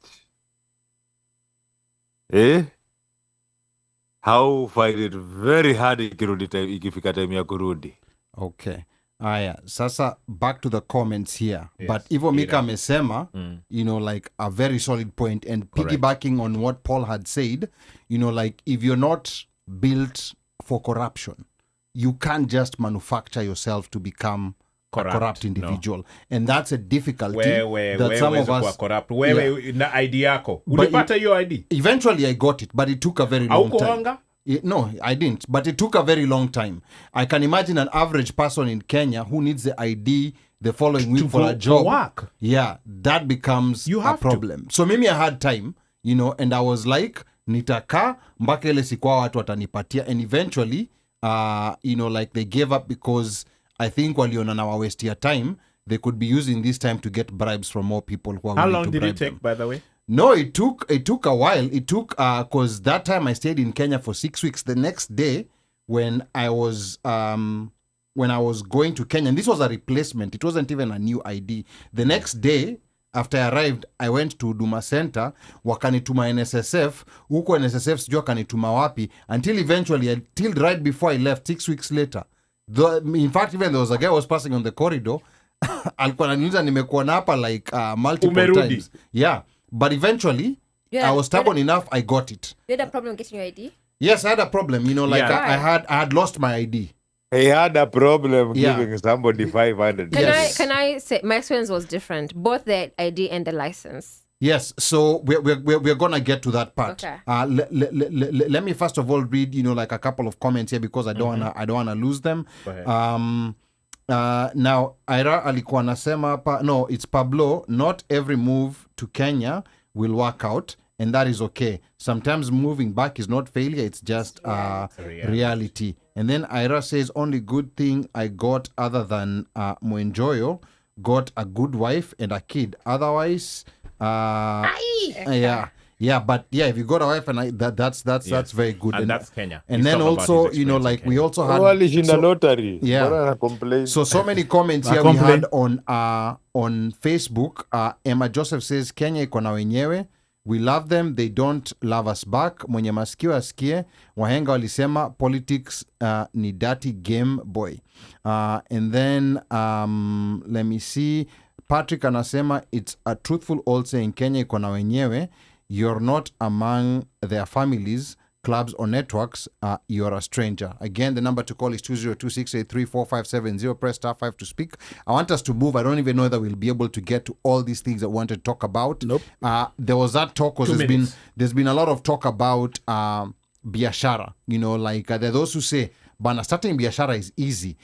F: how find it very hard ikifika time ya kurudi.
A: Okay. Aya, sasa back to the comments here.
E: Yes,
A: But Ivo Mika
E: Ira.
A: amesema, you know, like a very solid point. And piggybacking on what Paul had said, you know, like if you're not built for corruption, you can't just manufacture yourself to become a corrupt individual. And that's a difficulty that some of us...
E: corrupt. Wewe na ID yako. Ulipata hiyo ID?
A: Eventually I got it, but it took a very long time.
E: Haukuhanga?
A: No, I didn't. But it took a very long time. I can imagine an average person in Kenya who needs the ID the following week for a job.
E: Work.
A: Yeah, that becomes
E: You
A: a
E: have to.
A: problem. So maybe I had time, you know, and I was like, nitaka mpaka ile siku watu watanipatia. And eventually, you know, like they gave up because I think waliona na waste your time, they could be using this time to get bribes from more people who are
E: How
A: willing
E: long
A: to
E: did
A: bribe
E: it take,
A: them.
E: by the way?
A: No, it took a while. It took because that time I stayed in Kenya for 6 weeks. The next day, when I was going to Kenya, and this was a replacement. It wasn't even a new ID. The next day after I arrived, I went to Huduma Center. Wakanituma NSSF. Huko NSSF sijua kanituma wapi. Until right before I left, 6 weeks later. In fact, even there was a guy who was passing on the corridor. Alikuwa ananiuliza nimekuwa na hapa like multiple
E: Umerudi.
A: times. Yeah. But eventually, I was stubborn enough, I got it.
C: You had a problem getting your ID?
A: Yes, I had a problem. You know, like
E: Yeah.
A: I had lost my ID.
F: He had a problem
A: Yeah.
F: giving somebody 500.
A: Yes.
C: Can I say my experience was different, both the ID and the license.
A: Yes, so we're gonna get to that part.
C: Okay.
A: Let me first of all read, you know, like a couple of comments here because I don't wanna lose them.
E: Go ahead.
A: Now Ira alikuwa anasema hapa, no, it's Pablo. Not every move to Kenya will work out, and that is okay. Sometimes moving back is not failure; it's just reality. And then Ira says, only good thing I got other than Mwenjoyo got a good wife and a kid. Otherwise, yeah, but yeah, if you got a wife and that's very good.
E: And that's Kenya.
A: And
E: He's
A: then
E: talking about
A: also,
E: his
A: you know,
E: experience in
A: like we
E: Kenya.
A: also had
F: Alishinda lottery.
A: Yeah.
F: Mbona ana complain?
A: so many comments here we had on Facebook. Emma Joseph says Kenya iko na wenyewe, we love them, they don't love us back. Mwenye masikio asikie, wahenga walisema politics ni dirty game boy. And then let me see, Patrick anasema it's a truthful old saying, Kenya iko na wenyewe, you're not among their families, clubs or networks, you're a stranger. Again, the number to call is 202-683-4570. Press star 5 to speak. I want us to move. I don't even know whether we'll be able to get to all these things that we want to talk about.
D: Nope.
A: There was that talk, because there's been a lot of talk about biashara. You know, like there are those who say, Bana, starting biashara is easy.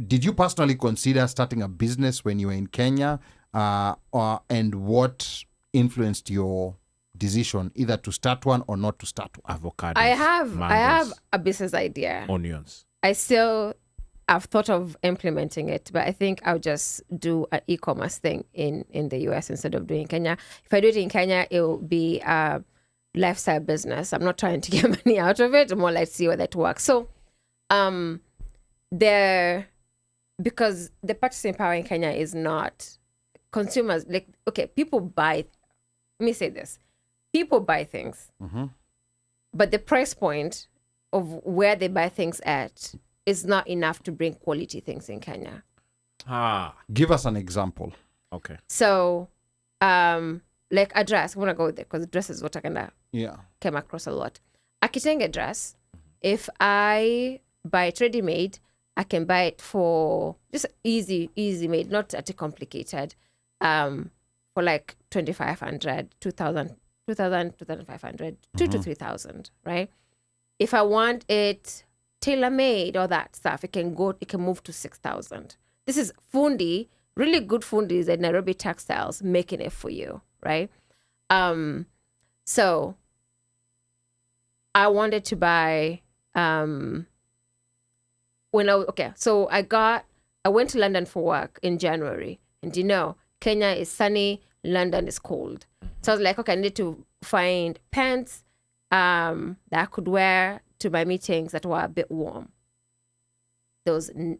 A: Did you personally consider starting a business when you were in Kenya? And what influenced your decision either to start one or not to start one?
E: Avocados.
C: I have
E: mangoes,
C: a business idea.
E: onions.
C: I've thought of implementing it, but I think I'll just do an e-commerce thing in the US instead of doing Kenya. If I do it in Kenya, it will be a lifestyle business. I'm not trying to get money out of it. I'm more like see whether it works. So, because the purchasing power in Kenya is not consumers. Like, okay, people buy. Let me say this: people buy things, but the price point of where they buy things at is not enough to bring quality things in Kenya.
A: Give us an example.
E: Okay.
C: So, like a dress, I'm gonna go there because dress is what I kinda came across a lot. A kitenge dress, if I buy it ready-made, I can buy it for just easy made, not too complicated, for like 2,500, 2,000, 2,500, 2,000 to 3,000, right? If I want it tailor-made or that stuff, it can move to 6,000. This is fundi, really good fundis at Nairobi Textiles making it for you, right? So I wanted to buy so I went to London for work in January, and Kenya is sunny, London is cold. So I was like, okay, I need to find pants that I could wear to my meetings that were a bit warm. I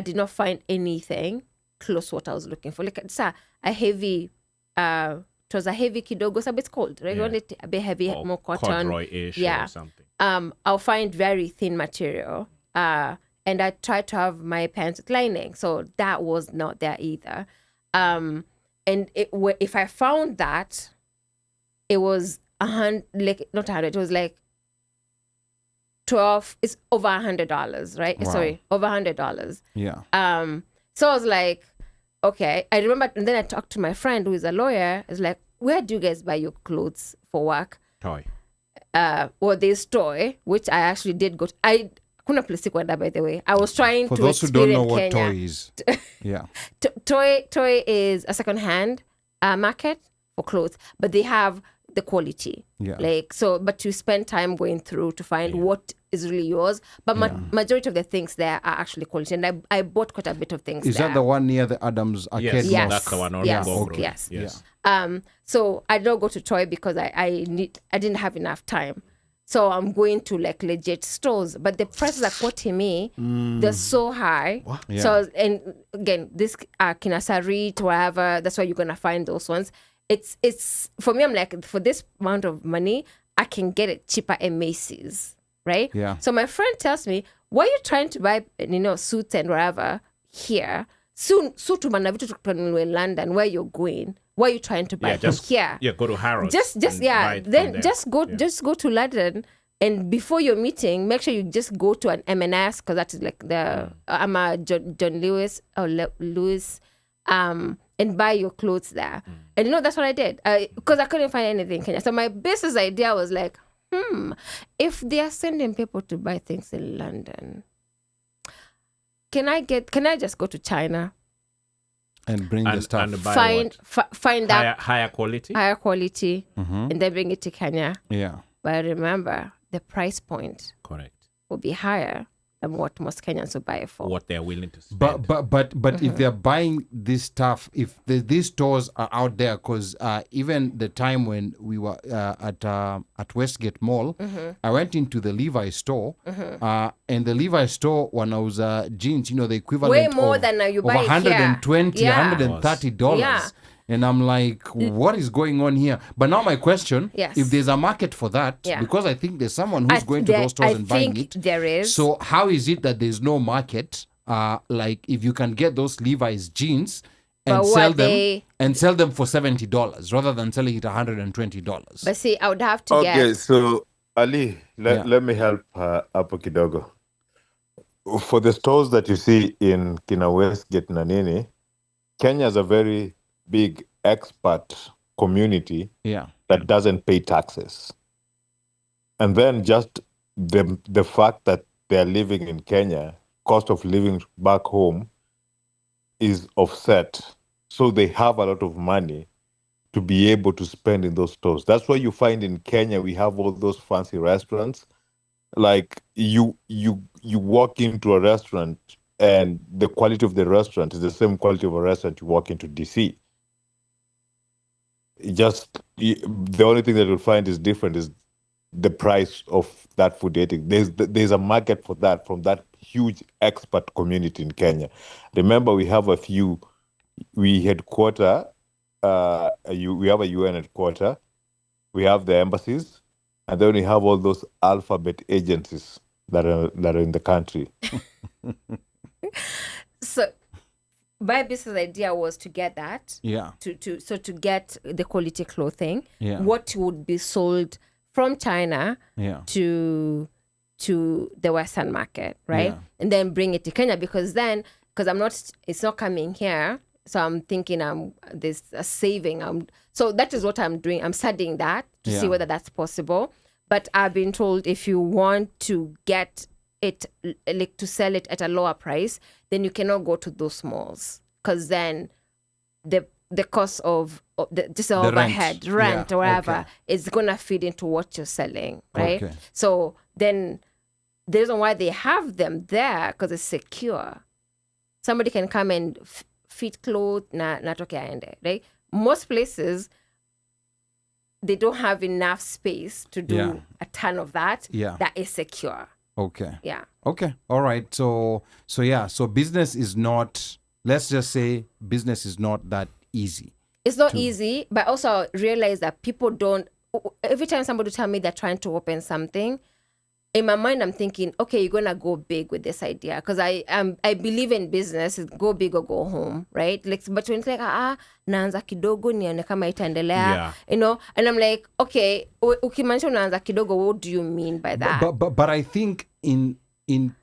C: did not find anything close to what I was looking for. Like it's a heavy, it was a heavy kidogo, so it's cold, right? You want it a bit heavy,
E: Or
C: more cotton.
E: corduroy-ish
C: Yeah.
E: or something.
C: I'll find very thin material. And I tried to have my pants with lining, so that was not there either. And if I found that, it was like not 100. It was like 12. It's over $100, right?
A: Wow.
C: Sorry, over $100.
A: Yeah.
C: So I was like, okay. I remember, and then I talked to my friend who is a lawyer. I was like, where do you guys buy your clothes for work?
E: Toy.
C: Or this toy, which I actually did go to. Kuna place kwenda, by the way. I was trying
A: For
C: to
A: those who don't know
C: experience
A: what
C: Kenya.
A: toy is. Yeah.
C: Toy is a second-hand market for clothes, but they have the quality.
A: Yeah.
C: Like, so, but you spend time going through to find what is really yours. But majority of the things there are actually quality. And I bought quite a bit of things
A: Is
C: there.
A: that the one near the Adams Arcade?
E: Yes,
C: Yes.
E: that's the one on
C: Yes.
E: Ngong Road.
C: Yes.
E: Yes.
C: So I don't go to Toy because I didn't have enough time. So I'm going to like legit stores, but the prices are quoting me. They're so high.
A: Yeah.
C: So, and again, this Kinasarit, wherever, that's where you're gonna find those ones. It's for me. I'm like, for this amount of money, I can get it cheaper at Macy's, right?
A: Yeah.
C: So my friend tells me, why are you trying to buy, suits and wherever here? Soon to Manavitu in London, where you're going. Why are you trying to buy
E: Yeah,
C: from
E: just
C: here?
E: Yeah, go to Harrods.
C: Just
E: and buy
C: yeah.
E: it from
C: Then
E: there.
C: just go to London, and before your meeting, make sure you just go to an M&S, because that is like the I'm a John Lewis or Lewis, and buy your clothes there. And that's what I did, because I couldn't find anything in Kenya. So my business idea was like, if they are sending people to buy things in London, can I just go to China?
A: And bring the stuff.
E: and buy
C: Find out
E: higher quality.
C: higher quality,
A: Mm-hmm.
C: and then bring it to Kenya.
A: Yeah.
C: But remember, the price point
E: Correct.
C: will be higher than what most Kenyans will buy it for.
E: What they're willing to spend.
A: But if they're buying this stuff, if these stores are out there, because even the time when we were at Westgate Mall, I went into the Levi's store, and the Levi's store, when I was jeans, the equivalent
C: Way more
A: of,
C: than you
A: of
C: buy it here.
A: $120,
C: Yeah.
A: $130.
C: Yeah.
A: And I'm like, what is going on here? But now my question,
C: Yes.
A: if there's a market for that,
C: Yeah.
A: because I think there's someone who's going to those stores and buying it.
C: There is.
A: So how is it that there's no market? Like if you can get those Levi's jeans and
C: But
A: sell
C: what
A: them for $70 rather than selling it $120.
C: But see, I would have to
F: Okay,
C: get.
F: so Ali, let me help Apo Kidogo. For the stores that you see in Kina Westgate Nanini, Kenya is a very big expat community
A: Yeah.
F: that doesn't pay taxes. And then just the fact that they're living in Kenya, cost of living back home is offset. So they have a lot of money to be able to spend in those stores. That's why you find in Kenya we have all those fancy restaurants. Like you walk into a restaurant and the quality of the restaurant is the same quality of a restaurant you walk into DC. The only thing that you'll find is different is the price of that food eating. There's a market for that from that huge expat community in Kenya. Remember, we have we have a UN headquarter, we have the embassies, and then we have all those alphabet agencies that are in the country.
C: So my business idea was to get that.
A: Yeah.
C: To get the quality clothing.
A: Yeah.
C: What would be sold from China
A: Yeah.
C: to the Western market, right?
A: Yeah.
C: And then bring it to Kenya, because it's not coming here. So I'm thinking there's a saving. So that is what I'm doing. I'm studying that to see
A: Yeah.
C: whether that's possible. But I've been told if you want to get it, like to sell it at a lower price, then you cannot go to those malls, because then the cost of just the overhead, rent,
A: Yeah.
C: or whatever,
A: Okay.
C: is gonna feed into what you're selling, right?
A: Okay.
C: So then the reason why they have them there, because it's secure. Somebody can come and fit clothes na natoke aende, right? Most places they don't have enough space to do a ton of that. That is secure.
A: Okay.
C: Yeah.
A: Okay. All right. So business is not, let's just say business is not that easy.
C: It's not easy, but also realize that people don't, every time somebody tell me they're trying to open something, in my mind, I'm thinking, okay, you're going to go big with this idea. Because I believe in business, go big or go home, right? Like, but when it's like, naanza kidogo nione kama itaendelea, you know? And I'm like, okay, ukimaanisha naanza kidogo, what do you mean by that?
A: But I think in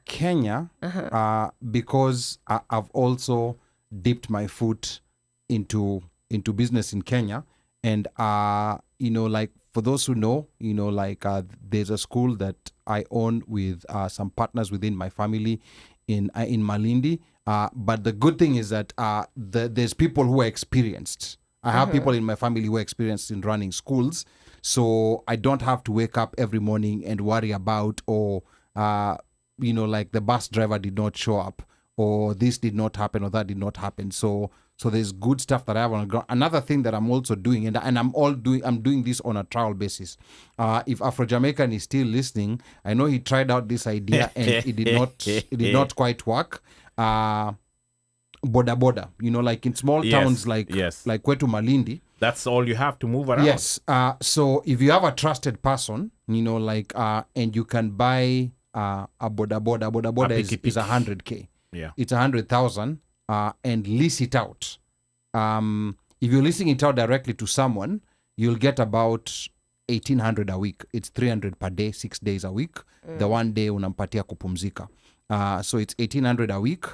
A: Kenya, because I've also dipped my foot into business in Kenya, and you know, like for those who know, you know, like there's a school that I own with some partners within my family in Malindi. But the good thing is that there's people who are experienced. I have people in my family who are experienced in running schools, so I don't have to wake up every morning and worry about, or you know, like the bus driver did not show up, or this did not happen, or that did not happen. So there's good stuff that I have on the ground. Another thing that I'm also doing, and I'm doing this on a trial basis. If Afro-Jamaican is still listening, I know he tried out this idea and it did not quite work. Boda boda, you know, like in small towns like Kwetu Malindi. That's all you have to move around. Yes. So if you have a trusted person, you know, like and you can buy a boda boda is 100K. Yeah. It's 100,000. And lease it out. If you're leasing it out directly to someone, you'll get about 1,800 a week. It's 300 per day, 6 days a week. The one day unampatia kupumzika. So it's 1,800 a week.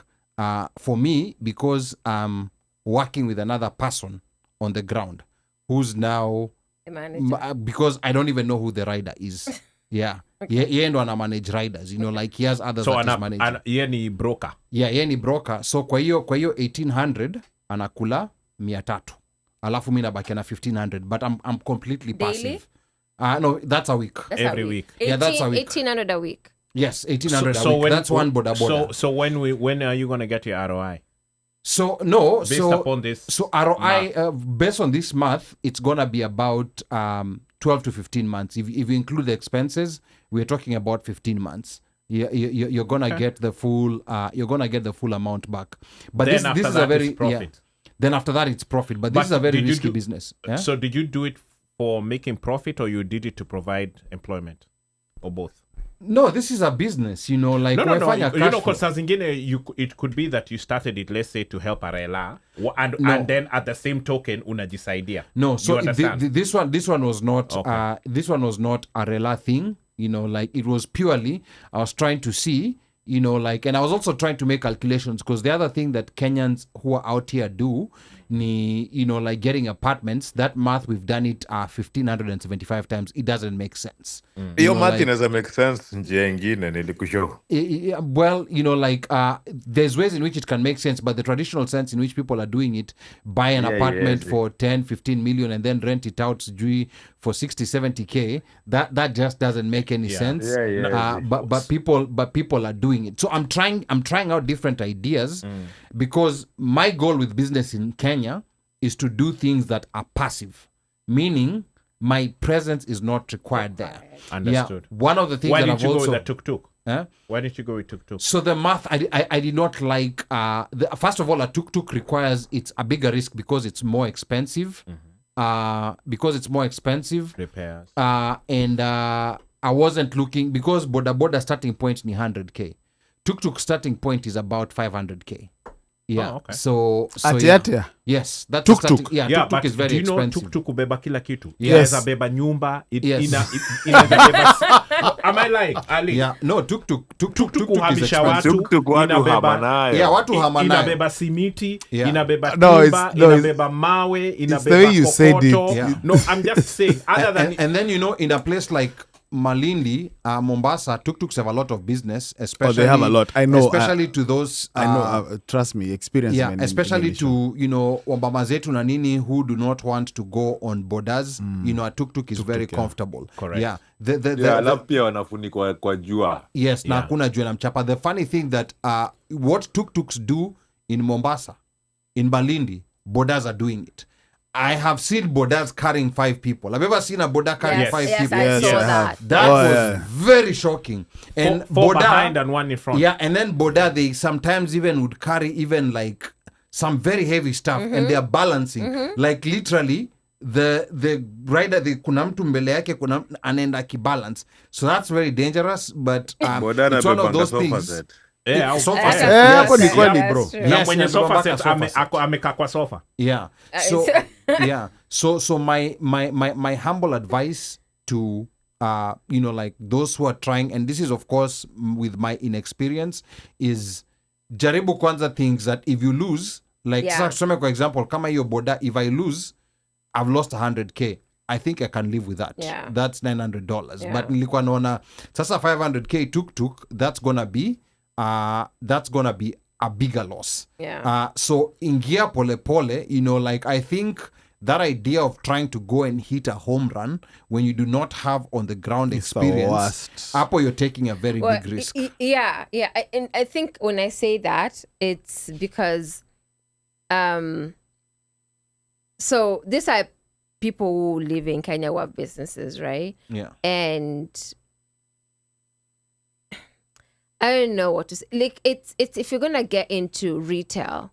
A: For me, because I'm working with another person on the ground who's now a manager. Because I don't even know who the rider is. Yeah. Okay. Yeye ndo ana manage riders, you know, like he has others that he's managing. So yeye ni broker. Yeah, yeye ni broker. So kwa hiyo 1,800 anakula 300. Alafu mimi nabaki na 1,500, but I'm completely passive. No, that's a week.
C: That's every week. 18, yeah, that's a week. 1,800 a week.
A: Yes, 1,800 a week. That's one boda boda.
E: So when are you going to get your ROI?
A: So no,
E: based upon this.
A: So ROI based on this math, it's going to be about 12 to 15 months. If you include the expenses, we're talking about 15 months. You're gonna get the full. You're gonna get the full amount back. But this is a very profit. Then after that, it's profit. But this is a very risky business. Yeah?
E: So did you do it for making profit, or you did it to provide employment, or both?
A: No, this is a business, you know, like
E: no. You know, because it could be that you started it, let's say, to help Arela, and then at the same token, unajisaidia.
A: No, so this one was not this one was not Arela thing, you know, like it was purely I was trying to see, you know, like, and I was also trying to make calculations, because the other thing that Kenyans who are out here do, you know, like getting apartments, that math, we've done it 1,575 times. It doesn't make sense.
F: Your math doesn't make sense.
A: Well, you know, like there's ways in which it can make sense, but the traditional sense in which people are doing it, buy an apartment for 10, 15 million and then rent it out for 60, 70K, that just doesn't make any sense. But people are doing it. So I'm trying out different ideas, because my goal with business in Kenya is to do things that are passive, meaning my presence is not required there.
E: Understood.
A: Yeah, one of the things that I've also...
E: Why did you go with the tuk-tuk? Why did you go with tuk-tuk?
A: So the math, I did not like... first of all, a tuk-tuk requires... It's a bigger risk because it's more expensive.
E: Repairs.
A: And I wasn't looking... Because boda starting point ni 100K. Tuk-tuk starting point is about 500K. Yeah.
E: Oh, okay.
A: So
D: Atiatia.
A: Yes, that's
D: tuk-tuk.
A: Tuk-tuk is very expensive.
E: Tuk-tuk ubeba kila kitu.
A: Yes.
E: Inaweza beba nyumba.
A: Yes.
E: Am I lying, Ali?
A: Yeah. No, tuk-tuk
E: uhamisha watu.
F: Tuk-tuk watu hamanayo.
A: Yeah, watu hamanayo.
E: Inabeba simiti, inabeba
D: No,
E: timba, inabeba mawe, inabeba
D: the way you said it.
E: kokoto.
A: Yeah.
E: No, I'm just saying. Other than
A: and then, you know, in a place like Malindi, Mombasa, tuk-tuks have a lot of business, especially...
D: they have a lot. I know.
A: Especially to those...
D: I know. Trust me, experience.
A: Yeah, especially to, you know, wababa zetu na nini who do not want to go on borders. You know, a tuk-tuk is very comfortable.
E: Correct.
A: Yeah.
F: Alafu pia wanafunikwa kwa jua.
A: Yes, na hakuna jua na mchapa. The funny thing that what tuk-tuks do in Mombasa, in Malindi, bodas are doing it. I have seen bodas carrying 5 people. Have you ever seen a boda carrying 5 people?
C: I
D: Yes,
C: saw
D: I
C: that.
D: have.
A: That
D: Oh,
A: was
D: yeah.
A: very shocking. And
E: Four
A: boda
E: behind and one in front.
A: Yeah, and then boda, they sometimes even would carry even like some very heavy stuff, and they are balancing like literally the rider, the kuna mtu mbele yake, kuna anaenda akibalance. So that's very dangerous, but
F: Boda
A: it's one of
F: anabebanga
A: those
F: sofa
A: things.
F: set.
E: Yeah,
A: Sofa
C: That's
A: set,
C: true.
A: yes.
D: hapo ni
C: That's
D: kweli,
C: true.
D: bro.
C: That's true.
E: na
A: Yes,
E: mwenye
A: yes,
E: sofa
A: babaka
E: set
A: sofa set.
E: amekaa kwa sofa.
A: Yeah. So
C: it's-
A: yeah. So my humble advice to like those who are trying, and this is of course with my inexperience, is jaribu kwanza things that if you lose, like
C: Yeah.
A: sasa tuseme kwa example kama hiyo boda, if I lose, I've lost 100k. I think I can live with that.
C: Yeah.
A: That's $900.
C: Yeah.
A: But nilikuwa naona sasa 500k tuk, that's gonna be a bigger loss.
C: Yeah.
A: So ingia pole pole, like I think that idea of trying to go and hit a home run when you do not have on the ground
D: It's the
A: experience,
D: worst.
A: Apple, you're taking a very
C: Well,
A: big risk.
C: Yeah. And I think when I say that, it's because, so these are people who live in Kenya who have businesses, right?
A: Yeah.
C: And I don't know what to say. Like it's if you're gonna get into retail,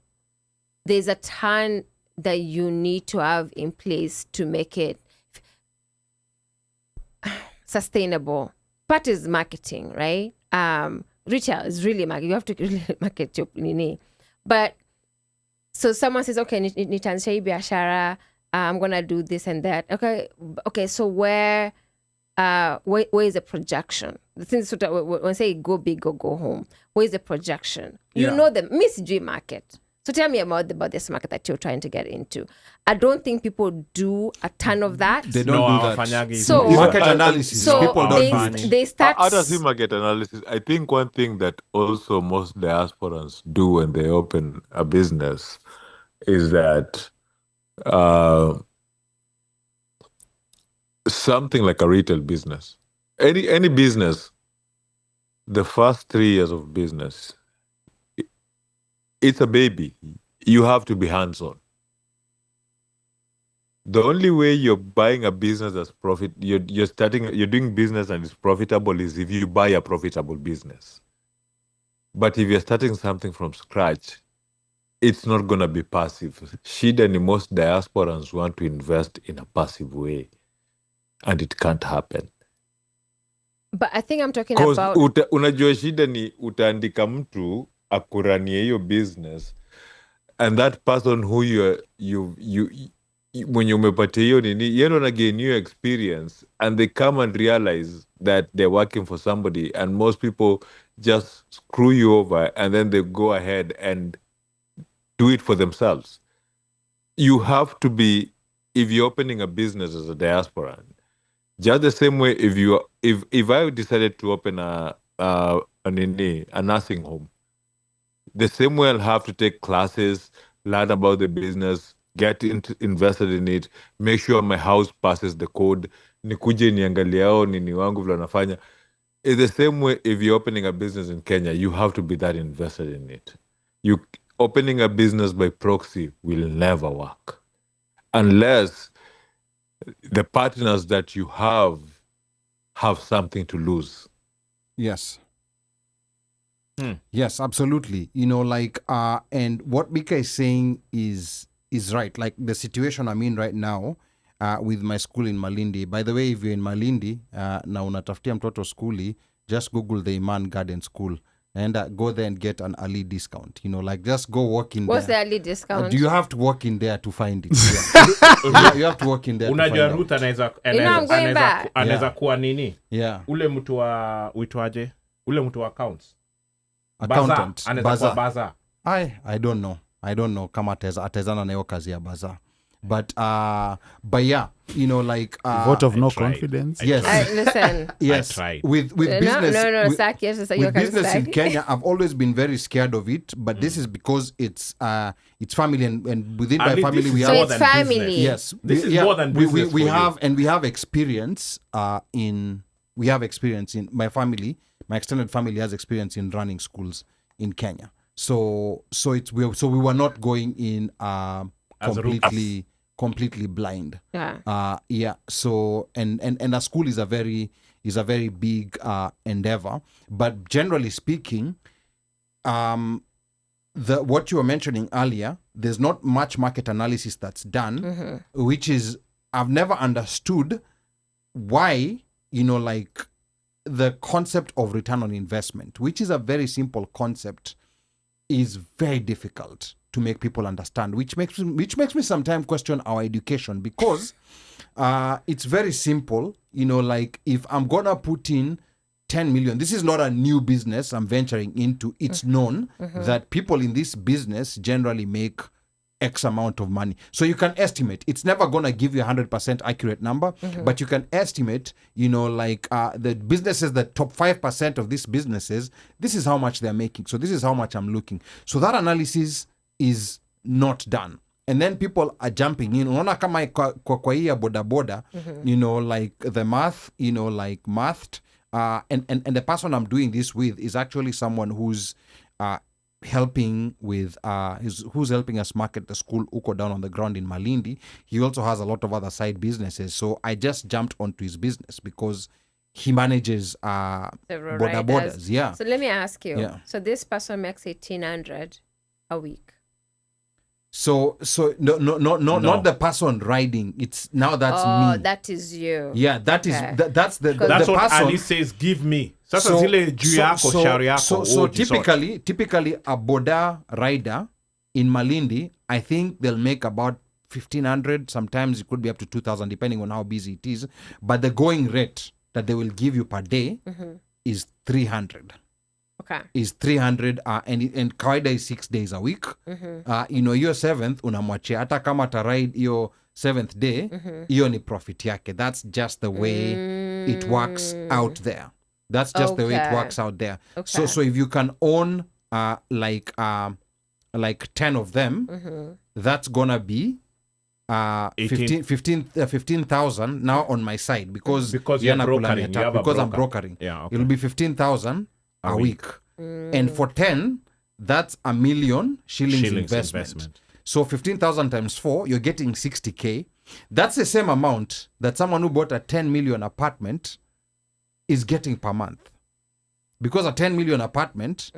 C: there's a ton that you need to have in place to make it sustainable. Part is marketing, right? Retail is really marketing. You have to really market your nini. But so someone says, okay, nitaanzisha hii biashara, I'm gonna do this and that. Okay. So where is the projection? The things when I say go big or go home, where is the projection? You
A: Yeah.
C: know the Miss G market. So tell me about this market that you're trying to get into. I don't think people do a ton of that.
A: They don't
E: No,
A: do that.
E: hawafanyagi
C: So-
E: hivyo.
A: Market analysis.
C: So
A: People don't do it.
C: they start.
F: How does he market analysis? I think one thing that also most diasporans do when they open a business is that something like a retail business, any business, the first 3 years of business, it's a baby. You have to be hands-on. The only way you're buying a business that's you're doing business and it's profitable is if you buy a profitable business. But if you're starting something from scratch, it's not going to be passive. Shida ni most diasporans want to invest in a passive way, and it can't happen.
C: But I think I'm talking
F: Because
C: about.
F: unajua shida ni utaandika mtu akuranie hiyo business, and that person who mwenye umepatia hiyo nini, yeye ndo gain new experience, and they come and realize that they're working for somebody, and most people just screw you over, and then they go ahead and do it for themselves. You have to be, if you're opening a business as a diasporan, just the same way if I decided to open a nursing home, the same way I'll have to take classes, learn about the business, get invested in it, make sure my house passes the code, nikuje niangaliao nini wangu vile wanafanya. It's the same way if you're opening a business in Kenya, you have to be that invested in it. Opening a business by proxy will never work unless the partners that you have something to lose.
A: Yes. Yes, absolutely. And what Mika is saying is right. Like the situation I'm in right now with my school in Malindi. By the way, if you're in Malindi na unatafutia mtoto skuli, just Google the Iman Garden School and go there and get an early discount. Just go walk in
C: What's the
A: there.
C: early discount?
A: Do you have to walk in there to find it? Yeah. You have to walk in there to
E: Unajua
A: find
E: Ruth
A: out.
C: I'm going back.
E: anaweza kuwa nini?
A: Yeah.
E: Ule mtu wa uitwaje? Ule mtu wa accounts.
A: Accountant.
E: Baza. Anaweza kuwa
A: Baza.
E: baza.
A: I don't know kama atezana na hiyo kazi ya baza. But yeah,
D: Vote of no
E: tried.
D: confidence.
A: yes.
C: Listen.
A: Yes,
E: tried.
A: with business.
C: No,
A: with,
C: Saki, yes, you
A: with
C: can
A: business in
C: Saki.
A: Kenya, I've always been very scared of it. But this is because it's family, and within my
E: And
A: family
E: this
A: we
E: is
C: So
A: have.
E: more
C: it's
E: than
C: family.
E: business.
A: Yes,
E: This is more than business
A: we
E: for you.
A: have, and we have experience in my family. My extended family has experience in running schools in Kenya. So we were not going in
E: As
A: completely blind.
C: Yeah.
A: Yeah. So and a school is a very big endeavor. But generally speaking, what you were mentioning earlier, there's not much market analysis that's done, which is I've never understood why, like the concept of return on investment, which is a very simple concept, is very difficult to make people understand, which makes me sometimes question our education, because it's very simple. Like if I'm gonna put in 10 million, this is not a new business I'm venturing into. It's known that people in this business generally make X amount of money. So you can estimate. It's never going to give you 100% accurate number, but you can estimate, like the businesses, the top 5% of these businesses, this is how much they're making. So this is how much I'm looking. So that analysis is not done. And then people are jumping in. Unaona kama kwa hii ya boda boda, like the math, like mathed. And the person I'm doing this with is actually someone who's helping with who's helping us market the school uko down on the ground in Malindi. He also has a lot of other side businesses. So I just jumped onto his business because he manages boda bodas. Yeah.
C: So let me ask you.
A: Yeah.
C: So this person makes 1,800 a week.
A: So no, not the person riding. It's now that's me.
C: Oh, that is you.
A: Yeah, that is
C: Okay.
A: that's the
E: That's
A: the
E: what
A: person.
E: Ali says, give me. Sasa zile juu yako, shauri yako,
A: so
E: jisort.
A: typically a boda rider in Malindi, I think they'll make about 1,500. Sometimes it could be up to 2,000 depending on how busy it is. But the going rate that they will give you per day is 300.
C: Okay.
A: Is 300 and kawaida is 6 days a week. Your 7th unamwachia hata kama ataride your 7th day, hiyo ni profit yake. That's just the way it works out there. That's just the way it
C: Okay.
A: works out there.
C: Okay.
A: So if you can own like 10 of them, that's gonna be 15,000 now on my side because
E: Because
A: yeye
E: you're
A: anakula
E: brokering. You have a
A: because I'm
E: broker.
A: brokering.
E: Yeah, okay.
A: It'll be 15,000 a week. And for 10, that's $1 million shillings investment. So 15,000 times 4, you're getting 60K. That's the same amount that someone who bought a 10 million apartment is getting per month. Because a 10 million apartment,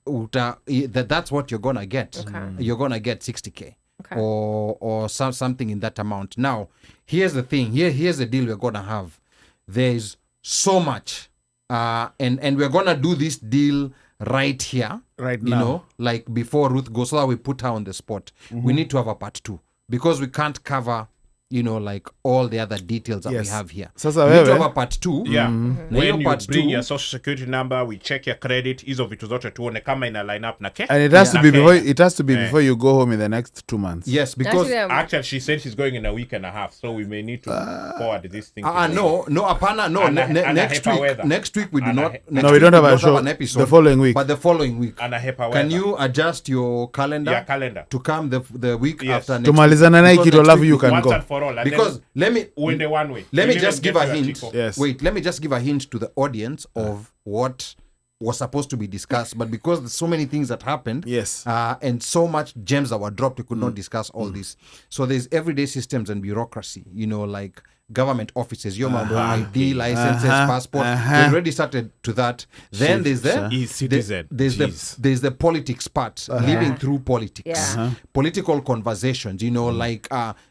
A: that's what you're going to get.
C: Okay.
A: You're going to get 60K.
C: Okay.
A: Or something in that amount. Now, here's the thing. Here's the deal we're going to have. There's so much. And we're going to do this deal right here.
D: Right
A: You
D: now.
A: know, like before Ruth goes, so that we put her on the spot. We need to have a part 2. Because we can't cover, like all the other details that we
D: Yes.
A: have here.
D: Sasa
A: We need to
D: wewe-
A: have a part 2.
E: Yeah.
A: Na hiyo
E: When you
A: part
E: bring
A: 2,
E: your social security number, we check your credit, hizo vitu zote tuone kama ina line up na
D: And it has to
E: na
D: be
E: Kenya.
D: before before you go home in the next 2 months.
A: yes, because
C: Actually,
E: Actually, she said she's going in a week and a half, so we may need to forward this thing.
A: no, apana, no. Next
E: Hepa
A: week,
E: weather.
A: next week we do
E: Ana
A: not.
E: he-
A: Next
D: No, we
A: week
D: don't have a
A: not
D: show
A: an episode.
D: the following week.
A: But the following week,
E: And a HEPA
A: can
E: weather.
A: you adjust your calendar?
E: Yeah, calendar.
A: To come the week
E: Yes.
A: after next
D: Tumalizana na hii
A: Because
D: kitu
A: next
D: alafu
A: week
D: you
A: we-
D: can
E: Once
D: go.
E: and for all. And
A: Because
E: then
A: let me
E: uende one way.
A: let me
E: You
A: just
E: even
A: give a
E: get to your
A: hint.
E: Chico.
D: Yes.
A: Wait, let me just give a hint to the audience of what was supposed to be discussed, but because there's so many things that happened,
D: Yes.
A: and so much gems that were dropped, we could not discuss all this. So there's everyday systems and bureaucracy, like government offices, your ID, licenses, passport. They already started to that. Then there's the
E: E-citizen.
A: there's
E: Jeez.
A: there's the politics part, living through politics,
C: Yeah.
A: political conversations. Like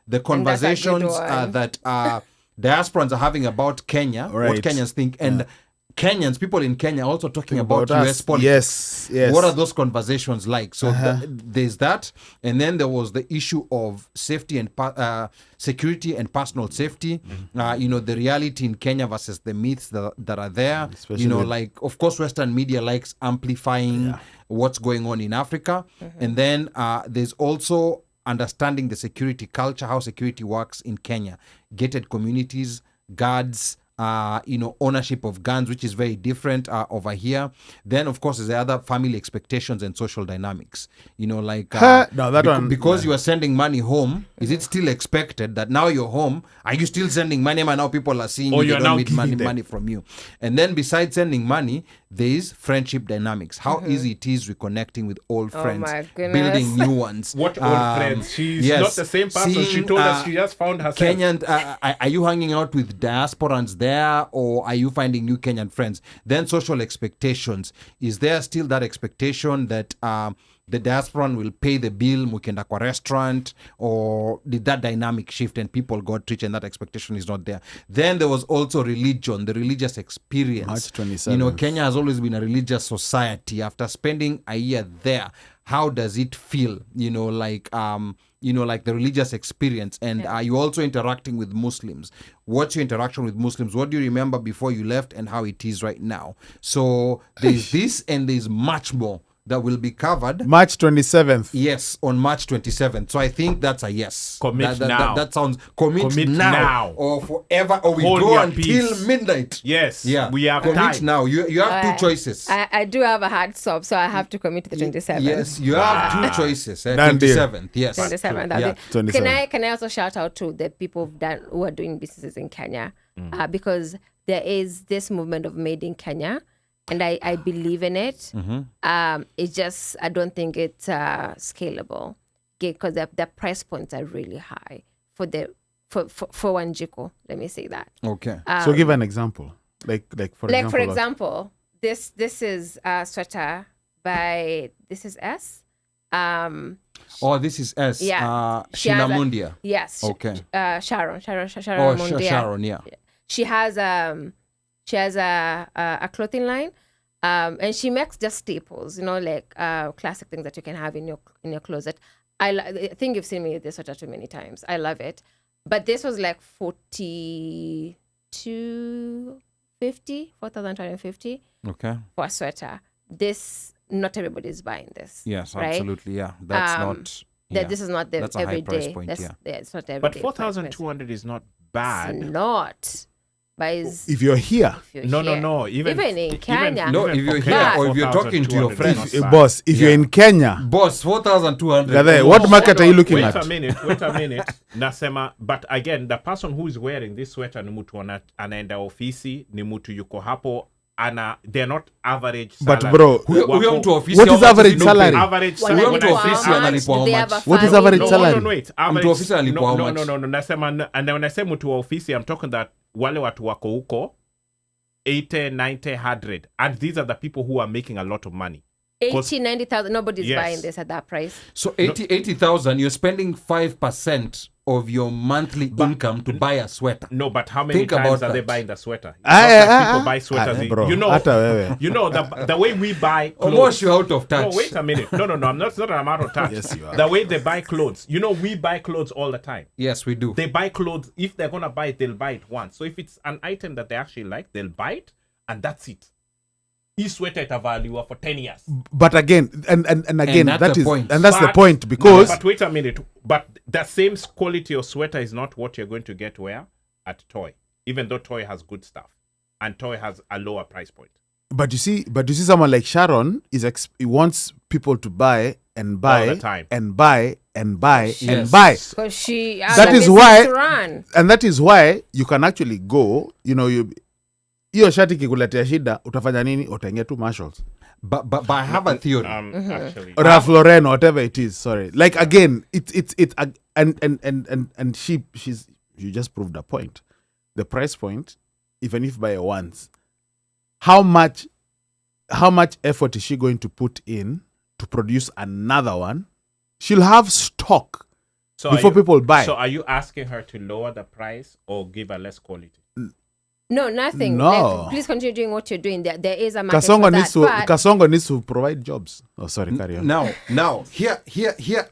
A: the conversations
C: one.
A: that diasporans are having about Kenya, what
D: Right.
A: Kenyans think, and Kenyans, people in Kenya, are also talking about
D: us.
A: US politics.
D: Yes.
A: What are those conversations like? So there's that, and then there was the issue of safety and security and personal safety. The reality in Kenya versus the myths that are there.
D: Especially with-
A: Like of course, Western media likes amplifying what's going on in Africa, and then there's also understanding the security culture, how security works in Kenya, gated communities, guards. ownership of guns, which is very different over here. Then, of course, there's the other family expectations and social dynamics.
D: No, that one.
A: Because you are sending money home, is it still expected that now you're home? Are you still sending money? And now people are seeing
E: Or
A: you,
E: you're
A: they
E: now
A: don't need
E: giving them.
A: money from you. And then besides sending money, there is friendship dynamics. How easy it is reconnecting with old
C: Oh
A: friends,
C: my goodness.
A: building new ones.
E: What old friends? She's
A: yes,
E: not the same person. She
A: seeing,
E: told us she just found herself.
A: Kenyan, are you hanging out with diasporans there, or are you finding new Kenyan friends? Then social expectations. Is there still that expectation that the diasporan will pay the bill, mukenda kwa restaurant, or did that dynamic shift and people got rich and that expectation is not there? Then there was also religion, the religious experience.
D: March 27th.
A: Kenya has always been a religious society. After spending a year there, how does it feel? Like the religious experience. And are you also interacting with Muslims? What's your interaction with Muslims? What do you remember before you left and how it is right now? So there's this and there's much more that will be covered.
D: March 27th.
A: Yes, on March 27th. So I think that's a yes.
E: Commit
A: that,
E: now.
A: That sounds commit now, or forever, or we
E: Hold
A: go
E: your
A: until
E: peace.
A: midnight.
E: Yes.
A: Yeah,
E: We have
A: commit
E: time.
A: now. You have two choices.
C: I do have a hard stop, so I have to commit to the 27th.
A: Yes, you have two choices.
D: Done deal.
A: 27th. Yes.
C: 27th.
A: Yeah.
D: 27.
C: Can I also shout out to the people who are doing businesses in Kenya, because there is this movement of made in Kenya, and I believe in it. It's just I don't think it's scalable because the price points are really high for one jiko. Let me say that.
A: Okay.
D: So give an example. Like for example.
C: This is a sweater by this is S.
A: This is S.
C: Yeah. She has a-
A: Shinamundia.
C: Yes.
A: Okay.
C: Sharon
A: Oh,
C: Mundia.
A: Sharon, yeah.
C: She has a clothing line, and she makes just staples, like classic things that you can have in your closet. I think you've seen me with this sweater too many times. I love it, but this was like 4,250
A: Okay.
C: for a sweater. This not everybody's buying this.
A: Yes,
C: right?
A: absolutely. Yeah. That's not.
C: That this is not the
A: That's a high
C: everyday.
A: price point, yeah.
C: It's not everyday.
E: But
C: price
E: 4,200 is not bad.
C: It's not. But it's,
D: If you're here,
C: if you're
E: No.
C: even in Kenya.
A: No, if you're here or if you're talking to your
E: 4,200 is
A: friends.
E: not
D: if,
E: bad.
D: boss, if you're in Kenya,
A: Boss, 4,200.
D: Gathe, what market are you looking
E: Wait
D: at?
E: a minute. Nasema, but again, the person who is wearing this sweater ni mtu anaenda ofisi, ni mtu yuko hapo, they're not average
D: But
E: salary.
D: bro,
A: Huyo mtu wa ofisi
D: what
A: how
D: is
A: much
D: average
A: he
D: salary?
E: Average
A: Huyo
E: salary.
A: mtu
E: When
A: wa
E: I say
A: ofisi
E: average-
A: analipwa how
C: Do they have
A: much?
C: a
D: What is
C: family?
D: average salary?
E: No, wait.
A: Mtu wa ofisi analipwa how much?
E: No. Nasema, and when I say mtu wa ofisi, I'm talking that wale watu wako huko 80, 90, 100. And these are the people who are making a lot of money.
C: 80, 90,000. Nobody's
E: Yes.
C: buying this at that price.
A: So 80,000, you're spending 5% of your monthly income to buy a sweater.
E: No, but how many
A: Think
E: times
A: about
E: are they
A: that.
E: buying the sweater? It's not like people buy sweaters.
D: bro,
E: You know,
D: hata wewe.
E: the way we buy clothes.
A: Almost you're out of touch.
E: No, wait a minute. No. I'm not out of touch.
D: Yes, you are.
E: The way they buy clothes. We buy clothes all the time.
A: Yes, we do.
E: They buy clothes. If they're going to buy it, they'll buy it once. So if it's an item that they actually like, they'll buy it, and that's it. Hii sweater itavaliwa for 10 years.
D: But again, and again,
A: that's
D: that
A: the
D: is,
A: point.
D: and that's the
E: But-
D: point because
E: But wait a minute. But the same quality of sweater is not what you're going to get where? At Toy. Even though Toy has good stuff. And Toy has a lower price point.
D: But you see, someone like Sharon he wants people to buy and buy
E: All the time.
D: and buy and buy and
A: Yes.
D: buy,
C: Because she has
D: That
C: a
D: is
C: business
D: why-
C: to run.
D: and that is why you can actually go. Hiyo shati kikuletea shida, utafanya nini? Utaingia tu Marshalls
A: But I have a theory.
E: Actually.
D: or Ralph Lauren or whatever it is. Sorry, like again, it's and she just proved a point. The price point, even if by once, how much effort is she going to put in to produce another one? She'll have stock
E: So
D: before people buy.
E: So are you asking her to lower the price or give her less quality?
C: No, nothing.
D: No.
C: Like, please continue doing what you're doing. There is a market
D: Kasongo
C: for
D: needs
C: that.
D: to Kasongo needs to provide jobs. Oh, sorry, carry on.
A: Now, here,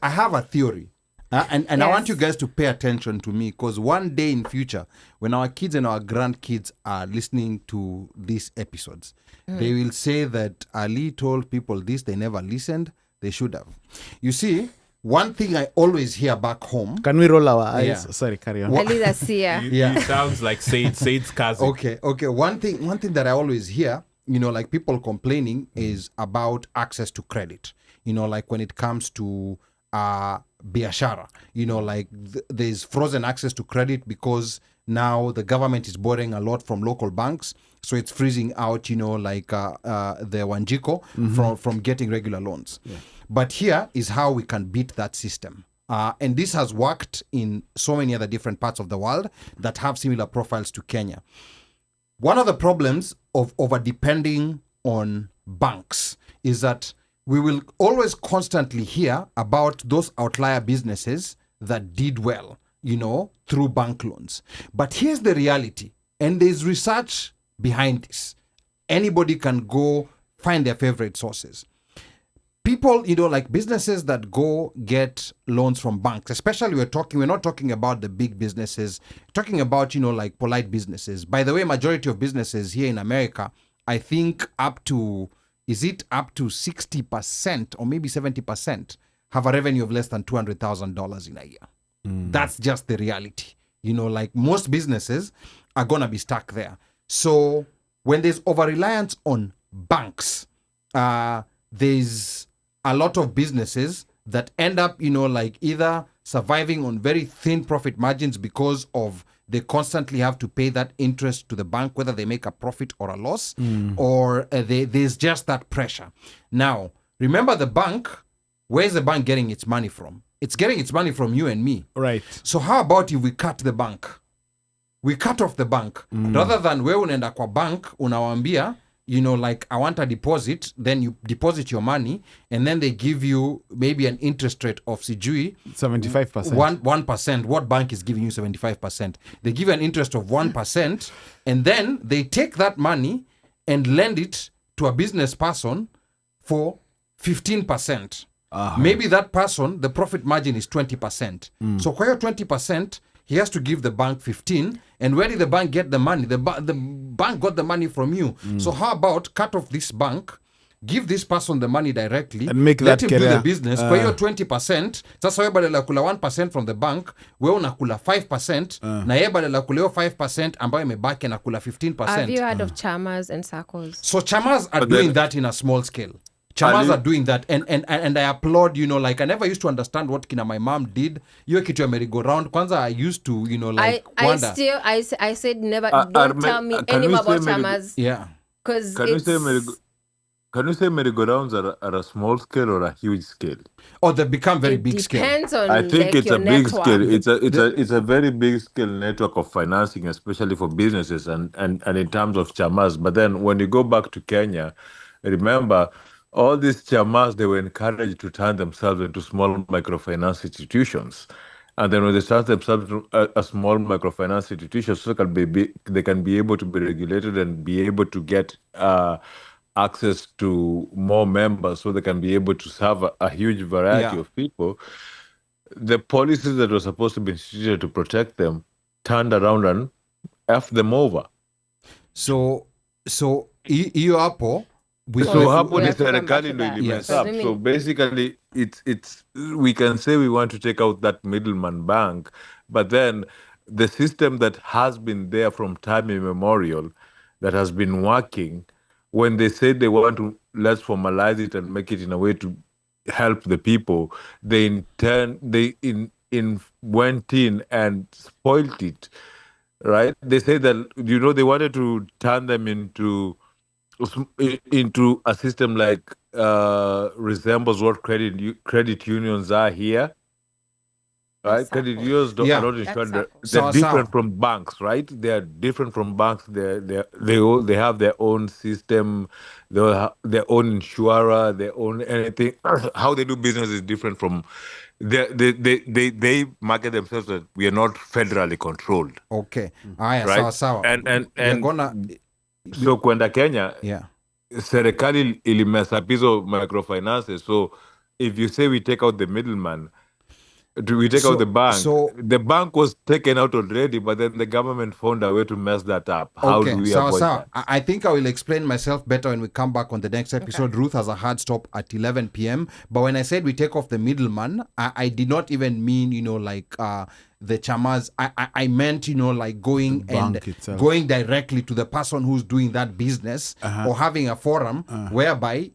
A: I have a theory. And I want you guys to pay attention to me, because one day in future, when our kids and our grandkids are listening to these episodes, they will say that Ali told people this, they never listened, they should have. You see, one thing I always hear back home.
D: Can we roll our eyes?
A: Yeah.
D: Sorry, carry on.
C: At least I see her.
A: Yeah.
E: He sounds like Said's cousin.
A: Okay. One thing that I always hear, like people complaining is about access to credit. Like when it comes to biashara, like there's frozen access to credit because now the government is borrowing a lot from local banks, so it's freezing out, the Wanjiko from getting regular loans. Yeah. But here is how we can beat that system. And this has worked in so many other different parts of the world that have similar profiles to Kenya. One of the problems of over-depending on banks is that we will always constantly hear about those outlier businesses that did well, through bank loans. But here's the reality, and there's research behind this. Anybody can go find their favorite sources. People, like businesses that go get loans from banks, especially we're not talking about the big businesses, talking about, like polite businesses. By the way, majority of businesses here in America, I think up to 60% or maybe 70% have a revenue of less than $200,000 in a year. That's just the reality. Like most businesses are going to be stuck there. So when there's over-reliance on banks, there's a lot of businesses that end up, like either surviving on very thin profit margins because of they constantly have to pay that interest to the bank, whether they make a profit or a loss, or there's just that pressure. Now, remember the bank, where's the bank getting its money from? It's getting its money from you and me.
D: Right.
A: So how about if we cut the bank? We cut off the bank. Rather than wewe unaenda kwa bank, unawambia, like I want a deposit, then you deposit your money, and then they give you maybe an interest rate of sijui
D: 75%.
A: 1%. What bank is giving you 75%? They give you an interest of 1%, and then they take that money and lend it to a business person for 15%. Maybe that person, the profit margin is 20%. So kwa hiyo 20%, he has to give the bank 15. And where did the bank get the money? The bank got the money from you. So how about cut off this bank, give this person the money directly,
D: and make
A: let
D: that
A: him
D: career.
A: do the business. Kwa hiyo 20%, sasa wewe badala kula 1% from the bank, wewe unakula 5%, na yeye badala kula 5% ambayo imebaki na kula 15%.
C: Have you heard of chamas and circles?
A: So chamas are doing that in a small scale. Chamas are doing that, and I applaud, like I never used to understand what kina my mom did. Hiyo kitu ya merry-go-round. Kwanza I used to, like wonder.
C: I said never, don't tell me any more about chamas.
A: Yeah.
C: Because
F: Can you say merry-go-rounds are a small scale or a huge scale?
A: Or they become very big scale.
C: Depends on
F: I think
C: like,
F: it's
C: your
F: a big
C: network.
F: scale. It's a very big scale network of financing, especially for businesses and in terms of chamas. But then when you go back to Kenya, remember all these chamas, they were encouraged to turn themselves into small microfinance institutions. And then when they start themselves a small microfinance institution, so they can be able to be regulated and be able to get access to more members, so they can be able to serve a huge variety of people. The policies that were supposed to be instituted to protect them turned around and F them over.
A: So hiyo hapo
F: So hapo
C: we
F: ni
C: have to come back
F: serikali
C: to
F: ndo
C: that.
F: ilimess
A: Yes.
F: up. So basically, it's we can say we want to take out that middleman bank, but then the system that has been there from time immemorial, that has been working, when they say they want to let's formalize it and make it in a way to help the people, they went in and spoiled it, right? They say that they wanted to turn them into a system like resembles what credit unions are here, right? Credit unions are not insured. They're different from banks, right? They are different from banks. They have their own system, their own insurer, their own anything. How they do business is different from. They market themselves that we are not federally controlled.
A: Okay. Aya,
F: right?
A: sawa.
F: And so kwenda Kenya, serikali ilimess up hizo microfinances. So if you say we take out the middleman, Do we take out the bank?
A: So
F: The bank was taken out already, but then the government found a way to mess that up. How do we avoid that?
A: I think I will explain myself better when we come back on the next episode. Ruth has a hard stop at 11 p.m. But when I said we take off the middleman, I did not even mean, the chamas. I meant, going going directly to the person who's doing that business or having a forum whereby,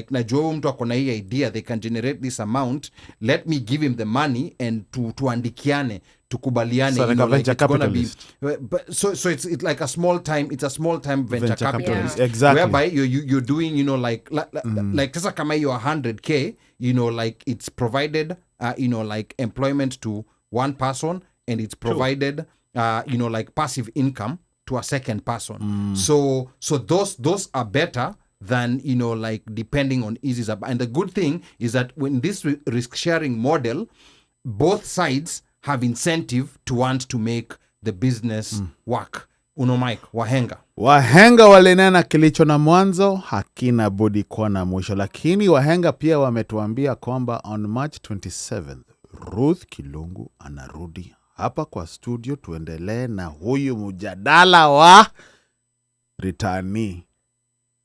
A: najua mtu akona hii idea, they can generate this amount. Let me give him the money and tuandikiane. Tukubaliane,
D: so like a venture capitalist.
A: So it's like a small time venture capitalist.
C: Yeah.
D: Exactly.
A: Whereby you're doing, like sasa kama you're 100K, it's provided, employment to one person, and it's provided, passive income to a second person. So those are better than, depending on easy. And the good thing is that when this risk sharing model, both sides have incentive to want to make the business work. Mike,
D: wahenga walinena kilicho na mwanzo hakina budi kuwa na mwisho, lakini wahenga pia wametuambia kwamba on March 27th Ruth Kilungu anarudi hapa kwa studio tuendelee na huyu mjadala wa returnee.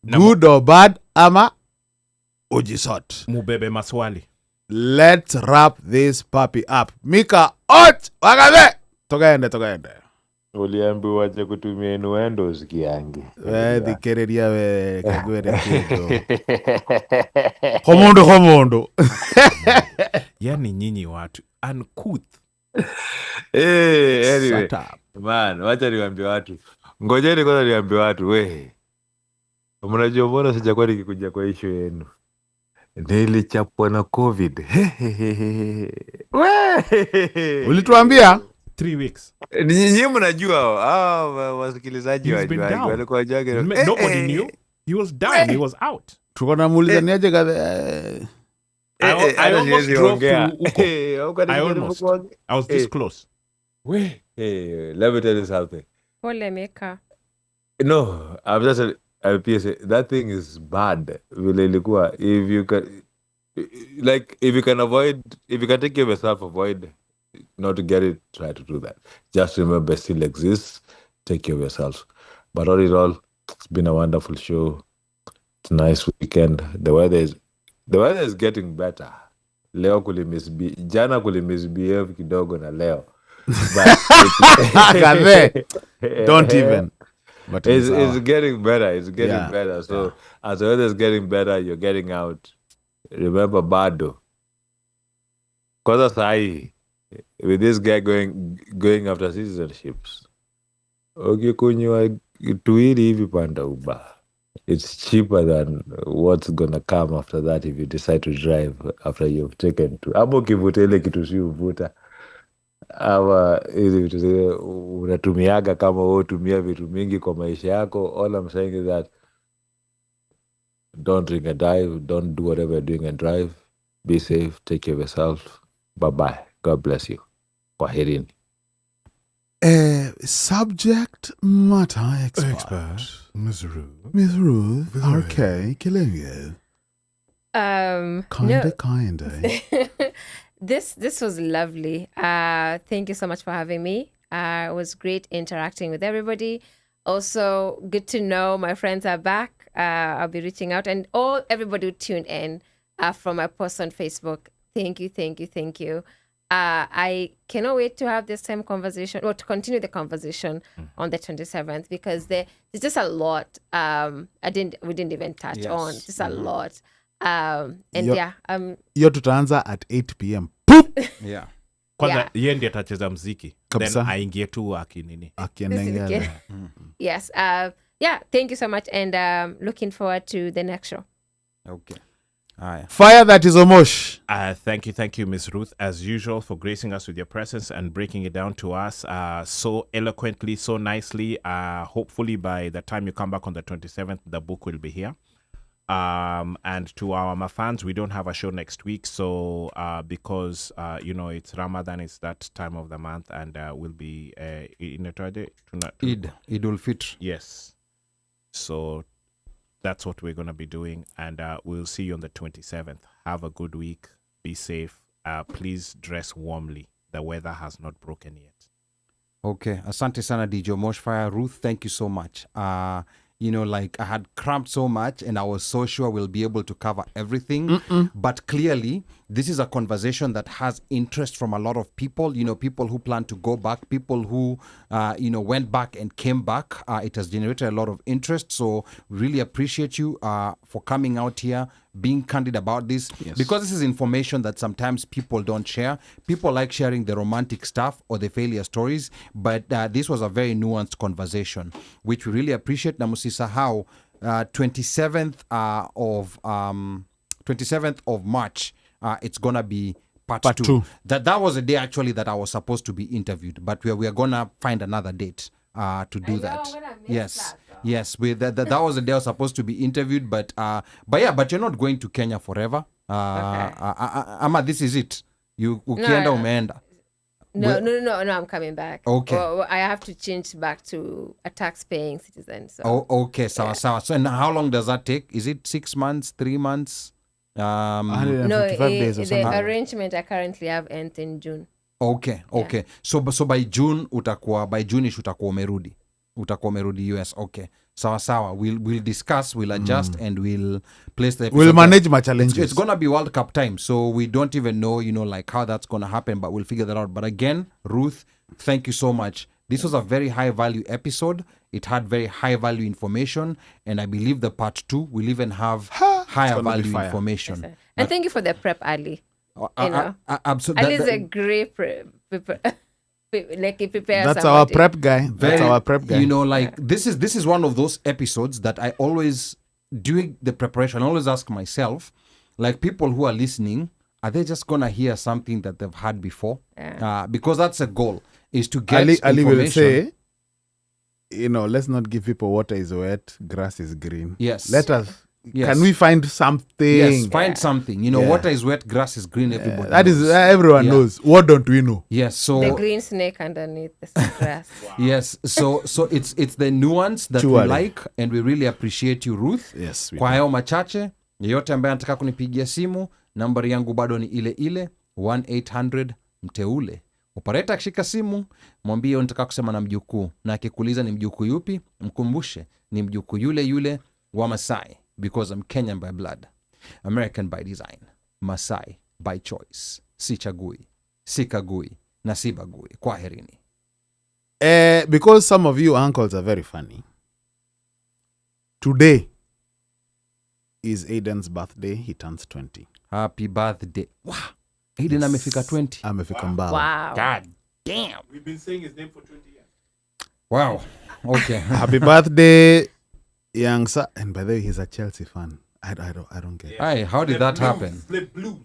D: Good or bad ama ujisot.
E: Mubebe maswali.
D: Let's wrap this puppy up. Mika ot wakaze. Tokaende.
F: Uliambiwa wache kutumia innuendo usikiangi.
D: Dhikereria we kagwere kido. Homondo.
E: Yani nyinyi watu uncouth.
F: Anyway. Man, wacha niwaambie watu. Ngojeni kwanza niwaambie watu we. Mnajua mbona sijakuwa nikikuja kwa issue yenu. Nilichapwa na COVID.
D: Ulituambia
E: 3 weeks.
F: Nyinyi mnajua wasikilizaji walikuwa jage.
E: Nobody knew. He was down. He was out.
D: tuko na muuliza niaje
E: I almost drove to Uko. I was this close.
F: Let me tell you something.
C: Pole Meka.
F: No, I'm just that thing is bad. If you can, if you can take care of yourself, avoid not to get it, try to do that. Just remember, it still exists. Take care of yourself. But all in all, it's been a wonderful show. It's a nice weekend. The weather is getting better. Leo jana misbehave kidogo na leo. But
D: don't even. But
F: it's getting better. It's getting better. So as the weather is getting better, you're getting out. Remember bado. Because sahi, with this guy going after citizenships, ukikunywa tuili hivi panda uba. It's cheaper than what's gonna come after that if you decide to drive after you've taken to. Amo kivuta ile kitu si uvuta. Ama hizi vitu unatumiaga kama wewe tumia vitu mingi kwa maisha yako. All I'm saying is that don't drink and drive. Don't do whatever you're doing and drive. Be safe. Take care of yourself. Bye-bye. God bless you. Kwaherini.
D: Subject matter expert. Miss Ruth. Okay. Kilungu. Kinda.
C: This was lovely. Thank you so much for having me. It was great interacting with everybody. Also, good to know my friends are back. I'll be reaching out, and everybody who tuned in from my post on Facebook. Thank you. I cannot wait to have this same conversation, or to continue the conversation on the 27th, because there's just a lot we didn't even touch on. Just a lot.
D: Hiyo tutaanza at 8 p.m. Poop!
A: Yeah.
E: Kwanza yeye ndiye atacheza muziki.
D: Kabisa.
E: Then aingie tu akinini.
C: Yes. Thank you so much, and looking forward to the next show.
A: Okay. Aye.
D: Fire that is Omosh.
E: Thank you, Miss Ruth, as usual, for gracing us with your presence and breaking it down to us so eloquently, so nicely. Hopefully by the time you come back on the 27th, the book will be here. And to our fans, we don't have a show next week, so because it's Ramadan, it's that time of the month, and we'll be in a Eid
A: ul Fitr.
E: Yes, so that's what we're going to be doing, and we'll see you on the 27th. Have a good week, be safe, please dress warmly. The weather has not broken yet.
A: Okay, asante sana DJ Moshfire. Ruth, thank you so much. You know, like I had cramped so much and I was so sure we'll be able to cover everything. But clearly, this is a conversation that has interest from a lot of people, you know, people who plan to go back, people who, you know, went back and came back. It has generated a lot of interest. So really appreciate you for coming out here, being candid about this, because this is information that sometimes people don't share. People like sharing the romantic stuff or the failure stories, but this was a very nuanced conversation, which we really appreciate. Namusisa, how 27th of March, it's gonna be part two. That was a day actually that I was supposed to be interviewed, but we are gonna find another date to do that. Yes, that was the day I was supposed to be interviewed, but you're not going to Kenya forever. Ama, this is it. You ukienda umeenda.
C: No, I'm coming back.
A: Okay.
C: Well, I have to change back to a tax-paying citizen. So.
A: Okay, sawa. So, and how long does that take? Is it 6 months, 3 months?
D: 155 days or
C: the
D: something.
C: arrangement I currently have ends in June.
A: Okay. So by June by June-ish utakuwa umerudi US. Okay. Sawa. We'll discuss, we'll adjust, and we'll place the episode.
D: We'll manage my challenges.
A: It's gonna be World Cup time, so we don't even know, you know, like how that's gonna happen, but we'll figure that out. But again, Ruth, thank you so much. This was a very high value episode. It had very high value information, and I believe the part 2 will even have higher value information.
C: Yes, and thank you for the prep, Ali. You know,
A: absolutely.
C: Ali is a great prep. Like he prepares.
D: That's
C: somebody.
D: our prep guy. That's our prep guy.
A: You know, like this is one of those episodes that I always, during the preparation, I always ask myself, like, people who are listening, are they just gonna hear something that they've had before? Because that's a goal, is to get information.
D: Ali will say, you know, let's not give people water is wet, grass is green.
A: Yes.
D: Let us.
A: Yes.
D: Can we find something?
A: Yes, find something. You know, water is wet, grass is green. Everybody.
D: That
A: knows.
D: is everyone knows. What don't we know?
A: Yes. So
C: the green snake underneath the grass.
A: Yes. So it's the nuance that we like, and we really appreciate you, Ruth.
D: Yes.
A: Kwa hayo machache, yeyote ambaye anataka kunipigia simu, nambari yangu bado ni ile 1-800 mteule. Operator akishika simu, mwambie unataka kusema na mjukuu, na akikuuliza ni mjukuu yupi, mkumbushe ni mjukuu yule wa Masai, because I'm Kenyan by blood, American by design, Masai by choice. Sichagui, sikagui, na sibagui. Kwaherini.
D: Because some of you uncles are very funny. Today is Aiden's birthday. He turns 20.
A: Happy birthday. Wow. Aiden amefika 20.
D: Amefika mbao.
C: Wow.
A: God damn.
E: We've been saying his name for 20 years.
A: Wow. Okay.
D: Happy birthday, young sir. And by the way, he's a Chelsea fan. I don't get it.
A: Hey, how did that happen?
E: The blues.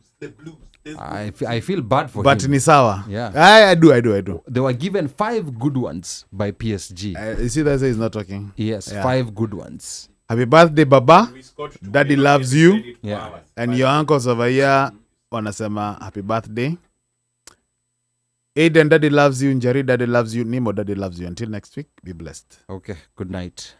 A: I feel bad for
D: But
A: him.
D: ni sawa.
A: Yeah.
D: I do.
A: They were given 5 good ones by PSG.
D: You see that he's not talking?
A: Yes,
D: Yeah.
A: 5 good ones.
D: Happy birthday, Baba. Daddy loves you.
A: Yeah.
D: And your uncles over here wanasema happy birthday. Aiden, Daddy loves you. Njeri, Daddy loves you. Nemo, Daddy loves you. Until next week, be blessed.
A: Okay, good night.